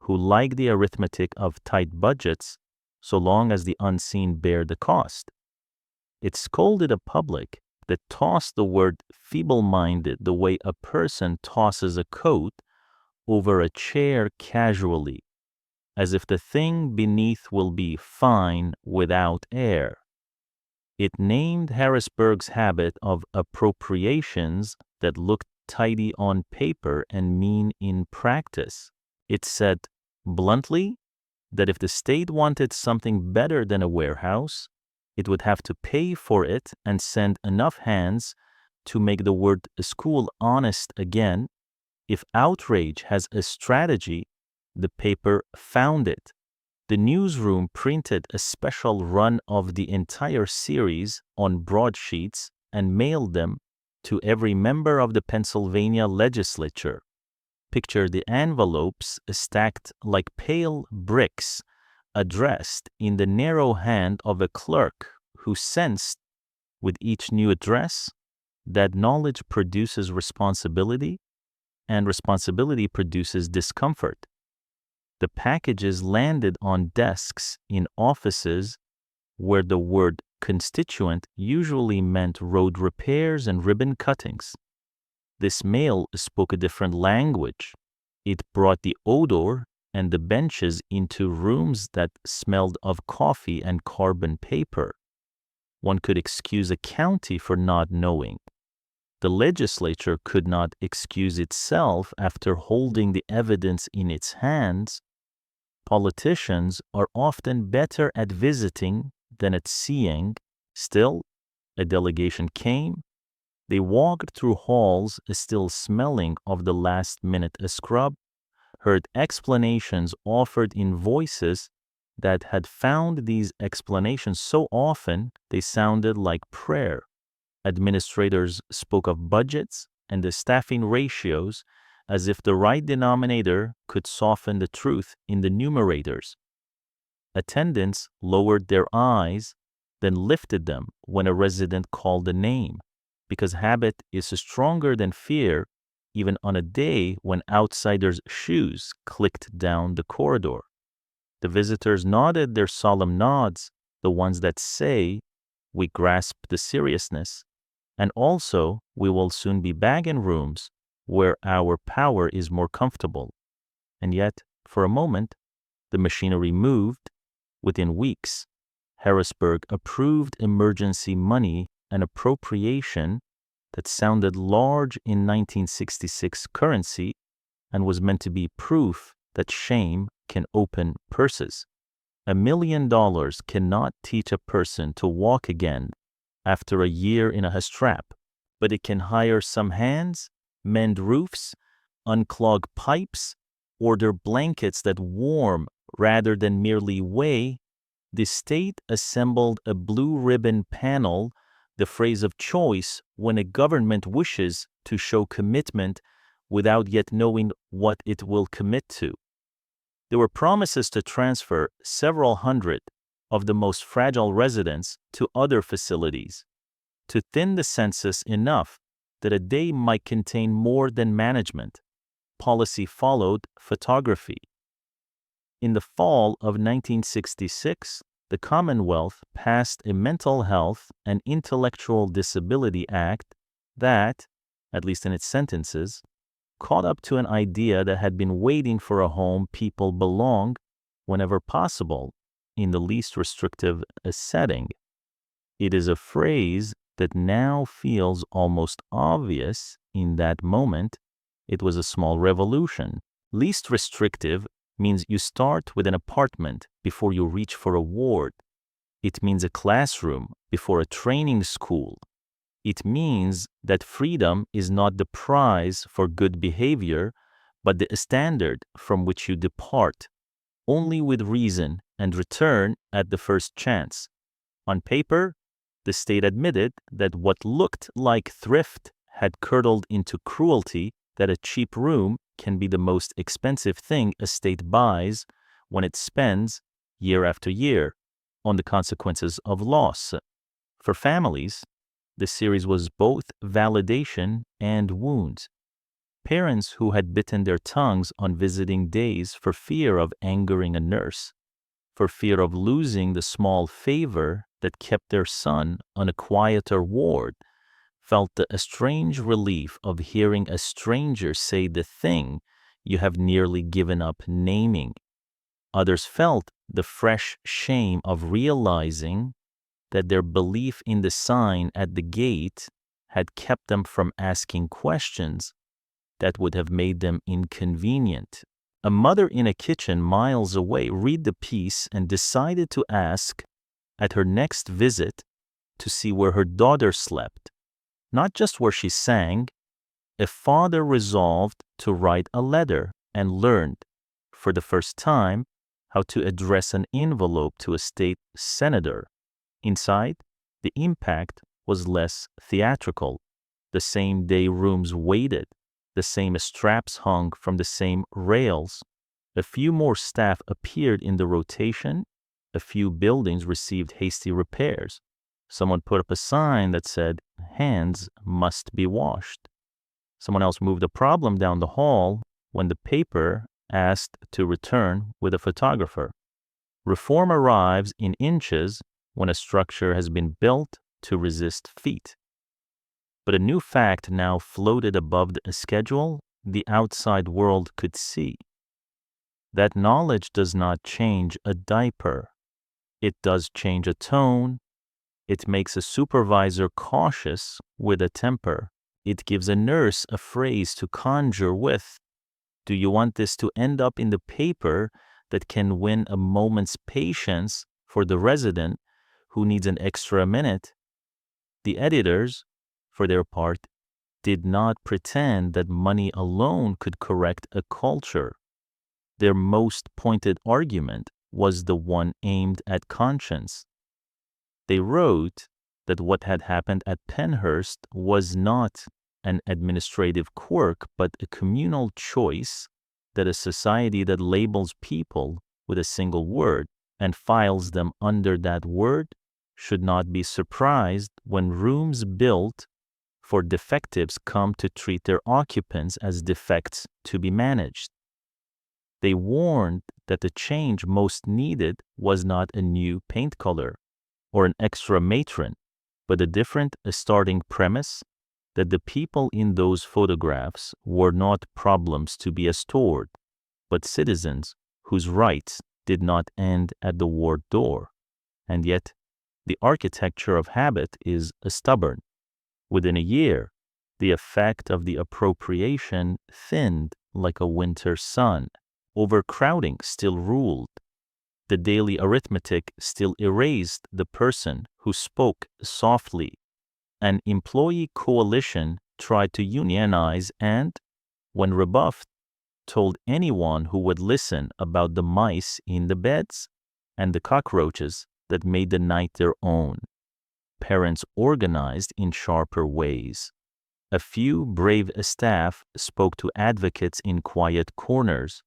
who like the arithmetic of tight budgets so long as the unseen bear the cost. It scolded a public that tossed the word feeble-minded the way a person tosses a coat over a chair casually, as if the thing beneath will be fine without air. It named Harrisburg's habit of appropriations that looked tidy on paper and mean in practice. It said bluntly that if the state wanted something better than a warehouse, it would have to pay for it and send enough hands to make the word school honest again. If outrage has a strategy, the paper found it. The newsroom printed a special run of the entire series on broadsheets and mailed them to every member of the Pennsylvania legislature. Picture the envelopes stacked like pale bricks, addressed in the narrow hand of a clerk who sensed, with each new address, that knowledge produces responsibility, and responsibility produces discomfort. The packages landed on desks in offices where the word constituent usually meant road repairs and ribbon cuttings. This mail spoke a different language. It brought the odor and the benches into rooms that smelled of coffee and carbon paper. One could excuse a county for not knowing. The legislature could not excuse itself after holding the evidence in its hands. Politicians are often better at visiting than at seeing. Still, a delegation came. They walked through halls still smelling of the last-minute scrub, heard explanations offered in voices that had found these explanations so often they sounded like prayer. Administrators spoke of budgets and the staffing ratios as if the right denominator could soften the truth in the numerators. Attendants lowered their eyes, then lifted them when a resident called a name, because habit is stronger than fear, even on a day when outsiders' shoes clicked down the corridor. The visitors nodded their solemn nods, the ones that say, "We grasp the seriousness," and also, "We will soon be back in rooms where our power is more comfortable." And yet, for a moment, the machinery moved. Within weeks, Harrisburg approved emergency money, an appropriation that sounded large in 1966 currency and was meant to be proof that shame can open purses. $1 million cannot teach a person to walk again after a year in a strap, but it can hire some hands, mend roofs, unclog pipes, order blankets that warm rather than merely weigh. The state assembled a blue ribbon panel, the phrase of choice when a government wishes to show commitment without yet knowing what it will commit to. There were promises to transfer several hundred of the most fragile residents to other facilities, to thin the census enough that a day might contain more than management. Policy followed photography. In the fall of 1966, the Commonwealth passed a Mental Health and Intellectual Disability Act that, at least in its sentences, caught up to an idea that had been waiting for a home people belong, whenever possible, in the least restrictive setting. It is a phrase that now feels almost obvious. In that moment, it was a small revolution. Least restrictive means you start with an apartment before you reach for a ward. It means a classroom before a training school. It means that freedom is not the prize for good behavior, but the standard from which you depart, only with reason, and return at the first chance. On paper, the state admitted that what looked like thrift had curdled into cruelty, that a cheap room can be the most expensive thing a state buys when it spends, year after year, on the consequences of loss. For families, the series was both validation and wounds. Parents who had bitten their tongues on visiting days for fear of angering a nurse, for fear of losing the small favor that kept their son on a quieter ward, felt a strange relief of hearing a stranger say the thing you have nearly given up naming. Others felt the fresh shame of realizing that their belief in the sign at the gate had kept them from asking questions that would have made them inconvenient. A mother in a kitchen miles away read the piece and decided to ask at her next visit to see where her daughter slept, not just where she sang. A father resolved to write a letter and learned, for the first time, how to address an envelope to a state senator. Inside, the impact was less theatrical. The same day rooms waited, the same straps hung from the same rails. A few more staff appeared in the rotation. A few buildings received hasty repairs. Someone put up a sign that said, "Hands must be washed." Someone else moved a problem down the hall when the paper asked to return with a photographer. Reform arrives in inches when a structure has been built to resist feet. But a new fact now floated above the schedule the outside world could see. That knowledge does not change a diaper. It does change a tone. It makes a supervisor cautious with a temper. It gives a nurse a phrase to conjure with. Do you want this to end up in the paper that can win a moment's patience for the resident who needs an extra minute? The editors, for their part, did not pretend that money alone could correct a culture. Their most pointed argument was the one aimed at conscience. They wrote that what had happened at Pennhurst was not an administrative quirk, but a communal choice, that a society that labels people with a single word and files them under that word should not be surprised when rooms built for defectives come to treat their occupants as defects to be managed. They warned that the change most needed was not a new paint color or an extra matron, but a different starting premise that the people in those photographs were not problems to be restored, but citizens whose rights did not end at the ward door. And yet, the architecture of habit is stubborn. Within a year, the effect of the appropriation thinned like a winter sun. Overcrowding still ruled. The daily arithmetic still erased the person who spoke softly. An employee coalition tried to unionize and, when rebuffed, told anyone who would listen about the mice in the beds and the cockroaches that made the night their own. Parents organized in sharper ways. A few brave staff spoke to advocates in quiet corners,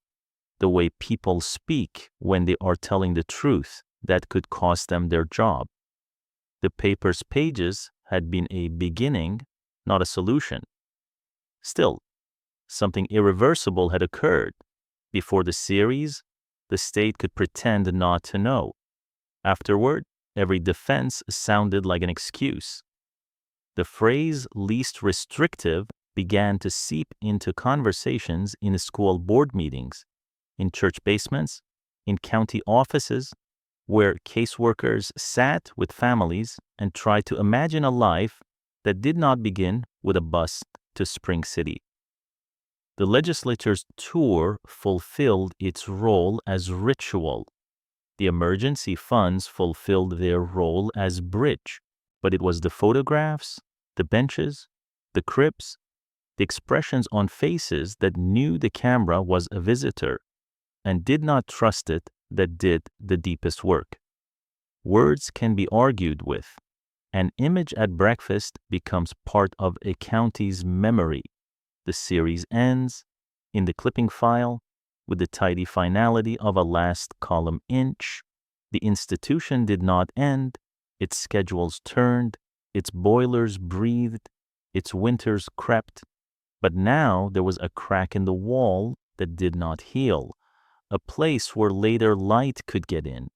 the way people speak when they are telling the truth that could cost them their job. The paper's pages had been a beginning, not a solution. Still, something irreversible had occurred. Before the series, the state could pretend not to know. Afterward, every defense sounded like an excuse. The phrase least restrictive began to seep into conversations in school board meetings, in church basements, in county offices, where caseworkers sat with families and tried to imagine a life that did not begin with a bus to Spring City. The legislature's tour fulfilled its role as ritual. The emergency funds fulfilled their role as bridge, but it was the photographs, the benches, the cribs, the expressions on faces that knew the camera was a visitor and did not trust it that did the deepest work. Words can be argued with. An image at breakfast becomes part of a county's memory. The series ends, in the clipping file, with the tidy finality of a last column inch. The institution did not end, its schedules turned, its boilers breathed, its winters crept. But now there was a crack in the wall that did not heal, a place where later light could get in.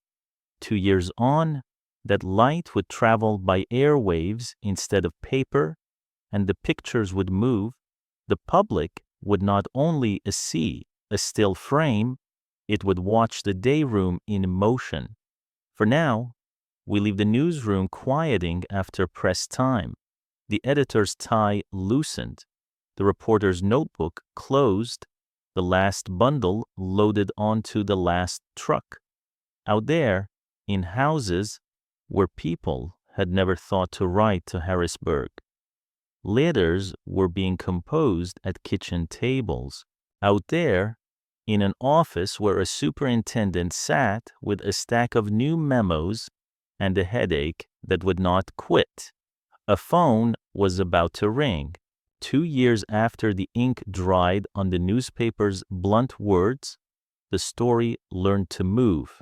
2 years on, that light would travel by airwaves instead of paper, and the pictures would move. The public would not only see a still frame, it would watch the day room in motion. For now, we leave the newsroom quieting after press time, the editor's tie loosened, the reporter's notebook closed, the last bundle loaded onto the last truck. Out there, in houses where people had never thought to write to Harrisburg, letters were being composed at kitchen tables. Out there, in an office where a superintendent sat with a stack of new memos and a headache that would not quit. A phone was about to ring. 2 years after the ink dried on the newspaper's blunt words, the story learned to move.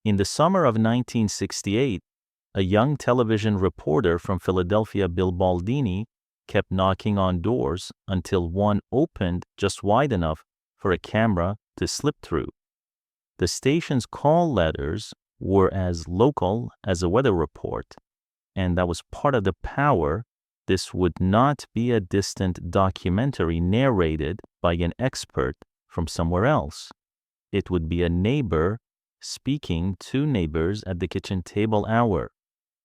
In the summer of 1968, a young television reporter from Philadelphia, Bill Baldini, kept knocking on doors until one opened just wide enough for a camera to slip through. The station's call letters were as local as a weather report, and that was part of the power. This would not be a distant documentary narrated by an expert from somewhere else. It would be a neighbor speaking to neighbors at the kitchen table hour,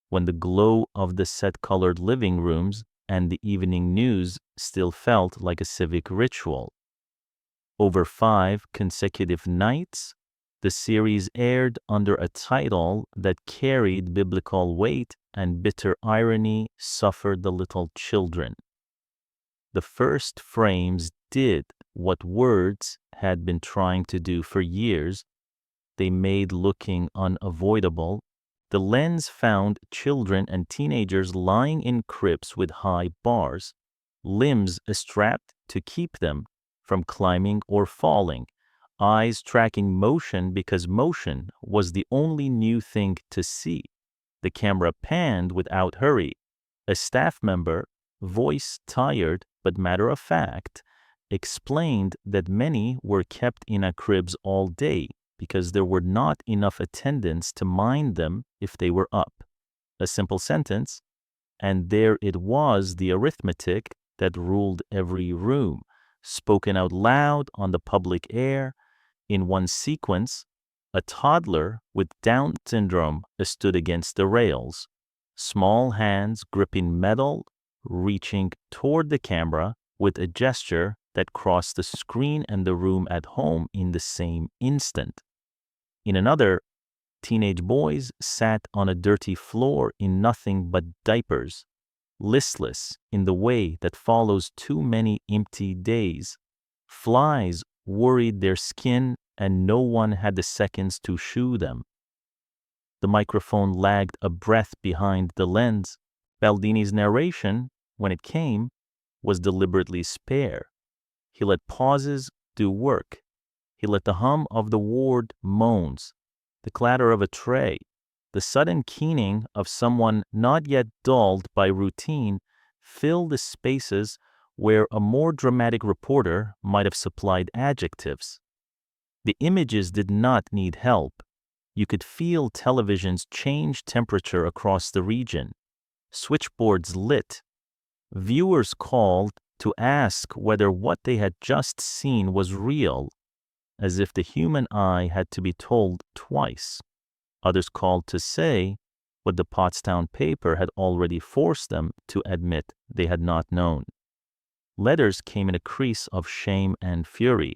when the glow of the set-colored living rooms and the evening news still felt like a civic ritual. Over 5 consecutive nights, the series aired under a title that carried biblical weight, and bitter irony suffered the little children. The first frames did what words had been trying to do for years. They made looking unavoidable. The lens found children and teenagers lying in cribs with high bars, limbs strapped to keep them from climbing or falling, eyes tracking motion because motion was the only new thing to see. The camera panned without hurry. A staff member, voice tired but matter of fact, explained that many were kept in a cribs all day because there were not enough attendants to mind them if they were up. A simple sentence, and there it was, the arithmetic that ruled every room, spoken out loud on the public air. In one sequence, a toddler with Down syndrome stood against the rails, small hands gripping metal, reaching toward the camera with a gesture that crossed the screen and the room at home in the same instant. In another, teenage boys sat on a dirty floor in nothing but diapers, listless in the way that follows too many empty days. Flies worried their skin, and no one had the seconds to shoo them. The microphone lagged a breath behind the lens. Baldini's narration, when it came, was deliberately spare. He let pauses do work. He let the hum of the ward moans, the clatter of a tray, the sudden keening of someone not yet dulled by routine fill the spaces where a more dramatic reporter might have supplied adjectives. The images did not need help. You could feel television's change temperature across the region. Switchboards lit. Viewers called to ask whether what they had just seen was real, as if the human eye had to be told twice. Others called to say what the Pottstown paper had already forced them to admit they had not known. Letters came in a crease of shame and fury,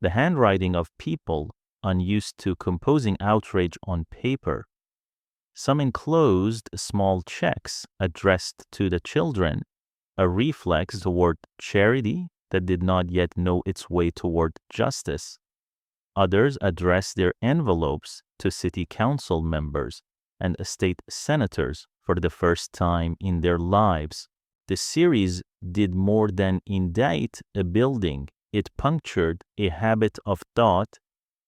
the handwriting of people unused to composing outrage on paper. Some enclosed small checks addressed to the children, a reflex toward charity that did not yet know its way toward justice. Others addressed their envelopes to city council members and state senators for the first time in their lives. The series did more than indict a building. It punctured a habit of thought.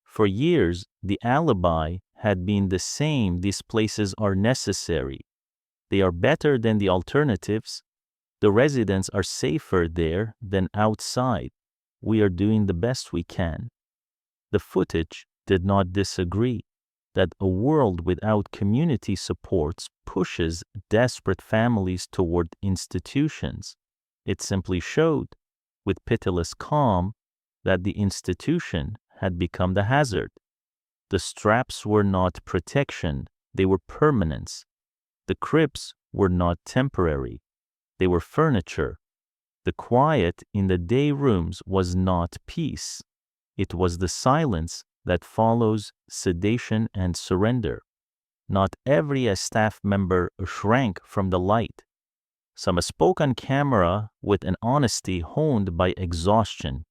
For years, the alibi had been the same: these places are necessary. They are better than the alternatives. The residents are safer there than outside. We are doing the best we can. The footage did not disagree that a world without community supports pushes desperate families toward institutions. It simply showed, with pitiless calm, that the institution had become the hazard. The straps were not protection, they were permanence. The cribs were not temporary, they were furniture. The quiet in the day rooms was not peace. It was the silence that follows sedation and surrender. Not every staff member shrank from the light. Some spoke on camera with an honesty honed by exhaustion.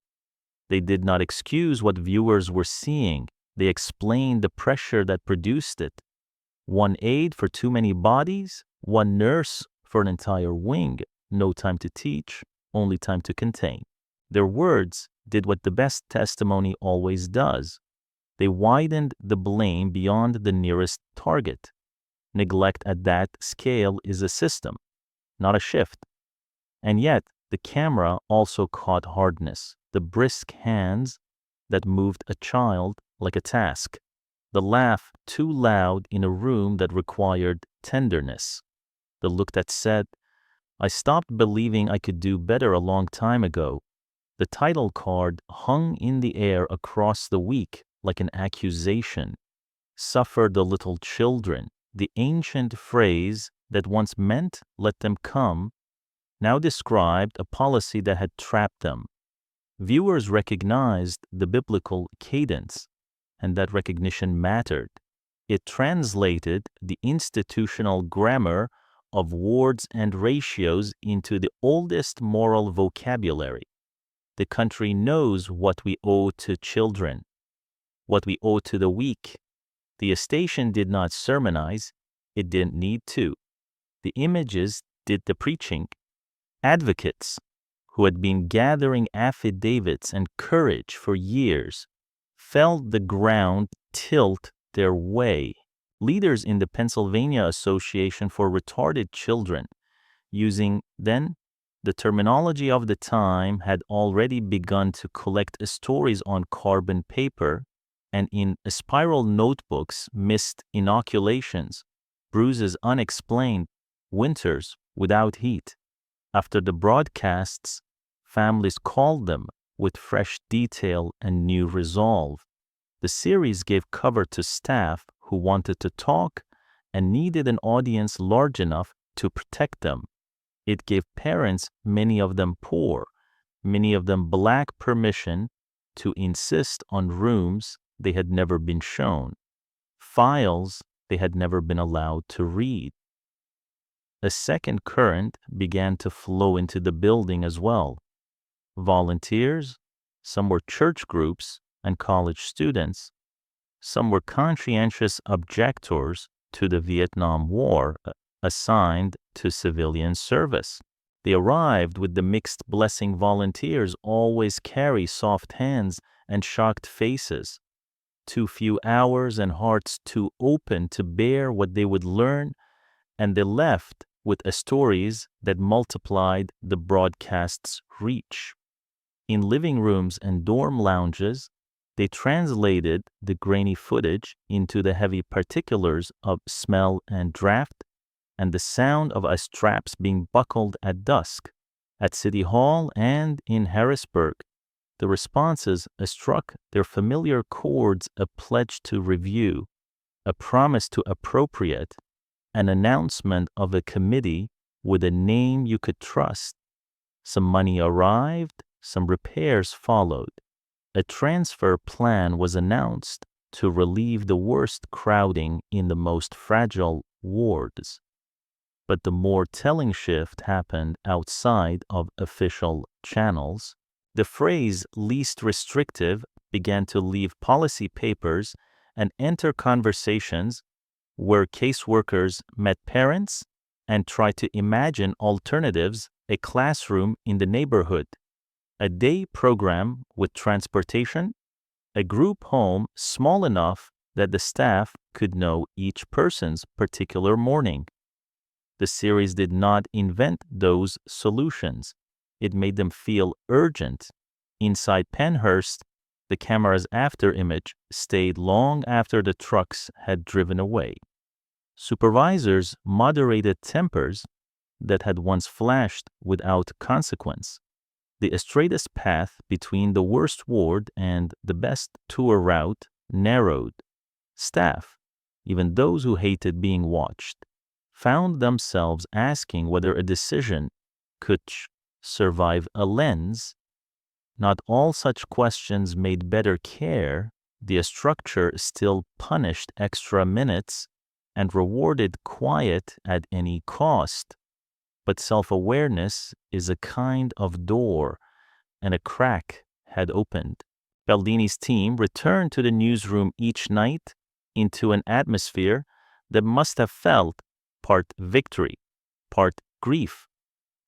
They did not excuse what viewers were seeing. They explained the pressure that produced it. One aide for too many bodies, one nurse for an entire wing, no time to teach, only time to contain. Their words did what the best testimony always does. They widened the blame beyond the nearest target. Neglect at that scale is a system, not a shift. And yet, the camera also caught hardness, the brisk hands that moved a child like a task, the laugh too loud in a room that required tenderness, the look that said, "I stopped believing I could do better a long time ago." The title card hung in the air across the week like an accusation. "Suffer the little children," the ancient phrase that once meant "let them come," now described a policy that had trapped them. Viewers recognized the biblical cadence, and that recognition mattered. It translated the institutional grammar of words and ratios into the oldest moral vocabulary. The country knows what we owe to children, what we owe to the weak. The station did not sermonize. It didn't need to. The images did the preaching. Advocates who had been gathering affidavits and courage for years felt the ground tilt their way. Leaders in the Pennsylvania Association for Retarded Children, using then the terminology of the time, had already begun to collect stories on carbon paper and in spiral notebooks, missed inoculations, bruises unexplained, winters without heat. After the broadcasts, families called them with fresh detail and new resolve. The series gave cover to staff who wanted to talk and needed an audience large enough to protect them. It gave parents, many of them poor, many of them black, permission to insist on rooms they had never been shown, files they had never been allowed to read. A second current began to flow into the building as well. Volunteers, some were church groups and college students, some were conscientious objectors to the Vietnam War, assigned to civilian service. They arrived with the mixed blessing volunteers always carry: soft hands and shocked faces, too few hours and hearts too open to bear what they would learn, and they left with stories that multiplied the broadcast's reach. In living rooms and dorm lounges, They translated the grainy footage into the heavy particulars of smell and draft, and the sound of ice straps being buckled at dusk. At City Hall and in Harrisburg, the responses struck their familiar chords: a pledge to review, a promise to appropriate, an announcement of a committee with a name you could trust. Some money arrived, some repairs followed. A transfer plan was announced to relieve the worst crowding in the most fragile wards. But the more telling shift happened outside of official channels. The phrase least restrictive began to leave policy papers and enter conversations where caseworkers met parents and tried to imagine alternatives: a classroom in the neighborhood, a day program with transportation, a group home small enough that the staff could know each person's particular morning. The series did not invent those solutions. It made them feel urgent. Inside Pennhurst, the camera's after image stayed long after the trucks had driven away. Supervisors moderated tempers that had once flashed without consequence. The straightest path between the worst ward and the best tour route narrowed. Staff, even those who hated being watched, found themselves asking whether a decision could survive a lens. Not all such questions made better care. The structure still punished extra minutes and rewarded quiet at any cost. But self-awareness is a kind of door, and a crack had opened. Baldini's team returned to the newsroom each night into an atmosphere that must have felt part victory, part grief.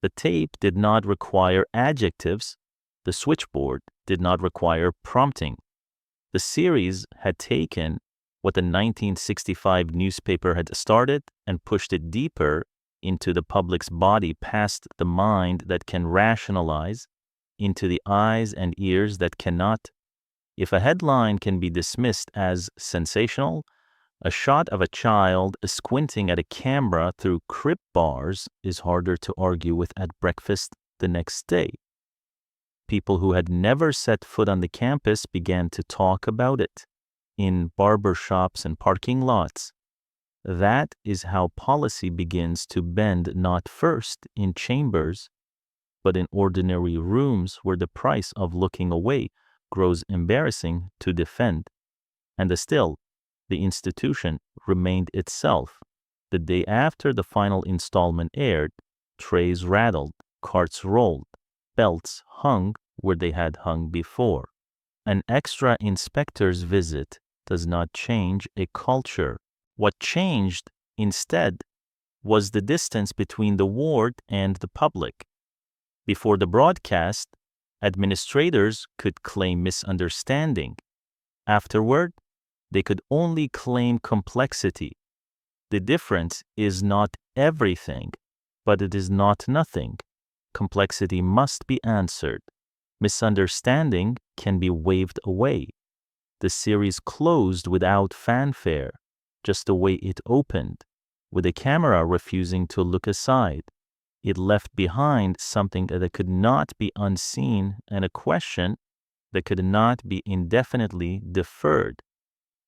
The tape did not require adjectives. The switchboard did not require prompting. The series had taken what the 1965 newspaper had started and pushed it deeper into the public's body, past the mind that can rationalize, into the eyes and ears that cannot. If a headline can be dismissed as sensational, a shot of a child squinting at a camera through crib bars is harder to argue with at breakfast the next day. People who had never set foot on the campus began to talk about it in barber shops and parking lots. That is how policy begins to bend, not first in chambers, but in ordinary rooms where the price of looking away grows embarrassing to defend. And still, the institution remained itself. The day after the final installment aired, trays rattled, carts rolled, belts hung where they had hung before. An extra inspector's visit does not change a culture. What changed, instead, was the distance between the ward and the public. Before the broadcast, administrators could claim misunderstanding. Afterward, they could only claim complexity. The difference is not everything, but it is not nothing. Complexity must be answered. Misunderstanding can be waved away. The series closed without fanfare, just the way it opened, with the camera refusing to look aside. It left behind something that could not be unseen and a question that could not be indefinitely deferred.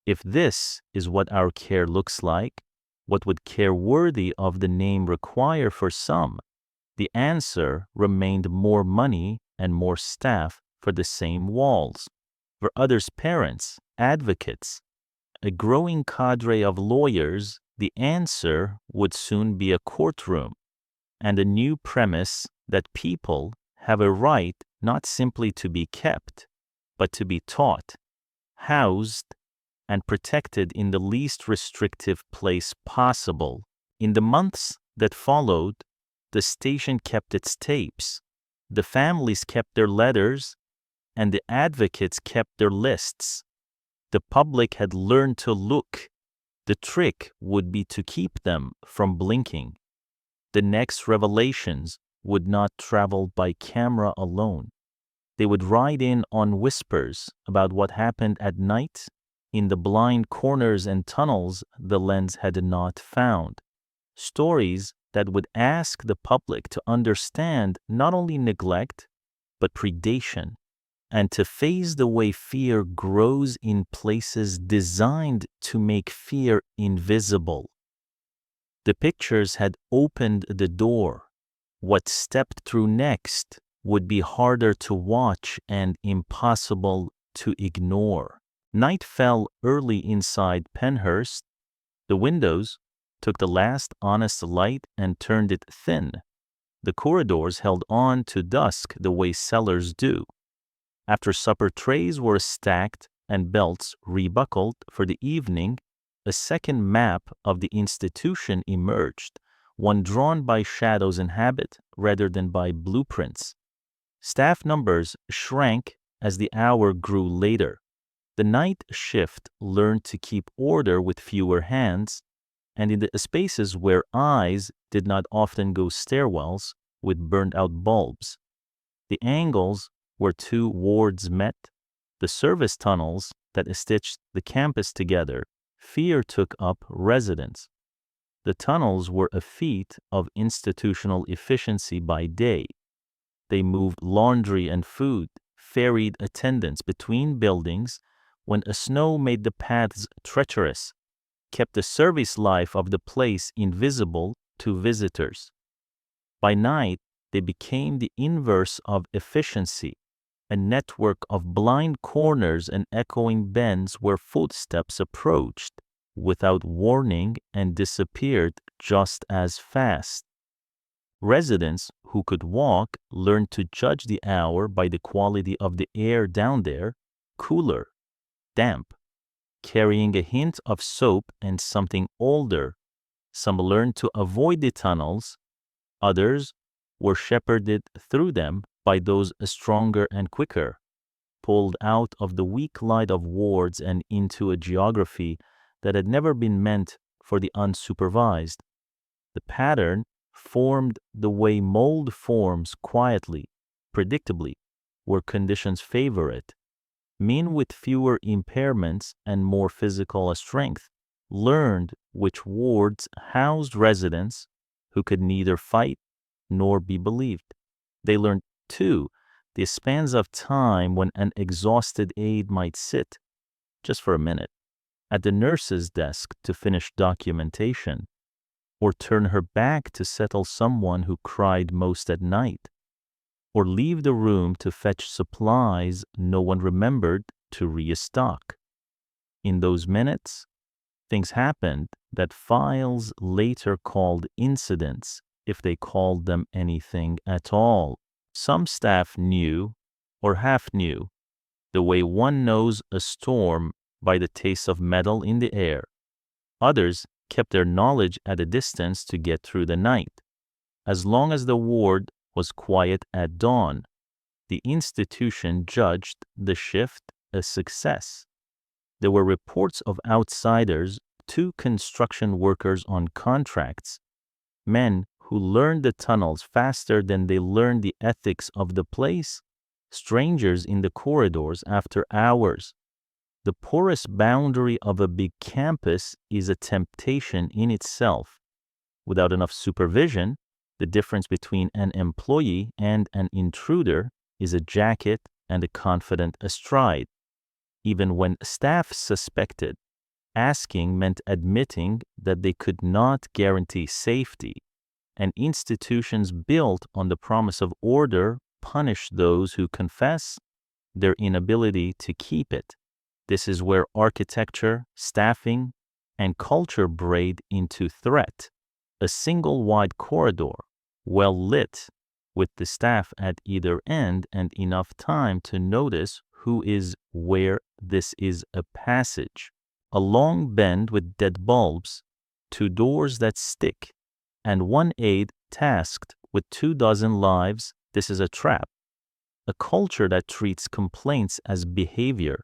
If this is what our care looks like, what would care worthy of the name require for some? The answer remained more money and more staff for the same walls. For others' parents, advocates, a growing cadre of lawyers, the answer would soon be a courtroom and a new premise that people have a right not simply to be kept, but to be taught, housed, and protected in the least restrictive place possible. In the months that followed, the station kept its tapes, the families kept their letters, and the advocates kept their lists. The public had learned to look. The trick would be to keep them from blinking. The next revelations would not travel by camera alone. They would ride in on whispers about what happened at night in the blind corners and tunnels the lens had not found. Stories that would ask the public to understand not only neglect, but predation, and to face the way fear grows in places designed to make fear invisible. The pictures had opened the door. What stepped through next would be harder to watch and impossible to ignore. Night fell early inside Pennhurst. The windows took the last honest light and turned it thin. The corridors held on to dusk the way cellars do. After supper trays were stacked and belts rebuckled for the evening, a second map of the institution emerged, one drawn by shadows and habit rather than by blueprints. Staff numbers shrank as the hour grew later. The night shift learned to keep order with fewer hands, and in the spaces where eyes did not often go stairwells with burned-out bulbs. The angles where two wards met, the service tunnels that stitched the campus together, fear took up residence. The tunnels were a feat of institutional efficiency by day. They moved laundry and food, ferried attendants between buildings when a snow made the paths treacherous, kept the service life of the place invisible to visitors. By night, they became the inverse of efficiency, a network of blind corners and echoing bends where footsteps approached without warning and disappeared just as fast. Residents who could walk learned to judge the hour by the quality of the air down there, cooler, damp, carrying a hint of soap and something older. Some learned to avoid the tunnels, others were shepherded through them by those stronger and quicker, pulled out of the weak light of wards and into a geography that had never been meant for the unsupervised. The pattern formed the way mold forms quietly, predictably, where conditions favor it. Men with fewer impairments and more physical strength learned which wards housed residents who could neither fight nor be believed. They learned, too, the spans of time when an exhausted aide might sit, just for a minute, at the nurse's desk to finish documentation, or turn her back to settle someone who cried most at night, or leave the room to fetch supplies no one remembered to restock. In those minutes, things happened that files later called incidents, if they called them anything at all. Some staff knew, or half knew, the way one knows a storm by the taste of metal in the air. Others kept their knowledge at a distance to get through the night. As long as the ward was quiet at dawn, the institution judged the shift a success. There were reports of outsiders, 2 construction workers on contracts, men who learned the tunnels faster than they learned the ethics of the place, strangers in the corridors after hours. The porous boundary of a big campus is a temptation in itself. Without enough supervision, the difference between an employee and an intruder is a jacket and a confident astride. Even when staff suspected, asking meant admitting that they could not guarantee safety, and institutions built on the promise of order punish those who confess their inability to keep it. This is where architecture, staffing, and culture braid into threat. A single wide corridor, well lit, with the staff at either end and enough time to notice who is where. This is a passage. A long bend with dead bulbs, 2 doors that stick, and 1 aide tasked with 24 lives. This is a trap. A culture that treats complaints as behavior,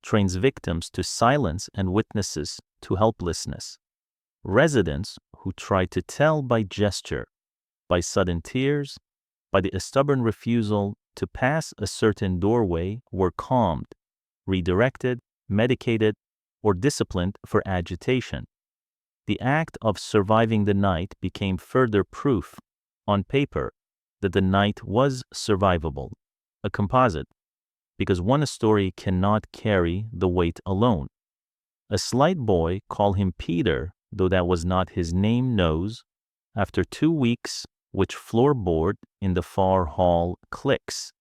trains victims to silence and witnesses to helplessness. Residents who try to tell by gesture, by sudden tears, by the stubborn refusal to pass a certain doorway were calmed, redirected, medicated, or disciplined for agitation. The act of surviving the night became further proof, on paper, that the night was survivable, a composite, because one story cannot carry the weight alone. A slight boy, call him Peter, though that was not his name, knows, after 2 weeks, which floorboard in the far hall clicks.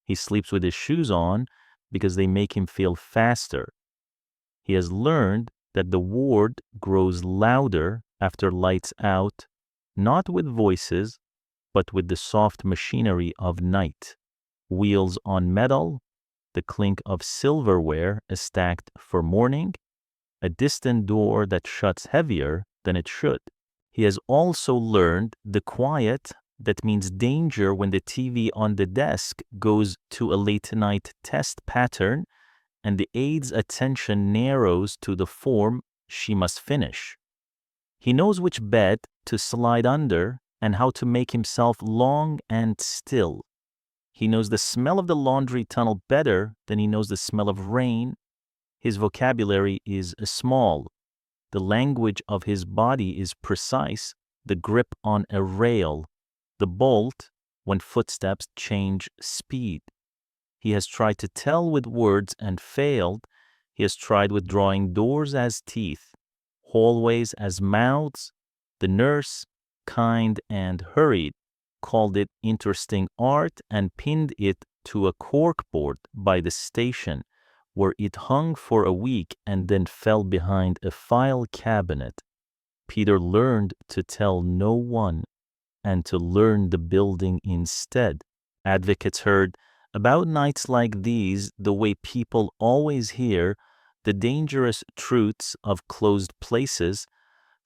He sleeps with his shoes on because they make him feel faster. He has learned that the ward grows louder after lights out, not with voices, but with the soft machinery of night. Wheels on metal, the clink of silverware is stacked for morning, a distant door that shuts heavier than it should. He has also learned the quiet that means danger when the TV on the desk goes to a late-night test pattern and the aide's attention narrows to the form she must finish. He knows which bed to slide under and how to make himself long and still. He knows the smell of the laundry tunnel better than he knows the smell of rain. His vocabulary is small. The language of his body is precise, the grip on a rail, the bolt when footsteps change speed. He has tried to tell with words and failed. He has tried with drawing doors as teeth, hallways as mouths. The nurse, kind and hurried, called it interesting art and pinned it to a corkboard by the station, where it hung for a week and then fell behind a file cabinet. Peter learned to tell no one and to learn the building instead. Advocates heard about nights like these the way people always hear the dangerous truths of closed places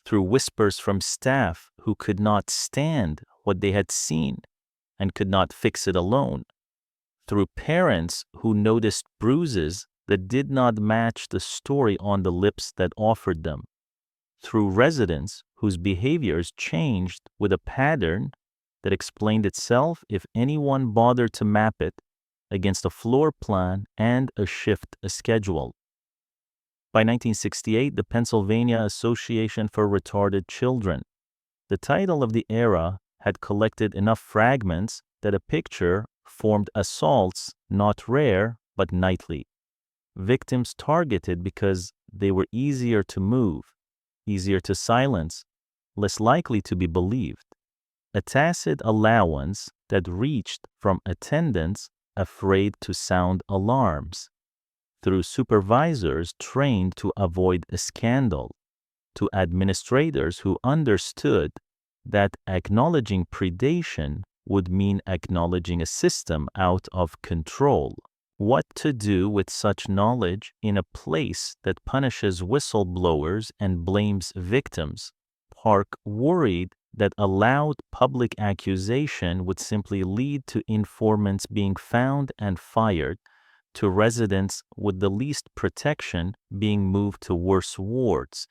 through whispers from staff who could not stand what they had seen and could not fix it alone, through parents who noticed bruises that did not match the story on the lips that offered them, through residents whose behaviors changed with a pattern that explained itself if anyone bothered to map it against a floor plan and a shift schedule. By 1968, the Pennsylvania Association for Retarded Children, the title of the era, had collected enough fragments that a picture formed assaults not rare but nightly. Victims targeted because they were easier to move, easier to silence, less likely to be believed. A tacit allowance that reached from attendants afraid to sound alarms, through supervisors trained to avoid a scandal, to administrators who understood that acknowledging predation would mean acknowledging a system out of control. What to do with such knowledge in a place that punishes whistleblowers and blames victims? Park worried that a loud public accusation would simply lead to informants being found and fired, to residents with the least protection being moved to worse wards,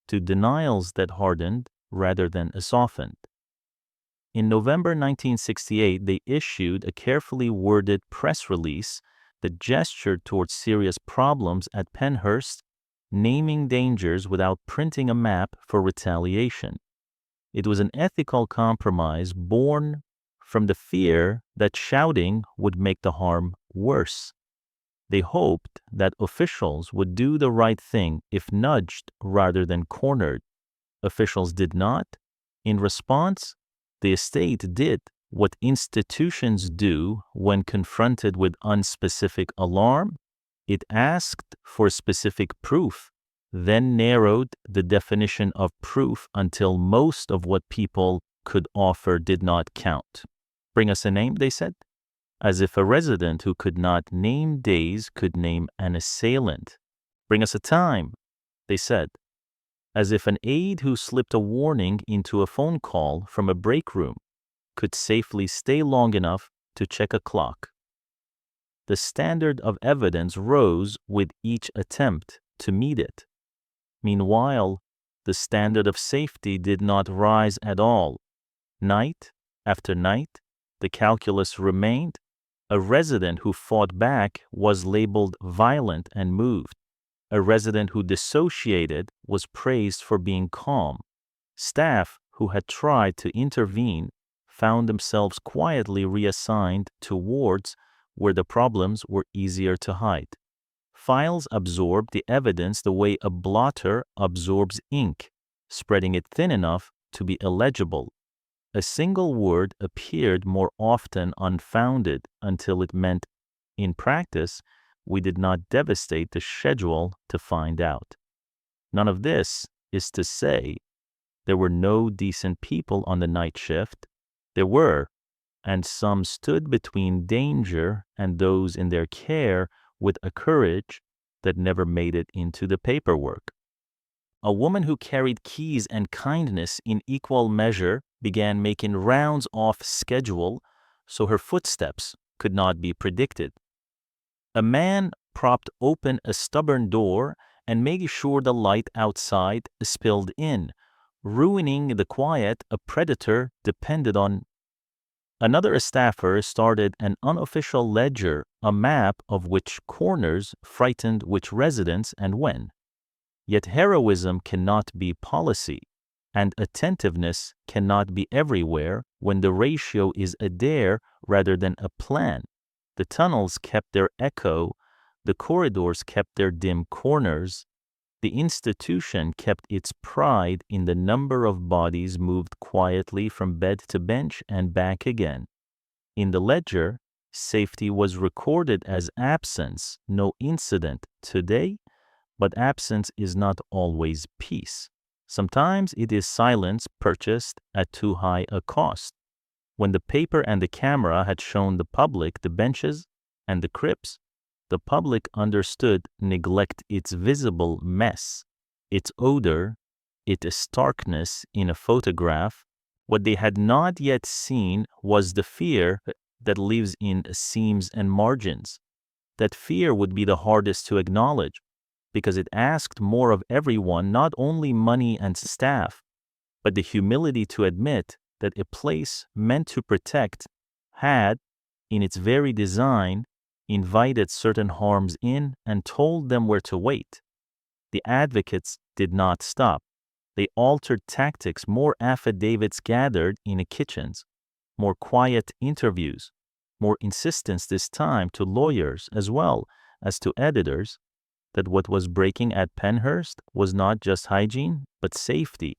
to denials that hardened rather than softened. In November 1968, they issued a carefully worded press release that gestured towards serious problems at Pennhurst, naming dangers without printing a map for retaliation. It was an ethical compromise born from the fear that shouting would make the harm worse. They hoped that officials would do the right thing if nudged rather than cornered. Officials did not. In response, the estate did what institutions do when confronted with unspecific alarm. It asked for specific proof, then narrowed the definition of proof until most of what people could offer did not count. Bring us a name, they said, as if a resident who could not name days could name an assailant. Bring us a time, they said, as if an aide who slipped a warning into a phone call from a break room could safely stay long enough to check a clock. The standard of evidence rose with each attempt to meet it. Meanwhile, the standard of safety did not rise at all. Night after night, the calculus remained: A resident who fought back was labeled violent and moved. A resident who dissociated was praised for being calm. Staff who had tried to intervene found themselves quietly reassigned to wards where the problems were easier to hide. Files absorbed the evidence the way a blotter absorbs ink, spreading it thin enough to be illegible. A single word appeared more often unfounded until it meant, in practice, we did not devastate the schedule to find out. None of this is to say there were no decent people on the night shift. There were, and some stood between danger and those in their care with a courage that never made it into the paperwork. A woman who carried keys and kindness in equal measure began making rounds off schedule so her footsteps could not be predicted. A man propped open a stubborn door and made sure the light outside spilled in, ruining the quiet a predator depended on. Another staffer started an unofficial ledger, a map of which corners frightened which residents and when. Yet heroism cannot be policy, and attentiveness cannot be everywhere when the ratio is a dare rather than a plan. The tunnels kept their echo, the corridors kept their dim corners, the institution kept its pride in the number of bodies moved quietly from bed to bench and back again. In the ledger, safety was recorded as absence, no incident today, but absence is not always peace. Sometimes it is silence purchased at too high a cost. When the paper and the camera had shown the public the benches and the crypts, the public understood neglect its visible mess, its odor, its starkness in a photograph. What they had not yet seen was the fear that lives in seams and margins. That fear would be the hardest to acknowledge because it asked more of everyone, not only money and staff, but the humility to admit that a place meant to protect had, in its very design, invited certain harms in and told them where to wait. The advocates did not stop. They altered tactics, more affidavits gathered in the kitchens, more quiet interviews, more insistence this time to lawyers as well as to editors that what was breaking at Pennhurst was not just hygiene, but safety.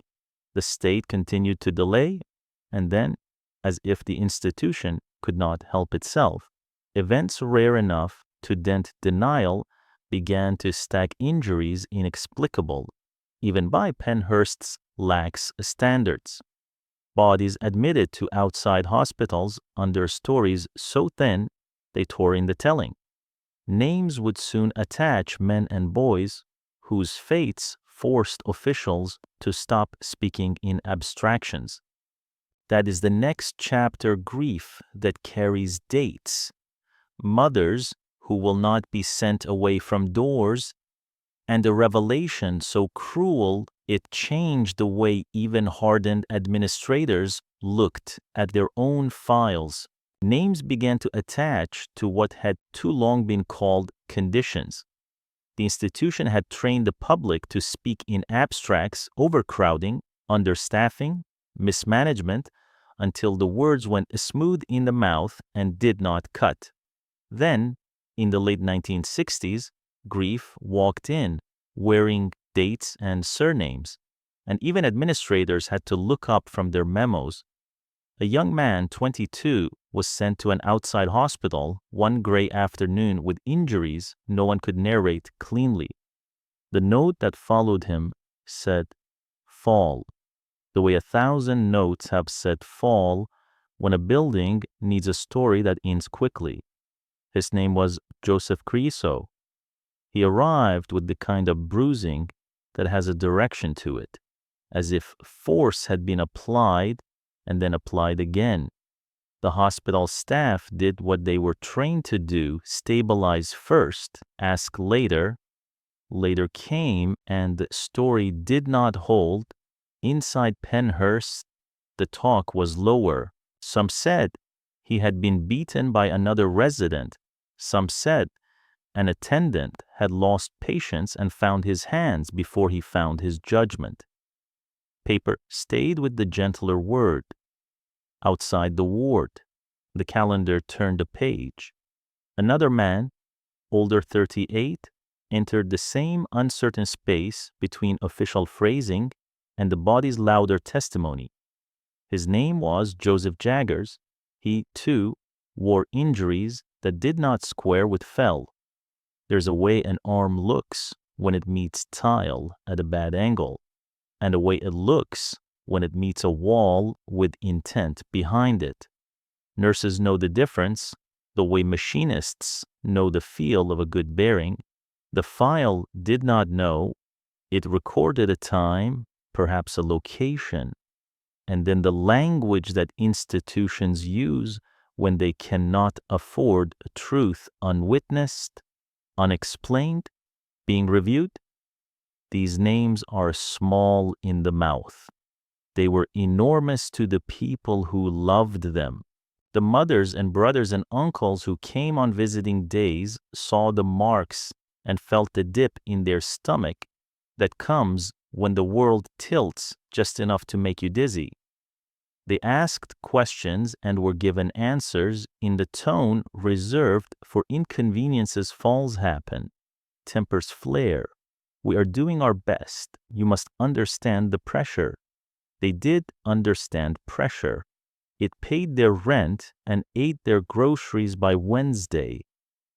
The state continued to delay, and then, as if the institution could not help itself, events rare enough to dent denial began to stack injuries inexplicable, even by Pennhurst's lax standards. Bodies admitted to outside hospitals under stories so thin they tore in the telling. Names would soon attach men and boys whose fates forced officials to stop speaking in abstractions. That is the next chapter grief that carries dates. Mothers who will not be sent away from doors, and a revelation so cruel it changed the way even hardened administrators looked at their own files. Names began to attach to what had too long been called conditions. The institution had trained the public to speak in abstracts, overcrowding, understaffing, mismanagement, until the words went smooth in the mouth and did not cut. Then, in the late 1960s, grief walked in, wearing dates and surnames, and even administrators had to look up from their memos. A young man, 22, was sent to an outside hospital one gray afternoon with injuries no one could narrate cleanly. The note that followed him said, "Fall," the way 1,000 notes have said "fall" when a building needs a story that ends quickly. His name was Joseph Creosote. He arrived with the kind of bruising that has a direction to it, as if force had been applied and then applied again. The hospital staff did what they were trained to do, stabilize first, ask later. Later came, and the story did not hold. Inside Pennhurst, the talk was lower. Some said He had been beaten by another resident. Some said an attendant had lost patience and found his hands before he found his judgment. Paper stayed with the gentler word. Outside the ward, the calendar turned a page. Another man, older 38, entered the same uncertain space between official phrasing and the body's louder testimony. His name was Joseph Jaggers. He, too, wore injuries that did not square with fell. There's a way an arm looks when it meets tile at a bad angle, and a way it looks when it meets a wall with intent behind it. Nurses know the difference, the way machinists know the feel of a good bearing. The file did not know. It recorded a time, perhaps a location, and then the language that institutions use when they cannot afford a truth unwitnessed, unexplained, being reviewed. These names are small in the mouth. They were enormous to the people who loved them. The mothers and brothers and uncles who came on visiting days saw the marks and felt the dip in their stomach that comes when the world tilts just enough to make you dizzy. They asked questions and were given answers in the tone reserved for inconveniences. Falls happen, tempers flare. We are doing our best. You must understand the pressure. They did understand pressure. It paid their rent and ate their groceries by Wednesday.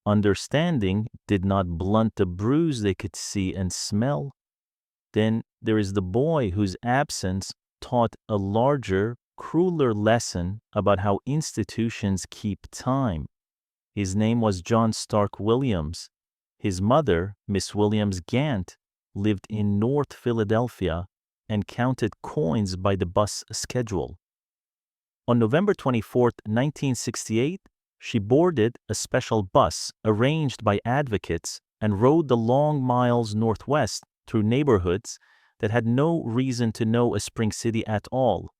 Understanding did not blunt the bruise they could see and smell. Then there is the boy whose absence taught a larger, crueler lesson about how institutions keep time. His name was John Stark Williams. His mother, Miss Williams Gant, lived in North Philadelphia and counted coins by the bus schedule. On November 24, 1968, she boarded a special bus arranged by advocates and rode the long miles northwest through neighborhoods that had no reason to know a spring city at all.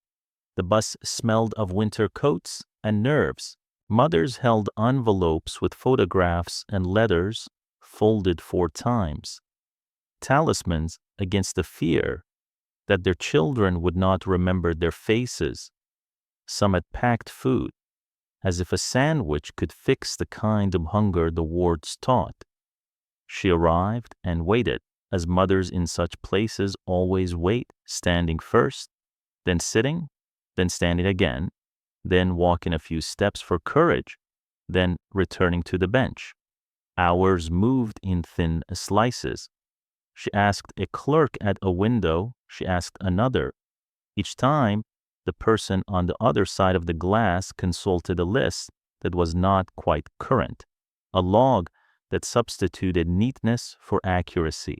The bus smelled of winter coats and nerves. Mothers held envelopes with photographs and letters folded 4 times. Talismans against the fear that their children would not remember their faces. Some had packed food, as if a sandwich could fix the kind of hunger the wards taught. She arrived and waited, as mothers in such places always wait, standing first, then sitting, then standing again, then walking a few steps for courage, then returning to the bench. Hours moved in thin slices. She asked a clerk at a window, she asked another. Each time, the person on the other side of the glass consulted a list that was not quite current, a log that substituted neatness for accuracy,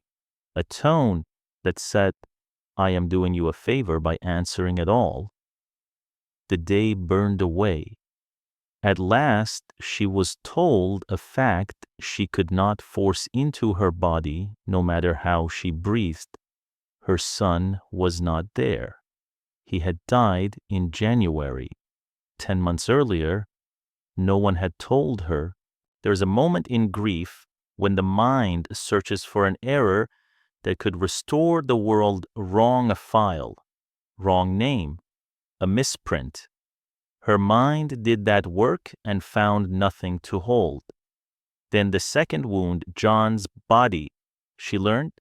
a tone that said, "I am doing you a favor by answering at all." The day burned away. At last, she was told a fact she could not force into her body, no matter how she breathed. Her son was not there. He had died in January. 10 months earlier, no one had told her. There is a moment in grief when the mind searches for an error that could restore the world. Wrong file, wrong name, a misprint. Her mind did that work and found nothing to hold. Then the second wound, John's body, she learned,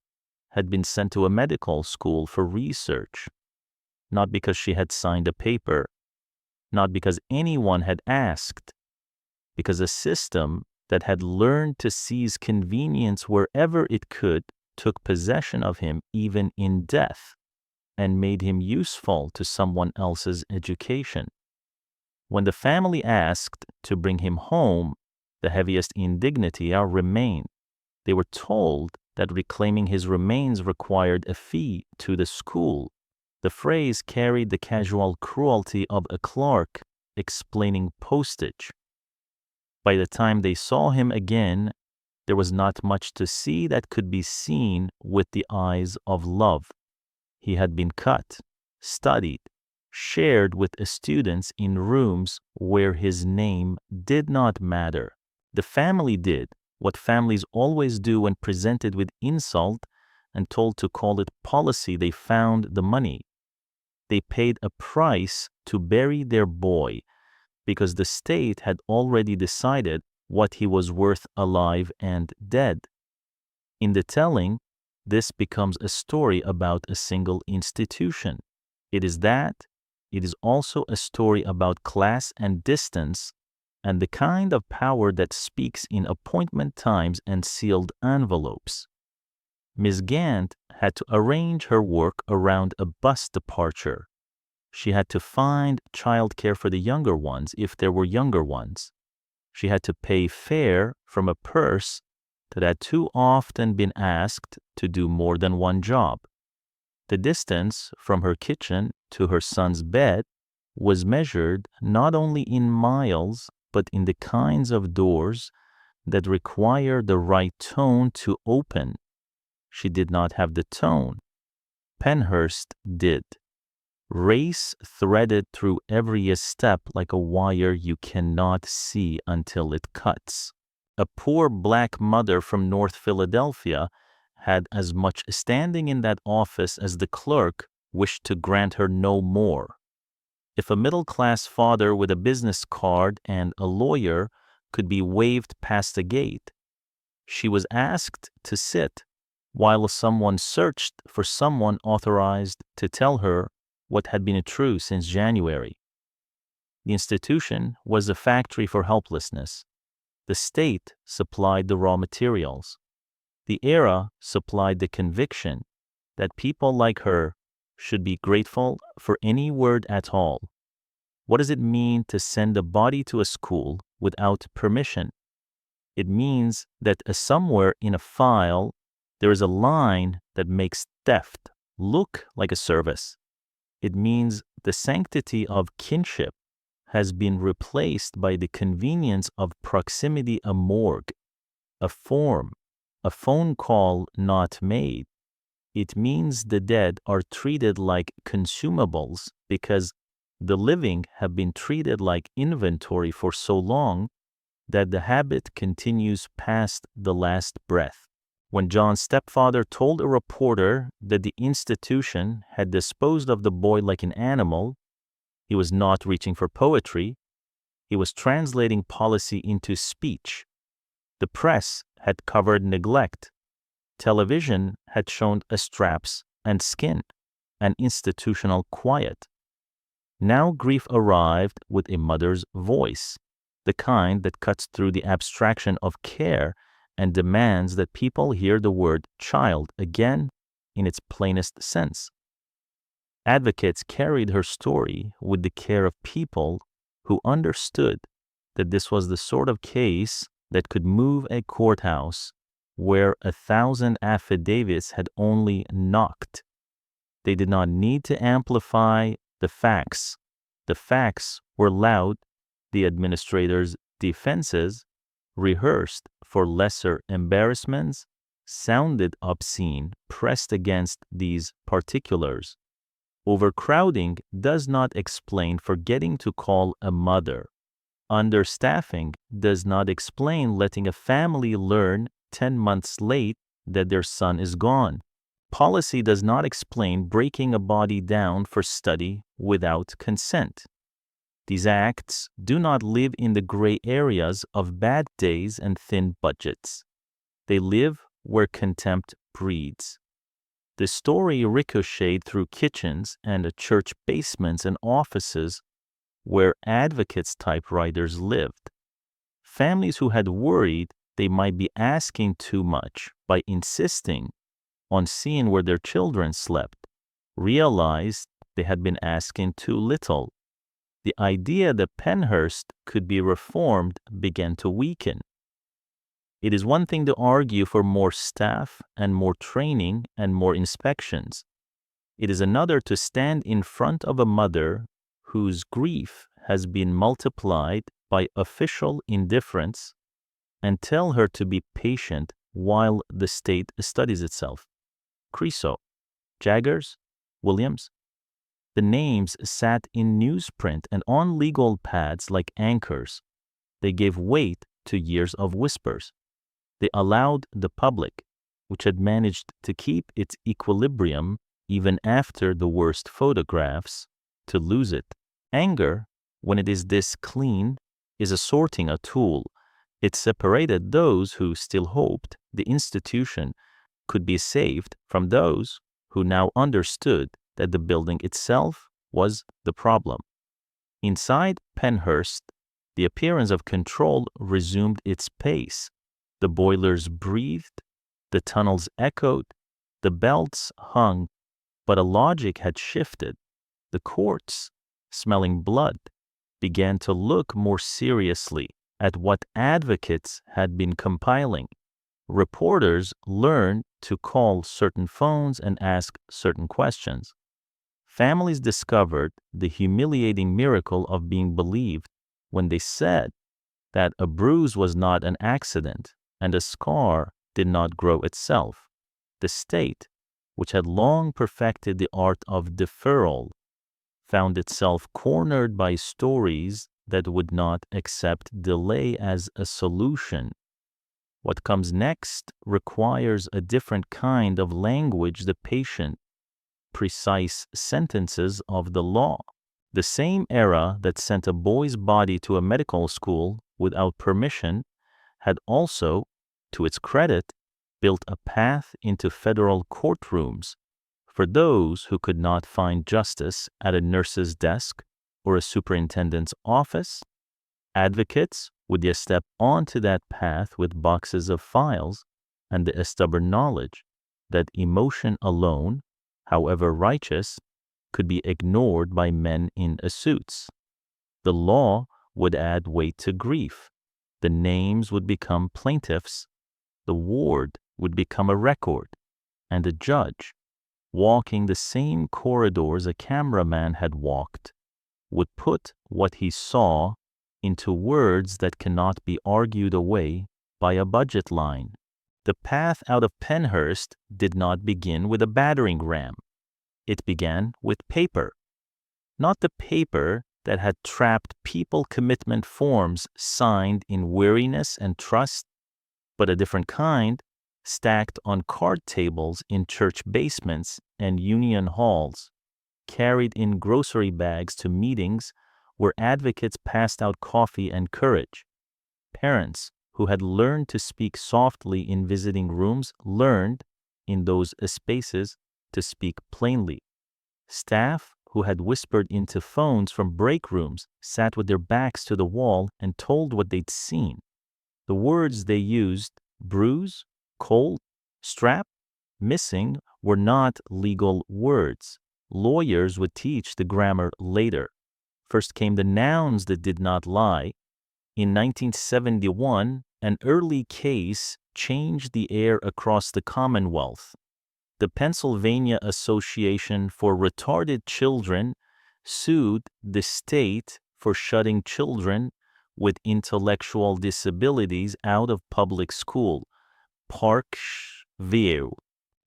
had been sent to a medical school for research. Not because she had signed a paper, not because anyone had asked, because a system that had learned to seize convenience wherever it could took possession of him even in death and made him useful to someone else's education. When the family asked to bring him home, the heaviest indignity remained. They were told that reclaiming his remains required a fee to the school. The phrase carried the casual cruelty of a clerk explaining postage. By the time they saw him again, there was not much to see that could be seen with the eyes of love. He had been cut, studied, shared with students in rooms where his name did not matter. The family did what families always do when presented with insult and told to call it policy. They found the money. They paid a price to bury their boy because the state had already decided what he was worth alive and dead. In the telling, this becomes a story about a single institution. It is also a story about class and distance and the kind of power that speaks in appointment times and sealed envelopes. Ms. Gant had to arrange her work around a bus departure. She had to find childcare for the younger ones if there were younger ones. She had to pay fare from a purse that had too often been asked to do more than one job. The distance from her kitchen to her son's bed was measured not only in miles, but in the kinds of doors that require the right tone to open. She did not have the tone. Pennhurst did. Race threaded through every step like a wire you cannot see until it cuts. A poor black mother from North Philadelphia had as much standing in that office as the clerk wished to grant her no more. If a middle-class father with a business card and a lawyer could be waved past the gate, she was asked to sit while someone searched for someone authorized to tell her what had been true since January. The institution was a factory for helplessness. The state supplied the raw materials. The era supplied the conviction that people like her should be grateful for any word at all. What does it mean to send a body to a school without permission? It means that somewhere in a file there is a line that makes theft look like a service. It means the sanctity of kinship has been replaced by the convenience of proximity, a morgue, a form, a phone call not made. It means the dead are treated like consumables because the living have been treated like inventory for so long that the habit continues past the last breath. When John's stepfather told a reporter that the institution had disposed of the boy like an animal, he was not reaching for poetry. He was translating policy into speech. The press had covered neglect. Television had shown straps and skin, and institutional quiet. Now grief arrived with a mother's voice, the kind that cuts through the abstraction of care and demands that people hear the word child again in its plainest sense. Advocates carried her story with the care of people who understood that this was the sort of case that could move a courthouse where 1,000 affidavits had only knocked. They did not need to amplify the facts. The facts were loud. The administrator's defenses, rehearsed for lesser embarrassments, sounded obscene pressed against these particulars. Overcrowding does not explain forgetting to call a mother. Understaffing does not explain letting a family learn 10 months late that their son is gone. Policy does not explain breaking a body down for study without consent. These acts do not live in the gray areas of bad days and thin budgets. They live where contempt breeds. The story ricocheted through kitchens and church basements and offices where advocates' typewriters lived. Families who had worried they might be asking too much by insisting on seeing where their children slept realized they had been asking too little. The idea that Pennhurst could be reformed began to weaken. It is one thing to argue for more staff and more training and more inspections. It is another to stand in front of a mother whose grief has been multiplied by official indifference and tell her to be patient while the state studies itself. Creosote, Jaggers, Williams. The names sat in newsprint and on legal pads like anchors. They gave weight to years of whispers. They allowed the public, which had managed to keep its equilibrium even after the worst photographs, to lose it. Anger, when it is this clean, is a sorting a tool. It separated those who still hoped the institution could be saved from those who now understood that the building itself was the problem. Inside Pennhurst, the appearance of control resumed its pace. The boilers breathed, the tunnels echoed, the belts hung, but a logic had shifted. The courts, smelling blood, began to look more seriously at what advocates had been compiling. Reporters learned to call certain phones and ask certain questions. Families discovered the humiliating miracle of being believed when they said that a bruise was not an accident and a scar did not grow itself. The state, which had long perfected the art of deferral, found itself cornered by stories that would not accept delay as a solution. What comes next requires a different kind of language, the patient, precise sentences of the law. The same era that sent a boy's body to a medical school without permission had also, to its credit, built a path into federal courtrooms for those who could not find justice at a nurse's desk or a superintendent's office. Advocates would step onto that path with boxes of files and the stubborn knowledge that emotion alone, however righteous, could be ignored by men in suits. The law would add weight to grief. The names would become plaintiffs. The ward would become a record. And the judge, walking the same corridors a cameraman had walked, would put what he saw into words that cannot be argued away by a budget line. The path out of Pennhurst did not begin with a battering ram. It began with paper. Not the paper that had trapped people commitment forms signed in weariness and trust, but a different kind, stacked on card tables in church basements and union halls, carried in grocery bags to meetings where advocates passed out coffee and courage. Parents who had learned to speak softly in visiting rooms learned, in those spaces, to speak plainly. Staff who had whispered into phones from break rooms sat with their backs to the wall and told what they'd seen. The words they used, bruise, cold, strap, missing, were not legal words. Lawyers would teach the grammar later. First came the nouns that did not lie. In 1971, an early case changed the air across the Commonwealth. The Pennsylvania Association for Retarded Children sued the state for shutting children with intellectual disabilities out of public school. Porch view.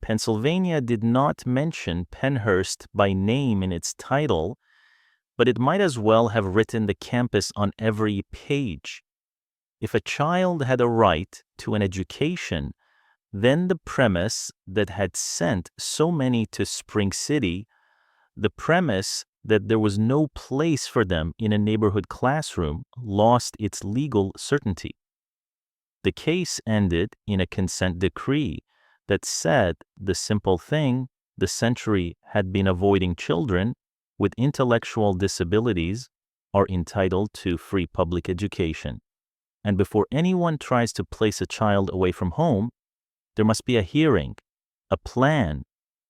Pennsylvania did not mention Pennhurst by name in its title, but it might as well have written the campus on every page. If a child had a right to an education, then the premise that had sent so many to Spring City, the premise that there was no place for them in a neighborhood classroom, lost its legal certainty. The case ended in a consent decree that said the simple thing the century had been avoiding: children with intellectual disabilities are entitled to free public education. And before anyone tries to place a child away from home, there must be a hearing, a plan,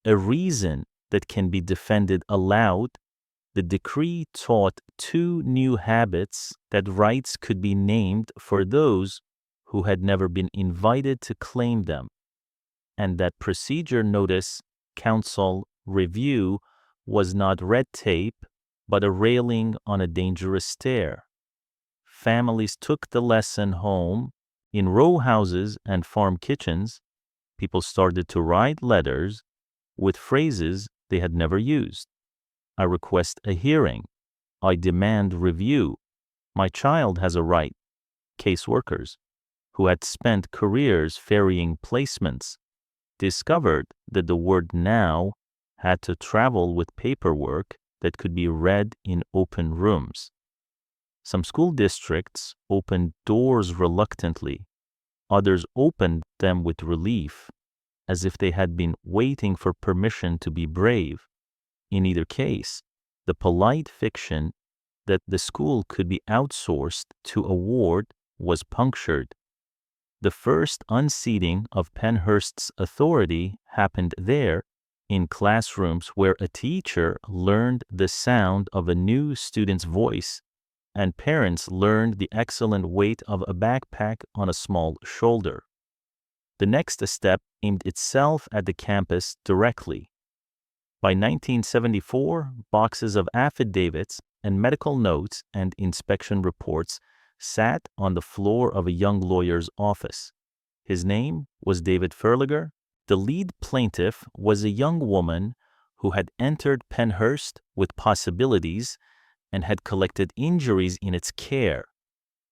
a reason that can be defended aloud. The decree taught two new habits: that rights could be named for those who had never been invited to claim them, and that procedure, notice, counsel, review was not red tape, but a railing on a dangerous stair. Families took the lesson home. In row houses and farm kitchens, people started to write letters with phrases they had never used. I request a hearing. I demand review. My child has a right. Caseworkers, who had spent careers ferrying placements, discovered that the word now had to travel with paperwork that could be read in open rooms. Some school districts opened doors reluctantly. Others opened them with relief, as if they had been waiting for permission to be brave. In either case, the polite fiction that the school could be outsourced to a ward was punctured. The first unseating of Pennhurst's authority happened there, in classrooms where a teacher learned the sound of a new student's voice and parents learned the excellent weight of a backpack on a small shoulder. The next step aimed itself at the campus directly. By 1974, boxes of affidavits and medical notes and inspection reports sat on the floor of a young lawyer's office. His name was David Ferliger. The lead plaintiff was a young woman who had entered Pennhurst with possibilities and had collected injuries in its care.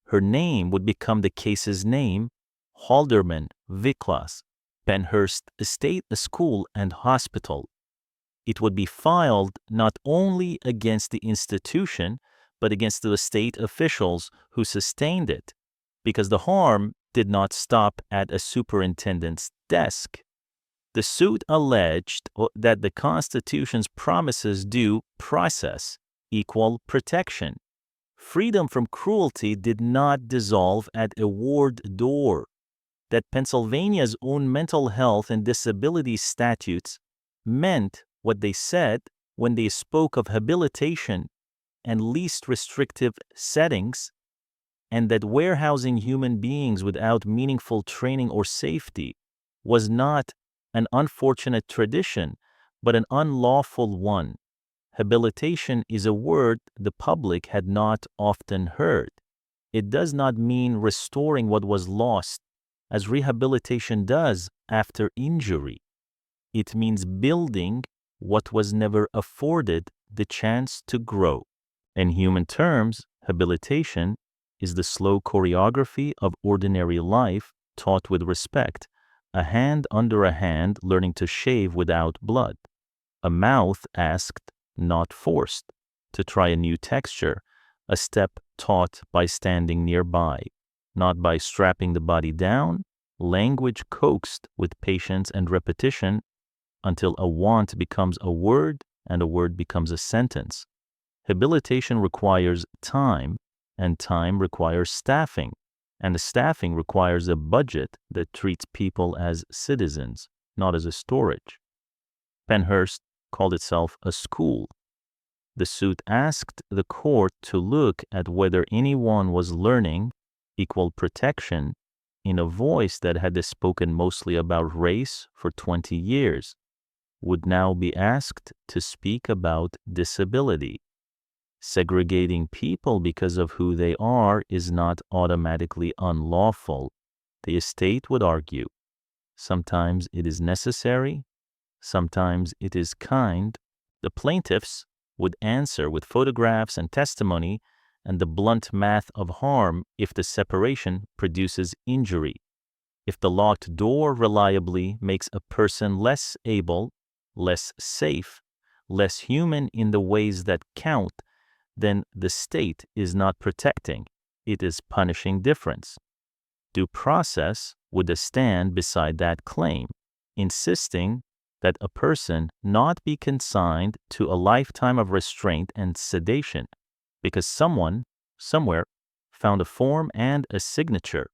Her name would become the case's name, Halderman, Viklas, Pennhurst State School and Hospital. It would be filed not only against the institution, but against the state officials who sustained it, because the harm did not stop at a superintendent's desk. The suit alleged that the Constitution's promises due process, equal protection, freedom from cruelty did not dissolve at a ward door, that Pennsylvania's own mental health and disability statutes meant what they said when they spoke of habilitation and least restrictive settings, and that warehousing human beings without meaningful training or safety was not an unfortunate tradition, but an unlawful one. Habilitation is a word the public had not often heard. It does not mean restoring what was lost, as rehabilitation does after injury. It means building what was never afforded the chance to grow. In human terms, habilitation is the slow choreography of ordinary life taught with respect, a hand under a hand learning to shave without blood, a mouth asked, not forced, to try a new texture, a step taught by standing nearby, not by strapping the body down, language coaxed with patience and repetition until a want becomes a word and a word becomes a sentence. Habilitation requires time, and time requires staffing, and the staffing requires a budget that treats people as citizens, not as a storage. Pennhurst called itself a school. The suit asked the court to look at whether anyone was learning equal protection in a voice that had spoken mostly about race for 20 years, would now be asked to speak about disability. Segregating people because of who they are is not automatically unlawful, the estate would argue. Sometimes it is necessary, sometimes it is kind. The plaintiffs would answer with photographs and testimony and the blunt math of harm if the separation produces injury. If the locked door reliably makes a person less able, less safe, less human in the ways that count, then the state is not protecting, it is punishing difference. Due process would stand beside that claim, insisting that a person not be consigned to a lifetime of restraint and sedation because someone, somewhere, found a form and a signature.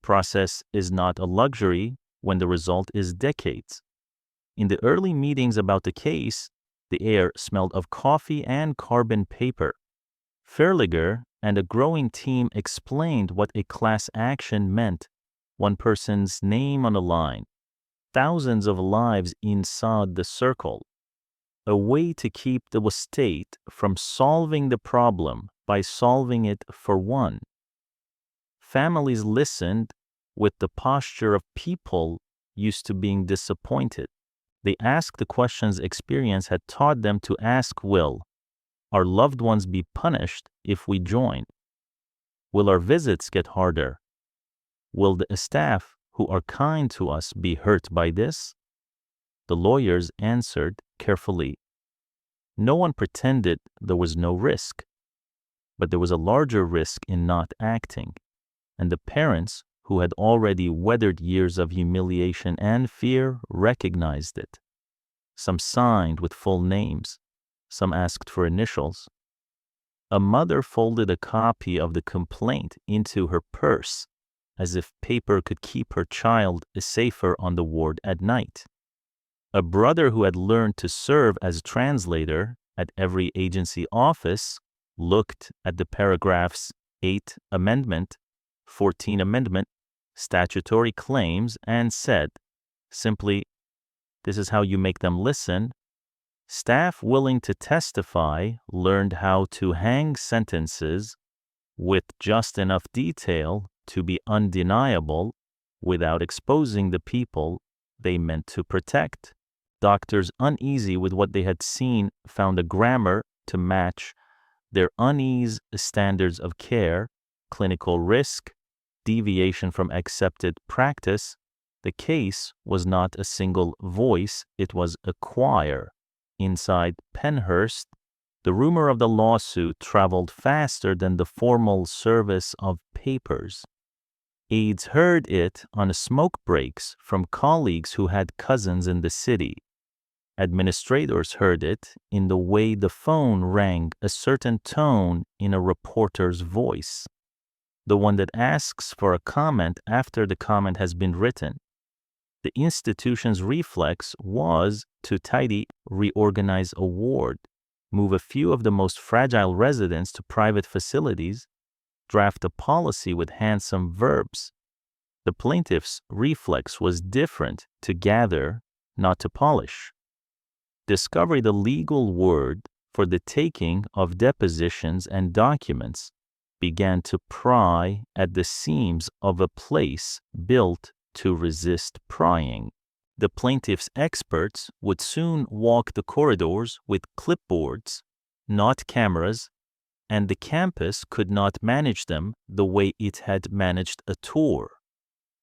Process is not a luxury when the result is decades. In the early meetings about the case, the air smelled of coffee and carbon paper. Ferliger and a growing team explained what a class action meant, one person's name on a line, thousands of lives inside the circle, a way to keep the state from solving the problem by solving it for one. Families listened with the posture of people used to being disappointed. They asked the questions experience had taught them to ask: will our loved ones be punished if we join? Will our visits get harder? Will the staff who are kind to us be hurt by this? The lawyers answered carefully. No one pretended there was no risk, but there was a larger risk in not acting, and the parents, who had already weathered years of humiliation and fear, recognized it. Some signed with full names, some asked for initials. A mother folded a copy of the complaint into her purse, as if paper could keep her child safer on the ward at night. A brother who had learned to serve as translator at every agency office looked at the paragraphs 8 Amendment, 14 Amendment, statutory claims, and said simply, "This is how you make them listen." Staff willing to testify learned how to hang sentences with just enough detail to be undeniable without exposing the people they meant to protect. Doctors uneasy with what they had seen found a grammar to match their unease standards of care, clinical risk, deviation from accepted practice. The case was not a single voice, it was a choir. Inside Pennhurst, the rumor of the lawsuit traveled faster than the formal service of papers. Aides heard it on smoke breaks from colleagues who had cousins in the city. Administrators heard it in the way the phone rang a certain tone in a reporter's voice, the one that asks for a comment after the comment has been written. The institution's reflex was to reorganize a ward, move a few of the most fragile residents to private facilities, draft a policy with handsome verbs. The plaintiff's reflex was different: to gather, not to polish. Discovery, the legal word for the taking of depositions and documents, began to pry at the seams of a place built to resist prying. The plaintiff's experts would soon walk the corridors with clipboards, not cameras, and the campus could not manage them the way it had managed a tour.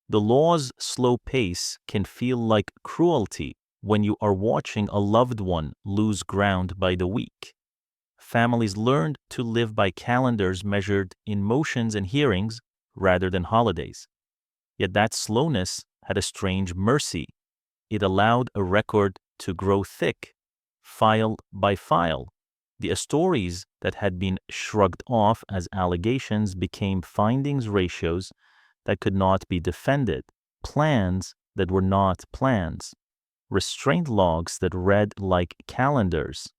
The law's slow pace can feel like cruelty when you are watching a loved one lose ground by the week. Families learned to live by calendars measured in motions and hearings rather than holidays. Yet that slowness had a strange mercy. It allowed a record to grow thick, file by file. The stories that had been shrugged off as allegations became findings ratios that could not be defended, plans that were not plans, restraint logs that read like calendars,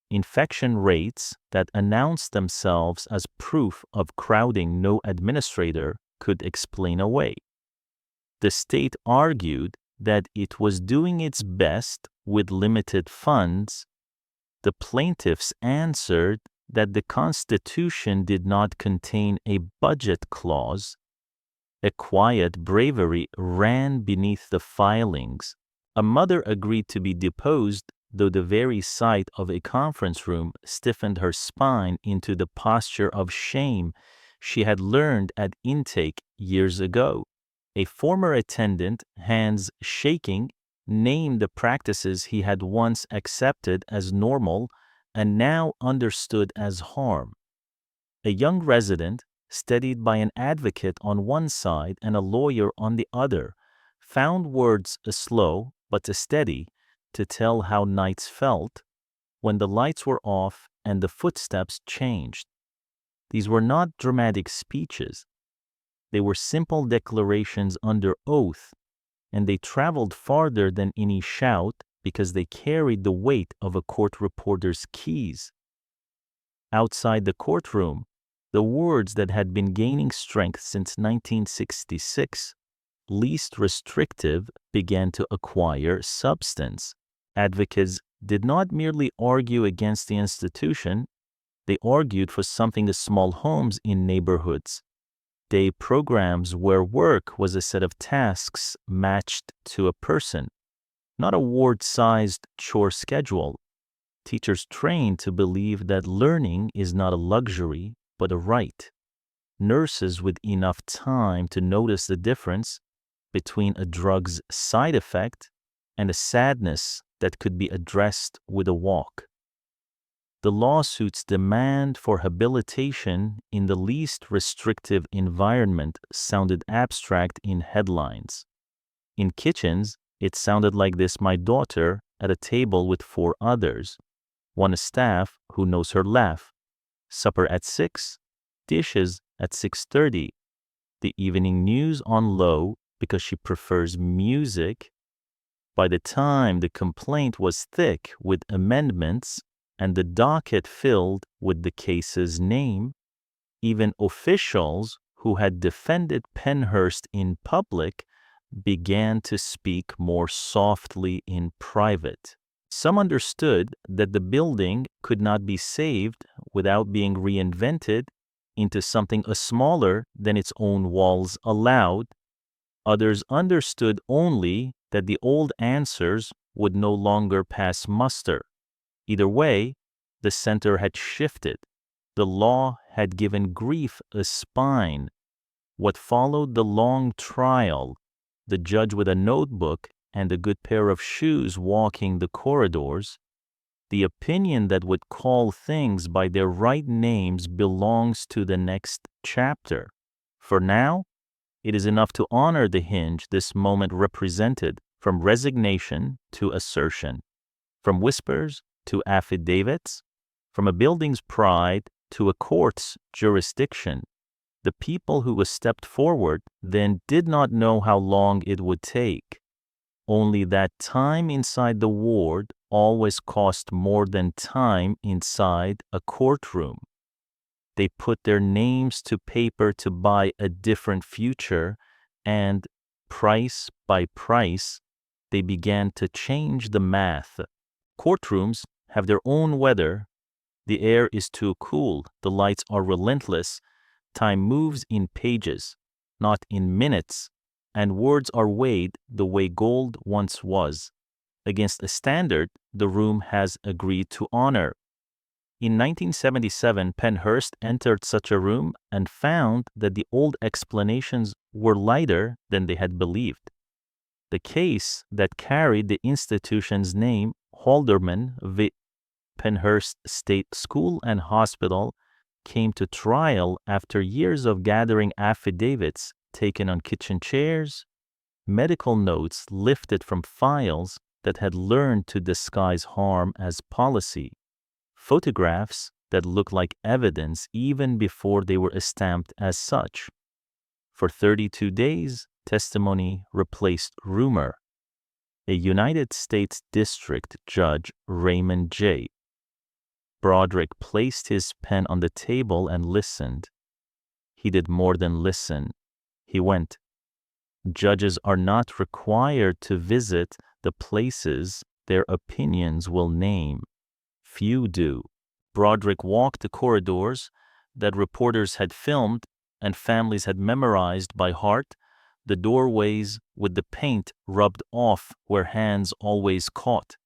infection rates that announced themselves as proof of crowding no administrator could explain away. The state argued that it was doing its best with limited funds. The plaintiffs answered that the Constitution did not contain a budget clause. A quiet bravery ran beneath the filings. A mother agreed to be deposed, though the very sight of a conference room stiffened her spine into the posture of shame she had learned at intake years ago. A former attendant, hands shaking, named the practices he had once accepted as normal and now understood as harm. A young resident, steadied by an advocate on one side and a lawyer on the other, found words slow but steady to tell how nights felt when the lights were off and the footsteps changed. These were not dramatic speeches. They were simple declarations under oath, and they traveled farther than any shout because they carried the weight of a court reporter's keys. Outside the courtroom, the words that had been gaining strength since 1966, least restrictive, began to acquire substance. Advocates did not merely argue against the institution, they argued for something: small homes in neighborhoods, day programs where work was a set of tasks matched to a person, not a ward-sized chore schedule. Teachers trained to believe that learning is not a luxury, but a right. Nurses with enough time to notice the difference between a drug's side effect and a sadness that could be addressed with a walk. The lawsuit's demand for habilitation in the least restrictive environment sounded abstract in headlines. In kitchens, it sounded like this: my daughter at a table with 4 others, one staff who knows her laugh, supper at 6, dishes at 6:30, the evening news on low because she prefers music. By the time the complaint was thick with amendments and the docket filled with the case's name, even officials who had defended Pennhurst in public began to speak more softly in private. Some understood that the building could not be saved without being reinvented into something smaller than its own walls allowed. Others understood only that the old answers would no longer pass muster. Either way, the center had shifted. The law had given grief a spine. What followed the long trial, the judge with a notebook and a good pair of shoes walking the corridors, the opinion that would call things by their right names belongs to the next chapter. For now, it is enough to honor the hinge this moment represented, from resignation to assertion, from whispers to affidavits, from a building's pride to a court's jurisdiction. The people who stepped forward then did not know how long it would take. Only that time inside the ward always cost more than time inside a courtroom. They put their names to paper to buy a different future, and price by price, they began to change the math. Courtrooms have their own weather. The air is too cool, the lights are relentless, time moves in pages, not in minutes, and words are weighed the way gold once was, against a standard the room has agreed to honor. In 1977, Pennhurst entered such a room and found that the old explanations were lighter than they had believed. The case that carried the institution's name, Halderman v. Pennhurst State School and Hospital, came to trial after years of gathering affidavits taken on kitchen chairs, medical notes lifted from files that had learned to disguise harm as policy, photographs that looked like evidence even before they were stamped as such. For 32 days, testimony replaced rumor. A United States District Judge, Raymond J. Broderick, placed his pen on the table and listened. He did more than listen. He went. Judges are not required to visit the places their opinions will name. Few do. Broderick walked the corridors that reporters had filmed and families had memorized by heart, the doorways with the paint rubbed off where hands always caught,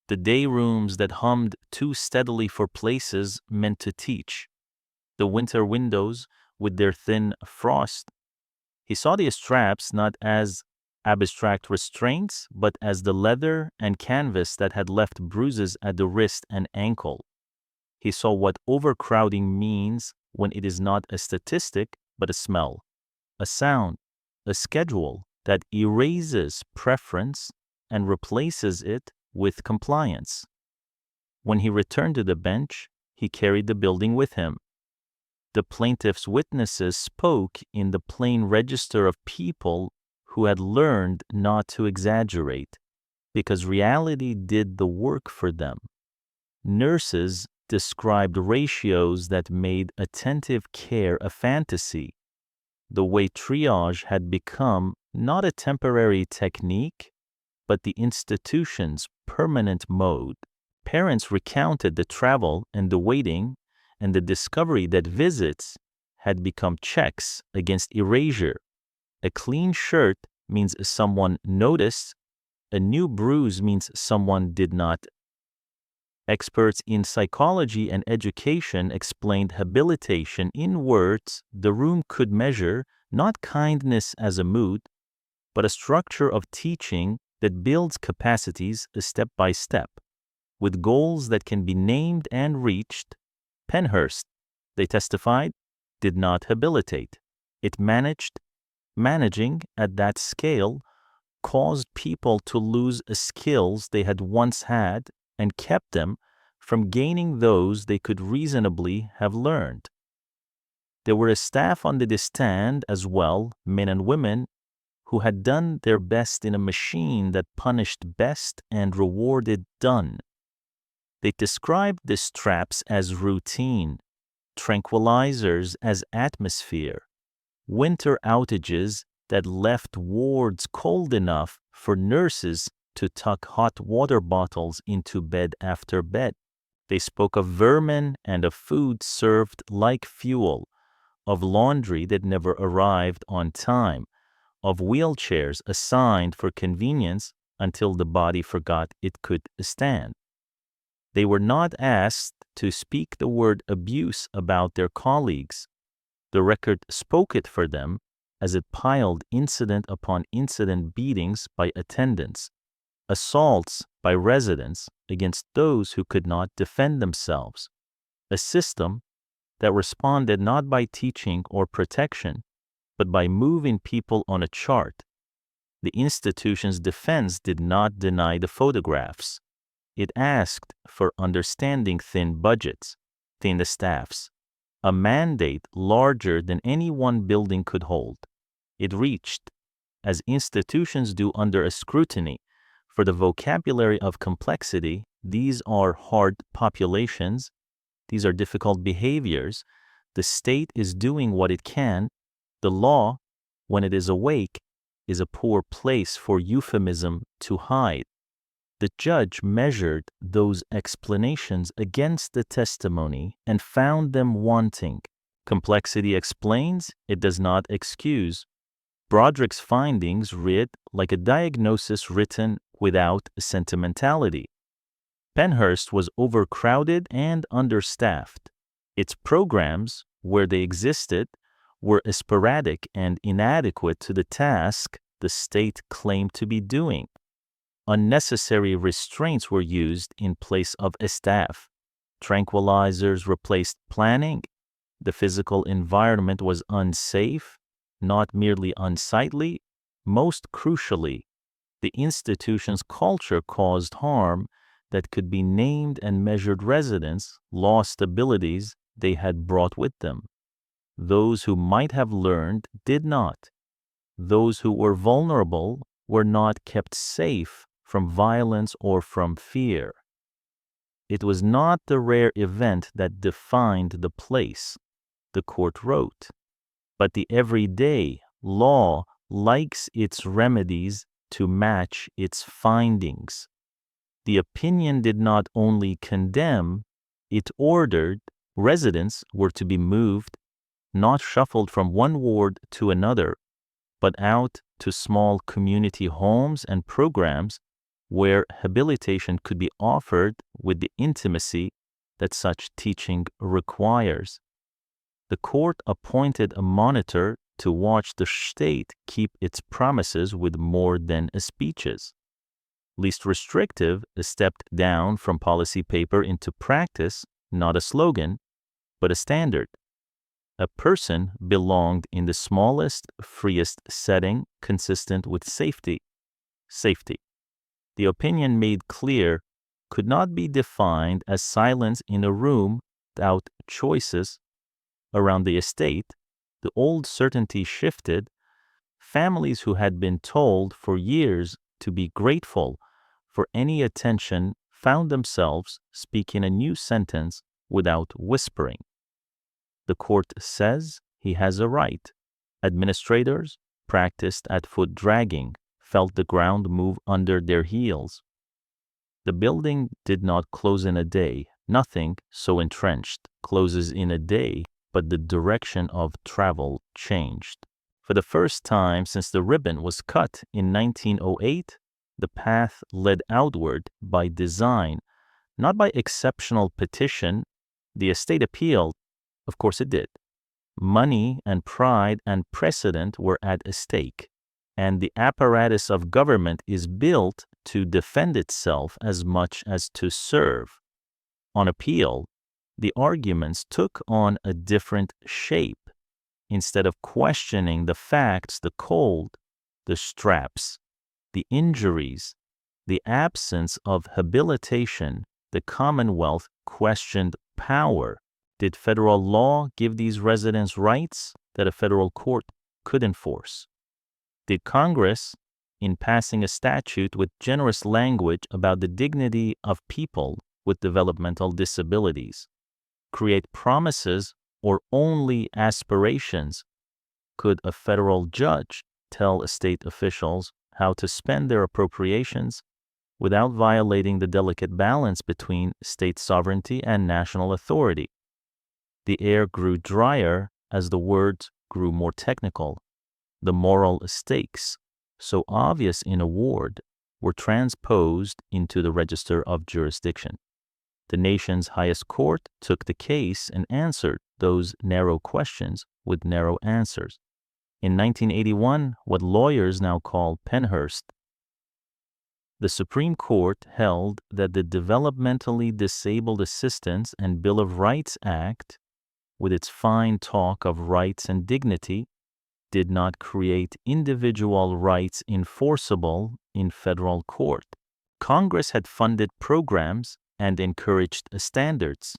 the day rooms that hummed too steadily for places meant to teach, the winter windows with their thin frost. He saw the straps not as abstract restraints, but as the leather and canvas that had left bruises at the wrist and ankle. He saw what overcrowding means when it is not a statistic, but a smell, a sound, a schedule that erases preference and replaces it with compliance. When he returned to the bench, he carried the building with him. The plaintiff's witnesses spoke in the plain register of people who had learned not to exaggerate, because reality did the work for them. Nurses described ratios that made attentive care a fantasy, the way triage had become not a temporary technique, but the institution's permanent mode. Parents recounted the travel and the waiting and the discovery that visits had become checks against erasure. A clean shirt means someone noticed, A new bruise means someone did not. Experts in psychology and education explained habilitation in words the room could measure, not kindness as a mood, but a structure of teaching that builds capacities step by step, with goals that can be named and reached. Pennhurst, they testified, did not habilitate. It managing at that scale caused people to lose skills they had once had and kept them from gaining those they could reasonably have learned. There were a staff under the stand as well, men and women, who had done their best in a machine that punished best and rewarded done. They described the straps as routine, tranquilizers as atmosphere, winter outages that left wards cold enough for nurses to tuck hot water bottles into bed after bed. They spoke of vermin and of food served like fuel, of laundry that never arrived on time, of wheelchairs assigned for convenience until the body forgot it could stand. They were not asked to speak the word abuse about their colleagues. The record spoke it for them as it piled incident upon incident beatings by attendants, assaults by residents against those who could not defend themselves, a system that responded not by teaching or protection, but by moving people on a chart. The institution's defense did not deny the photographs. It asked for understanding thin budgets, thin staffs, a mandate larger than any one building could hold. It reached, as institutions do under a scrutiny, for the vocabulary of complexity. These are hard populations. These are difficult behaviors. The state is doing what it can. The law, when it is awake, is a poor place for euphemism to hide. The judge measured those explanations against the testimony and found them wanting. Complexity explains, it does not excuse. Broderick's findings read like a diagnosis written without sentimentality. Pennhurst was overcrowded and understaffed. Its programs, where they existed, were sporadic and inadequate to the task the state claimed to be doing. Unnecessary restraints were used in place of a staff. Tranquilizers replaced planning. The physical environment was unsafe, not merely unsightly. Most crucially, the institution's culture caused harm that could be named and measured. Residents lost abilities they had brought with them. Those who might have learned did not. Those who were vulnerable were not kept safe from violence or from fear. It was not the rare event that defined the place, the court wrote, but the everyday law likes its remedies to match its findings. The opinion did not only condemn, it ordered. Residents were to be moved, not shuffled from one ward to another, but out to small community homes and programs where habilitation could be offered with the intimacy that such teaching requires. The court appointed a monitor to watch the state keep its promises with more than speeches. Least restrictive stepped down from policy paper into practice, not a slogan, but a standard. A person belonged in the smallest, freest setting consistent with safety. Safety. The opinion made clear could not be defined as silence in a room without choices. Around the estate, the old certainty shifted. Families who had been told for years to be grateful for any attention found themselves speaking a new sentence without whispering. The court says he has a right. Administrators practiced at foot dragging, felt the ground move under their heels. The building did not close in a day. Nothing so entrenched closes in a day, but the direction of travel changed. For the first time since the ribbon was cut in 1908, The path led outward by design, not by exceptional petition. The estate appealed. Of course it did. Money and pride and precedent were at stake, and the apparatus of government is built to defend itself as much as to serve. On appeal, the arguments took on a different shape. Instead of questioning the facts, the cold, the straps, the injuries, the absence of habilitation, the Commonwealth questioned power. Did federal law give these residents rights that a federal court could enforce? Did Congress, in passing a statute with generous language about the dignity of people with developmental disabilities, create promises or only aspirations? Could a federal judge tell state officials how to spend their appropriations without violating the delicate balance between state sovereignty and national authority? The air grew drier as the words grew more technical. The moral stakes, so obvious in a ward, were transposed into the register of jurisdiction. The nation's highest court took the case and answered those narrow questions with narrow answers. In 1981, what lawyers now call Pennhurst, the Supreme Court held that the Developmentally Disabled Assistance and Bill of Rights Act, with its fine talk of rights and dignity, did not create individual rights enforceable in federal court. Congress had funded programs and encouraged standards.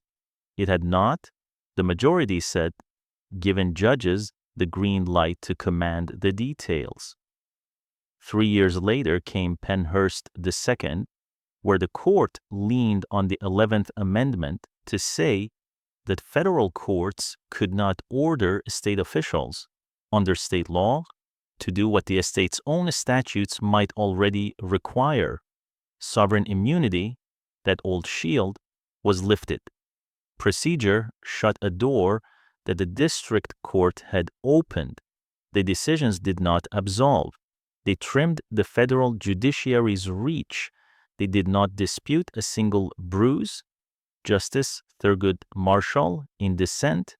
It had not, the majority said, given judges the green light to command the details. 3 years later came Pennhurst II, where the court leaned on the 11th Amendment to say that federal courts could not order state officials, under state law, to do what the estate's own statutes might already require. Sovereign immunity, that old shield, was lifted. Procedure shut a door that the district court had opened. The decisions did not absolve. They trimmed the federal judiciary's reach. They did not dispute a single bruise. Justice Thurgood Marshall, in dissent,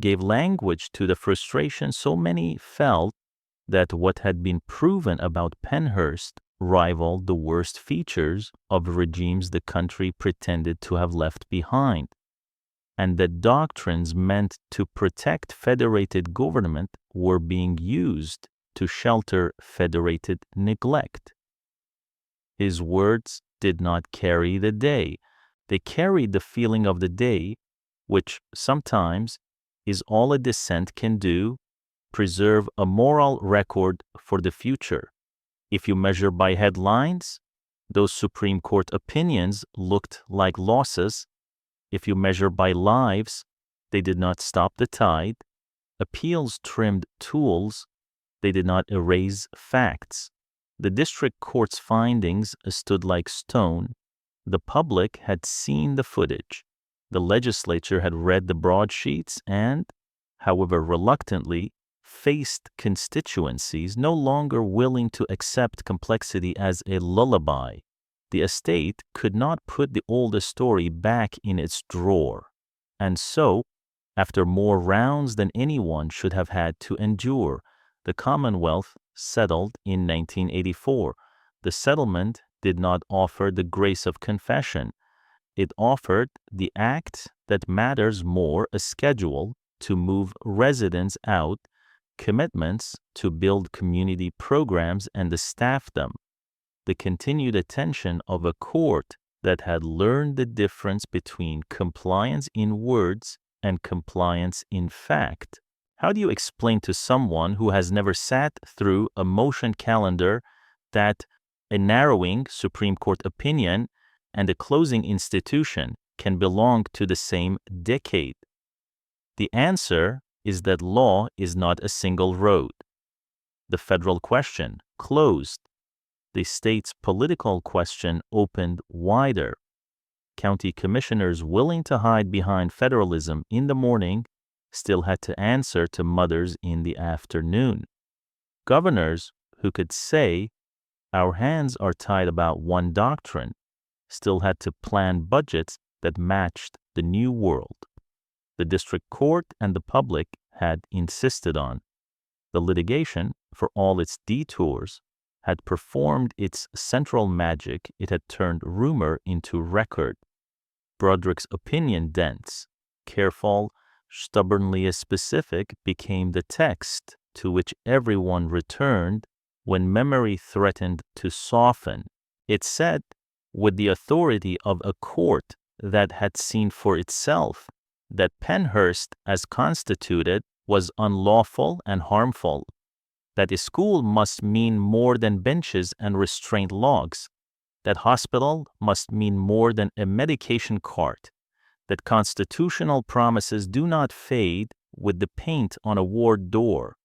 gave language to the frustration so many felt that what had been proven about Pennhurst rivaled the worst features of regimes the country pretended to have left behind, and that doctrines meant to protect federated government were being used to shelter federated neglect. His words did not carry the day. They carried the feeling of the day, which sometimes is all a dissent can do, preserve a moral record for the future. If you measure by headlines, those Supreme Court opinions looked like losses. If you measure by lives, they did not stop the tide. Appeals trimmed tools. They did not erase facts. The district court's findings stood like stone. The public had seen the footage. The legislature had read the broadsheets and, however reluctantly, faced constituencies no longer willing to accept complexity as a lullaby. The estate could not put the old story back in its drawer. And so, after more rounds than anyone should have had to endure, the Commonwealth settled in 1984. The settlement did not offer the grace of confession. It offered the act that matters more, a schedule to move residents out, commitments to build community programs and to staff them, the continued attention of a court that had learned the difference between compliance in words and compliance in fact. How do you explain to someone who has never sat through a motion calendar that a narrowing Supreme Court opinion and a closing institution can belong to the same decade? The answer is that law is not a single road. The federal question closed. The state's political question opened wider. County commissioners willing to hide behind federalism in the morning still had to answer to mothers in the afternoon. Governors who could say, Our hands are tied about one doctrine, still had to plan budgets that matched the new world. The district court and the public had insisted on. The litigation, for all its detours, had performed its central magic. It had turned rumor into record. Broderick's opinion dense, careful, stubbornly specific became the text to which everyone returned when memory threatened to soften. It said, with the authority of a court that had seen for itself that Pennhurst, as constituted, was unlawful and harmful, that a school must mean more than benches and restraint logs, that hospital must mean more than a medication cart, that constitutional promises do not fade with the paint on a ward door.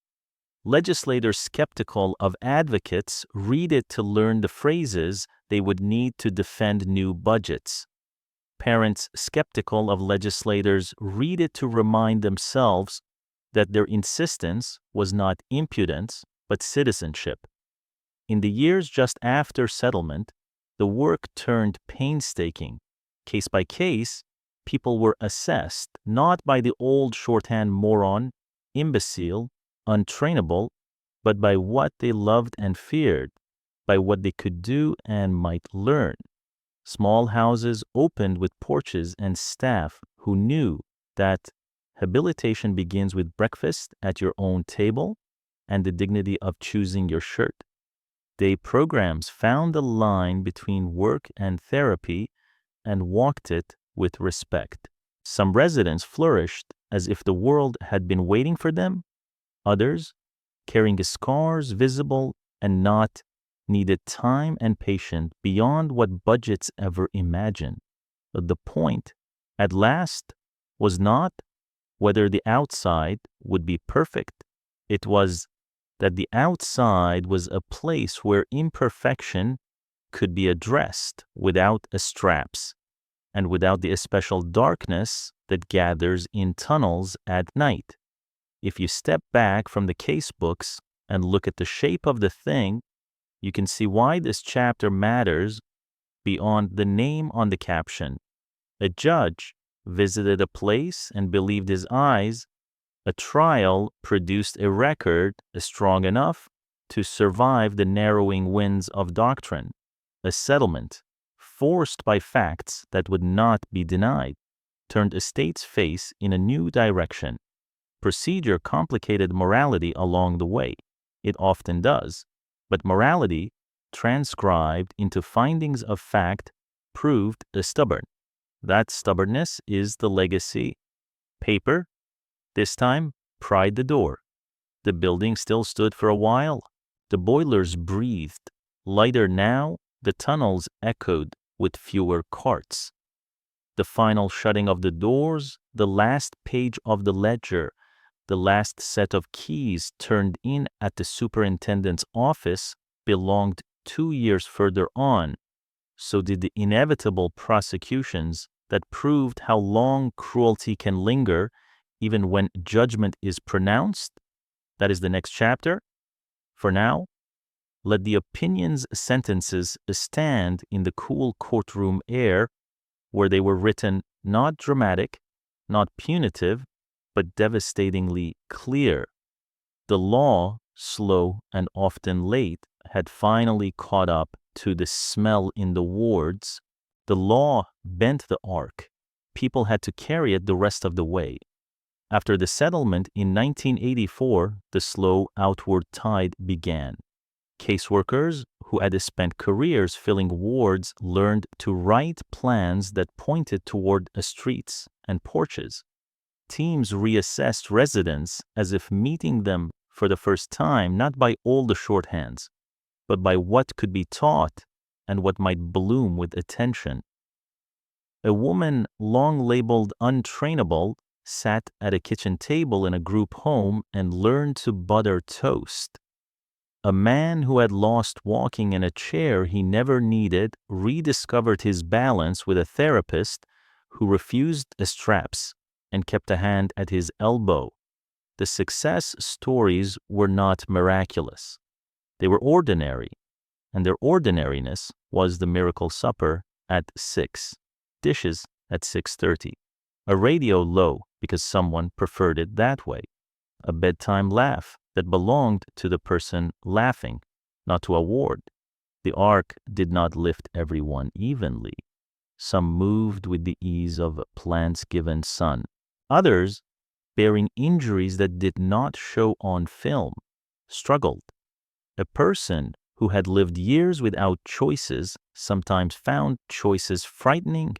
Legislators skeptical of advocates read it to learn the phrases they would need to defend new budgets. Parents skeptical of legislators read it to remind themselves that their insistence was not impudence, but citizenship. In the years just after settlement, the work turned painstaking. Case by case, people were assessed not by the old shorthand moron, imbecile, untrainable, but by what they loved and feared, by what they could do and might learn. Small houses opened with porches and staff who knew that habilitation begins with breakfast at your own table and the dignity of choosing your shirt. Day programs found the line between work and therapy and walked it with respect. Some residents flourished as if the world had been waiting for them. Others, carrying scars visible and not, needed time and patience beyond what budgets ever imagined. But the point, at last, was not whether the outside would be perfect. It was that the outside was a place where imperfection could be addressed without straps and without the especial darkness that gathers in tunnels at night. If you step back from the case books and look at the shape of the thing, you can see why this chapter matters beyond the name on the caption. A judge visited a place and believed his eyes. A trial produced a record strong enough to survive the narrowing winds of doctrine. A settlement, forced by facts that would not be denied, turned a state's face in a new direction. Procedure complicated morality along the way. It often does. But morality, transcribed into findings of fact, proved stubborn. That stubbornness is the legacy. Paper, this time, pried the door. The building still stood for a while. The boilers breathed. Lighter now, the tunnels echoed with fewer carts. The final shutting of the doors, the last page of the ledger, the last set of keys turned in at the superintendent's office belonged 2 years further on. So did the inevitable prosecutions that proved how long cruelty can linger even when judgment is pronounced. That is the next chapter. For now, let the opinions sentences stand in the cool courtroom air where they were written not dramatic, not punitive, but devastatingly clear. The law, slow and often late, had finally caught up to the smell in the wards. The law bent the arc. People had to carry it the rest of the way. After the settlement in 1984, the slow outward tide began. Caseworkers who had spent careers filling wards learned to write plans that pointed toward streets and porches. Teams reassessed residents as if meeting them for the first time, not by all the shorthands, but by what could be taught and what might bloom with attention. A woman long labeled untrainable sat at a kitchen table in a group home and learned to butter toast. A man who had lost walking in a chair he never needed rediscovered his balance with a therapist who refused straps and kept a hand at his elbow. The success stories were not miraculous. They were ordinary. and their ordinariness was the miracle supper at 6, dishes at 6:30, a radio low because someone preferred it that way, a bedtime laugh that belonged to the person laughing, not to a ward. The ark did not lift everyone evenly. Some moved with the ease of plants given sun. Others, bearing injuries that did not show on film, struggled. A person who had lived years without choices sometimes found choices frightening.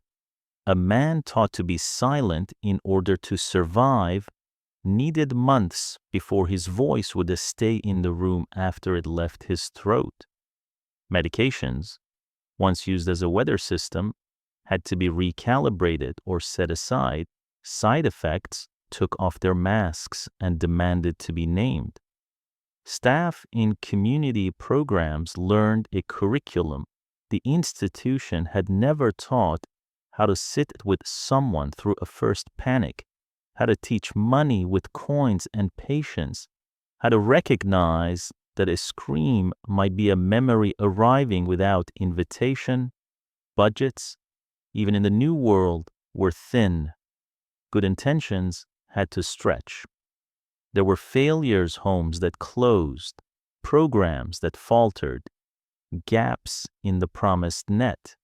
A man taught to be silent in order to survive needed months before his voice would stay in the room after it left his throat. Medications, once used as a weather system, had to be recalibrated or set aside. Side effects took off their masks and demanded to be named. Staff in community programs learned a curriculum the institution had never taught: how to sit with someone through a first panic, how to teach money with coins and patience, how to recognize that a scream might be a memory arriving without invitation. Budgets, even in the New World, were thin. Good intentions had to stretch. There were failures homes that closed, programs that faltered, gaps in the promised net.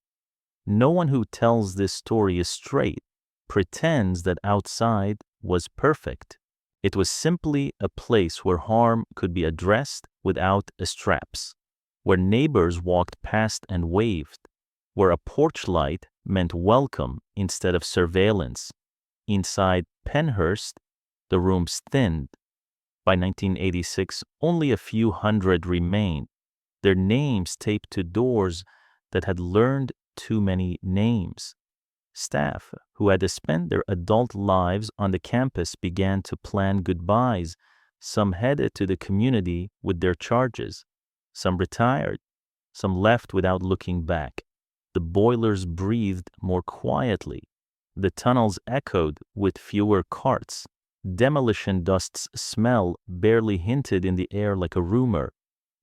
No one who tells this story is straight, pretends that outside was perfect. It was simply a place where harm could be addressed without straps, where neighbors walked past and waved, where a porch light meant welcome instead of surveillance. Inside Pennhurst, the rooms thinned. By 1986, only a few hundred remained, their names taped to doors that had learned too many names. Staff who had spent their adult lives on the campus began to plan goodbyes. Some headed to the community with their charges. Some retired. Some left without looking back. The boilers breathed more quietly. The tunnels echoed with fewer carts. Demolition dust's smell barely hinted in the air like a rumor.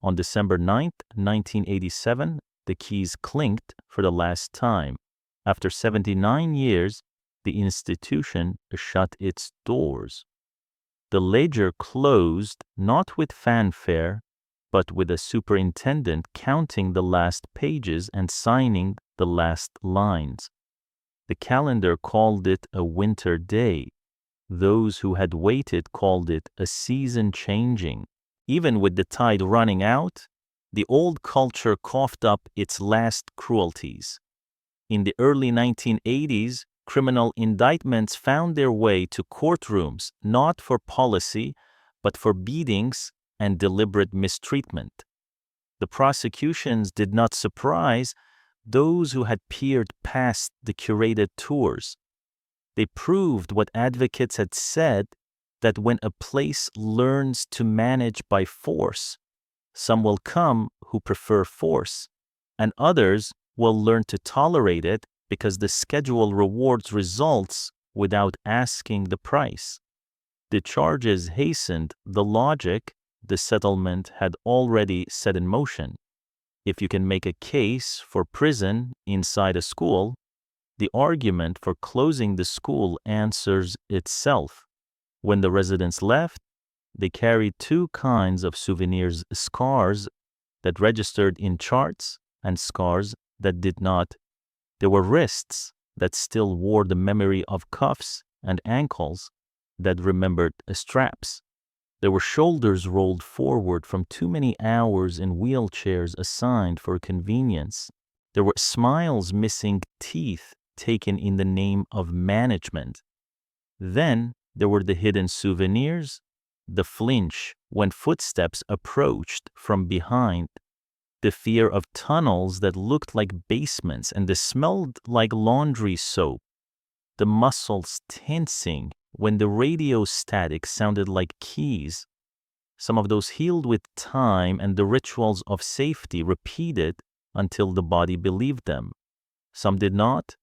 On December 9th, 1987, the keys clinked for the last time. After 79 years, the institution shut its doors. The ledger closed not with fanfare, but with a superintendent counting the last pages and signing the last lines. The calendar called it a winter day. Those who had waited called it a season changing. Even with the tide running out, the old culture coughed up its last cruelties. In the early 1980s, criminal indictments found their way to courtrooms not for policy, but for beatings and deliberate mistreatment. The prosecutions did not surprise those who had peered past the curated tours. They proved what advocates had said, that when a place learns to manage by force, some will come who prefer force, and others will learn to tolerate it because the schedule rewards results without asking the price. The charges hastened the logic the settlement had already set in motion. If you can make a case for prison inside a school, the argument for closing the school answers itself. When the residents left, they carried two kinds of souvenirs: scars that registered in charts and scars that did not. There were wrists that still wore the memory of cuffs and ankles that remembered straps. There were shoulders rolled forward from too many hours in wheelchairs assigned for convenience. There were smiles missing teeth taken in the name of management. Then there were the hidden souvenirs, the flinch when footsteps approached from behind, the fear of tunnels that looked like basements and that smelled like laundry soap, the muscles tensing when the radio static sounded like keys. Some of those healed with time and the rituals of safety repeated until the body believed them. Some did not,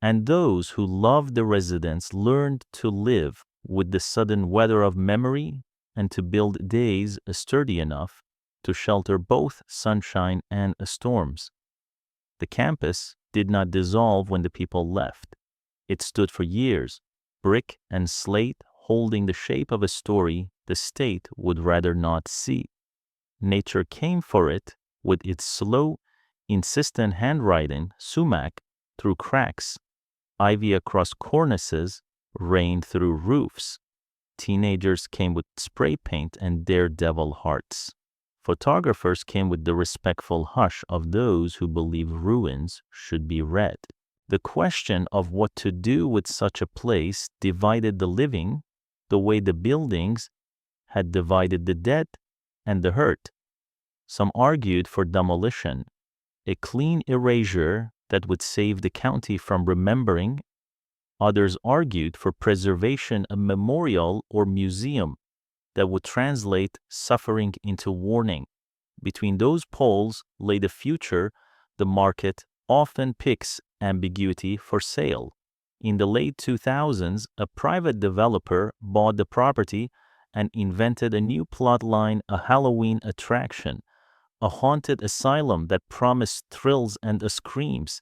and those who loved the residents learned to live with the sudden weather of memory and to build days sturdy enough to shelter both sunshine and storms. The campus did not dissolve when the people left. It stood for years, brick and slate holding the shape of a story the state would rather not see. Nature came for it with its slow, insistent handwriting, sumac through cracks, ivy across cornices, rain through roofs. Teenagers came with spray paint and daredevil hearts. Photographers came with the respectful hush of those who believe ruins should be read. The question of what to do with such a place divided the living the way the buildings had divided the dead and the hurt. Some argued for demolition, a clean erasure that would save the county from remembering. Others argued for preservation, a memorial or museum that would translate suffering into warning. Between those poles lay the future. The market often picks ambiguity for sale. In the late 2000s, a private developer bought the property and invented a new plot line, a Halloween attraction, a haunted asylum that promised thrills and screams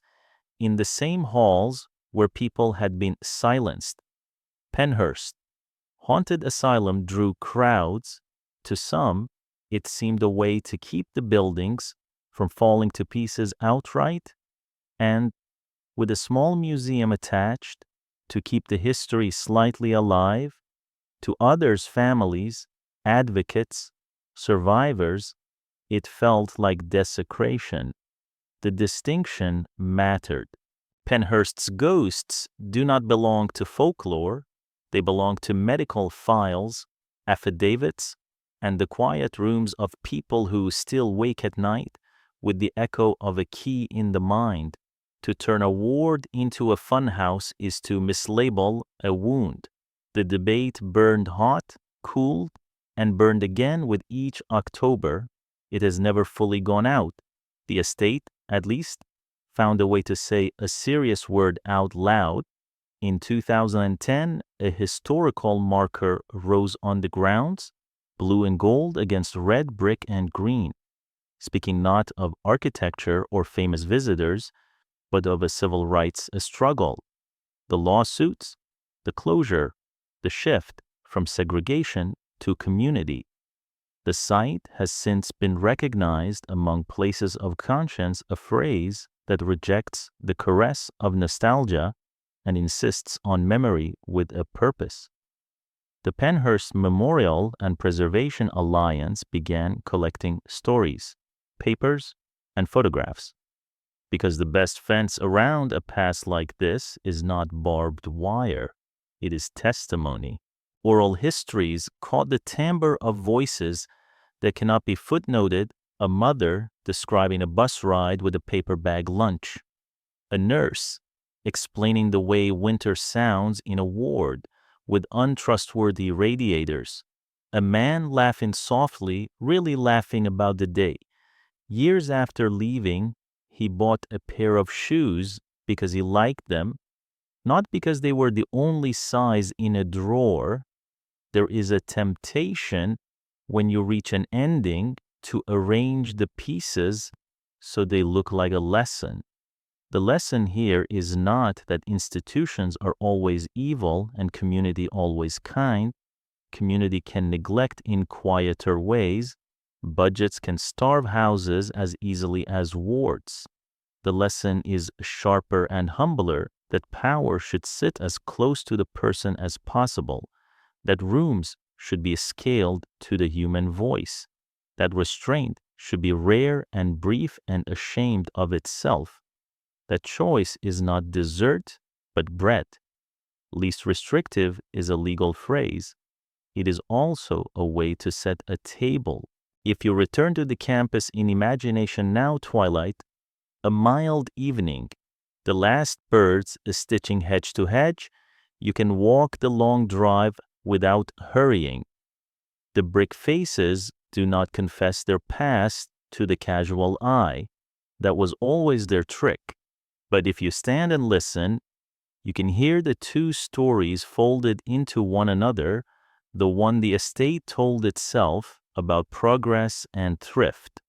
in the same halls where people had been silenced. Pennhurst. Haunted asylum drew crowds. To some, it seemed a way to keep the buildings from falling to pieces outright, and with a small museum attached to keep the history slightly alive. To others, families, advocates, survivors, it felt like desecration. The distinction mattered. Pennhurst's ghosts do not belong to folklore. They belong to medical files, affidavits, and the quiet rooms of people who still wake at night with the echo of a key in the mind. To turn a ward into a funhouse is to mislabel a wound. The debate burned hot, cooled, and burned again with each October. It has never fully gone out. The estate, at least, found a way to say a serious word out loud. In 2010, a historical marker rose on the grounds, blue and gold against red, brick, and green, speaking not of architecture or famous visitors, but of a civil rights struggle. The lawsuits, the closure, the shift from segregation to community. The site has since been recognized among places of conscience, a phrase that rejects the caress of nostalgia and insists on memory with a purpose. The Pennhurst Memorial and Preservation Alliance began collecting stories, papers, and photographs, because the best fence around a past like this is not barbed wire, it is testimony. Oral histories caught the timbre of voices that cannot be footnoted, a mother describing a bus ride with a paper bag lunch, a nurse explaining the way winter sounds in a ward with untrustworthy radiators, a man laughing softly, really laughing about the day. Years after leaving, he bought a pair of shoes because he liked them, not because they were the only size in a drawer. There is a temptation when you reach an ending to arrange the pieces so they look like a lesson. The lesson here is not that institutions are always evil and community always kind. Community can neglect in quieter ways. Budgets can starve houses as easily as wards. The lesson is sharper and humbler, that power should sit as close to the person as possible, that rooms should be scaled to the human voice, that restraint should be rare and brief and ashamed of itself, that choice is not dessert but bread. Least restrictive is a legal phrase. It is also a way to set a table. If you return to the campus in imagination now, twilight, a mild evening, the last birds stitching hedge to hedge, you can walk the long drive without hurrying. The brick faces do not confess their past to the casual eye. That was always their trick. But if you stand and listen, you can hear the two stories folded into one another, the one the estate told itself about progress and thrift,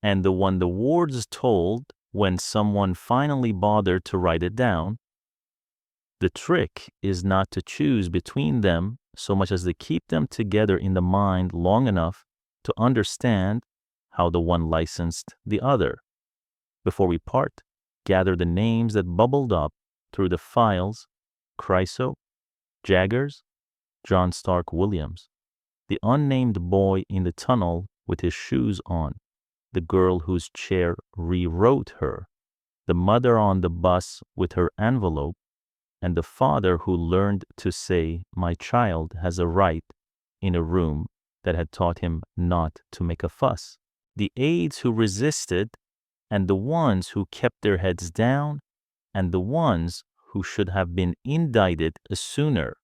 and the one the wards told when someone finally bothered to write it down. The trick is not to choose between them so much as to keep them together in the mind long enough to understand how the one licensed the other. Before we part, gather the names that bubbled up through the files: Chryso, Jaggers, John Stark Williams, the unnamed boy in the tunnel with his shoes on, the girl whose chair rewrote her, the mother on the bus with her envelope, and the father who learned to say, "My child has a right," in a room that had taught him not to make a fuss. The aides who resisted, and the ones who kept their heads down, and the ones who should have been indicted sooner.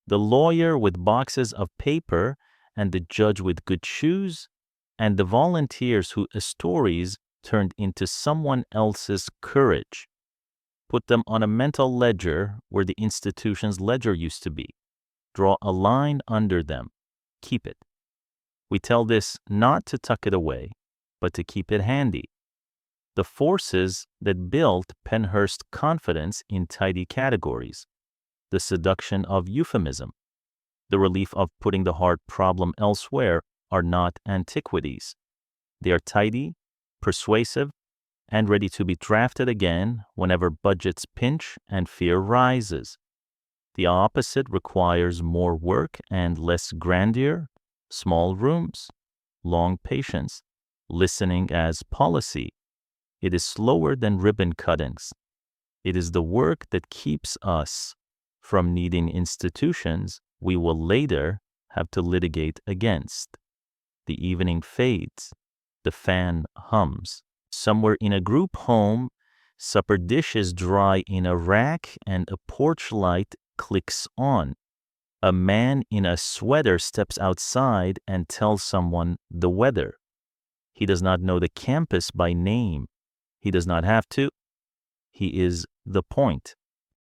The lawyer with boxes of paper, and the judge with good shoes, and the volunteers whose stories turned into someone else's courage. Put them on a mental ledger where the institution's ledger used to be. Draw a line under them. Keep it. We tell this not to tuck it away, but to keep it handy. The forces that built Pennhurst confidence in tidy categories, the seduction of euphemism, the relief of putting the hard problem elsewhere are not antiquities. They are tidy, persuasive, and ready to be drafted again whenever budgets pinch and fear rises. The opposite requires more work and less grandeur, small rooms, long patience, listening as policy. It is slower than ribbon cuttings. It is the work that keeps us from needing institutions we will later have to litigate against. The evening fades. The fan hums. Somewhere in a group home, supper dishes dry in a rack and a porch light clicks on. A man in a sweater steps outside and tells someone the weather. He does not know the campus by name. He does not have to. He is the point.